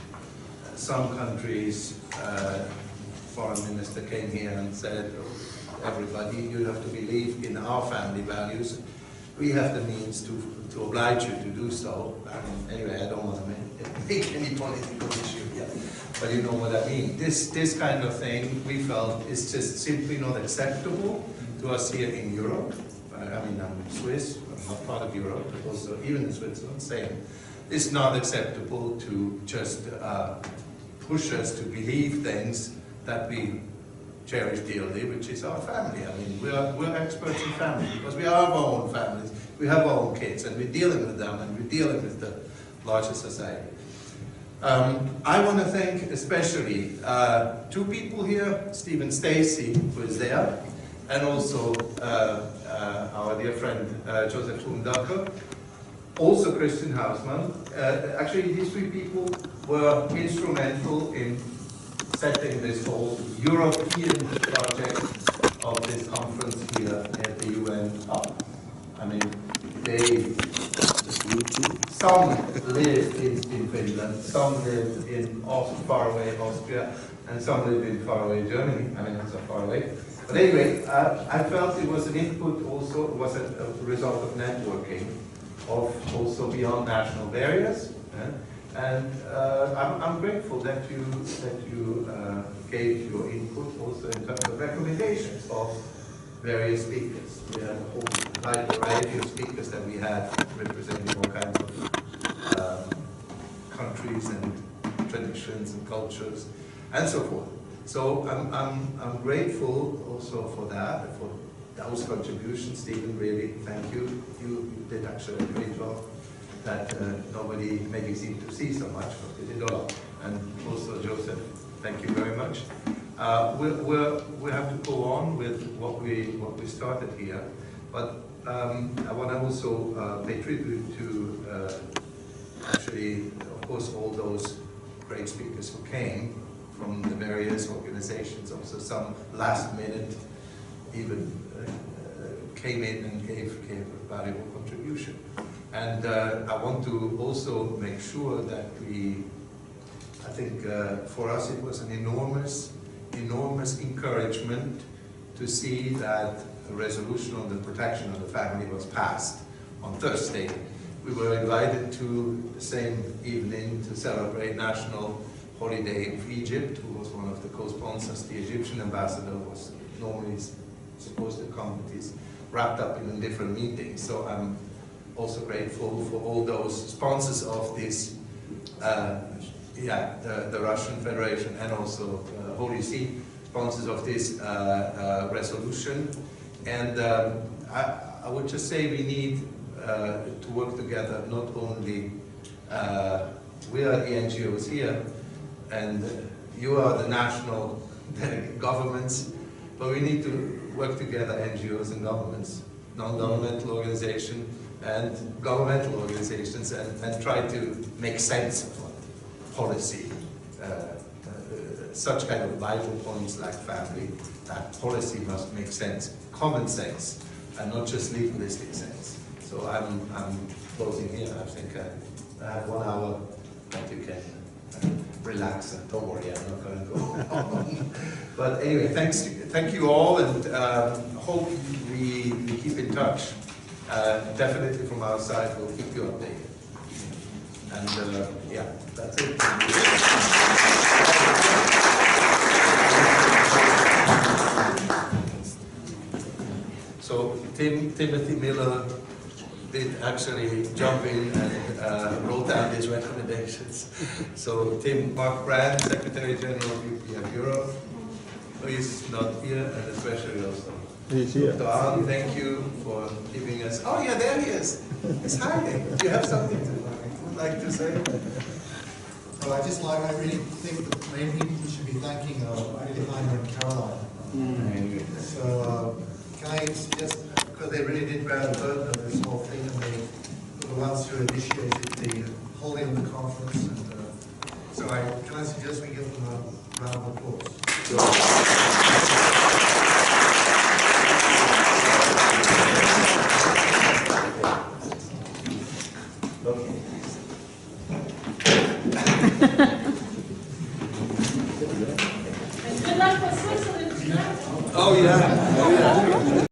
some countries, foreign minister came here and said, oh, everybody, you have to believe in our family values. We have the means to oblige you to do so. Anyway, I don't want to make any political issue here, but you know what I mean. This kind of thing, we felt, is just simply not acceptable to us here in Europe. I mean, I'm Swiss, I'm not part of Europe, but also even in Switzerland, same. It's not acceptable to just push us to believe things that we cherish dearly, which is our family. I mean, we're experts in family because we have our own families, we have our own kids, and we're dealing with them, and we're dealing with the larger society. I want to thank especially two people here, Steve and Stacy, who is there, and also our dear friend Joseph Humdacher, also Christian Hausmann. Actually, these three people were instrumental in setting this whole European project of this conference here at the UN up. I mean, some lived in Finland, some lived in faraway Austria, and some lived in faraway Germany. I mean, it's so far away. But anyway, I felt it was an input also, it was a result of networking, of also beyond national barriers. And I'm grateful that you gave your input also in terms of recommendations of various speakers. We had a whole wide variety of speakers that we had representing all kinds of countries and traditions and cultures and so forth. So I'm grateful also for that, for those contributions. Stephen, really, thank you. You did actually a great job that nobody maybe seemed to see so much, but you did a lot. And also Joseph, thank you very much. We have to go on with what we started here, but I want to also pay tribute to actually, of course, all those great speakers who came from the various organizations. Also some last minute even came in and gave a valuable contribution. And I want to also make sure that I think for us it was an enormous encouragement to see that a resolution on the protection of the family was passed on Thursday. We were invited to the same evening to celebrate National Holiday of Egypt, who was one of the co-sponsors. The Egyptian ambassador was normally supposed to come, but he's wrapped up in a different meeting. So I'm also grateful for all those sponsors of this, the Russian Federation and also Holy See, sponsors of this resolution. And I would just say we need to work together, not only, we are the NGOs here, and you are the national governments, but we need to work together, NGOs and governments, non-governmental organizations and governmental organizations, and try to make sense of what policy, such kind of vital points like family, that policy must make sense, common sense, and not just legalistic sense. So I'm closing here. I think I have 1 hour that you can relax, and don't worry, I'm not going to go on. But anyway, thank you all, and hope we keep in touch. Definitely from our side, we'll keep you updated. And yeah, that's it. So Timothy Miller did actually jump in and wrote down these recommendations. So Mark Brand, Secretary General of UPF Europe, who is not here, and especially also he's here. Dr. Ahn, thank you for giving us. Oh yeah, there he is. He's hiding. Do you have something to like to say? Well, I really think that main people should be thanking really Heiner and Caroline. So can I suggest, because they really did bear the burden of this whole thing, and they were the ones who initiated the holding of the conference. And so can I suggest we give them a round of applause? Good luck for Switzerland tonight. Oh yeah. Oh, yeah.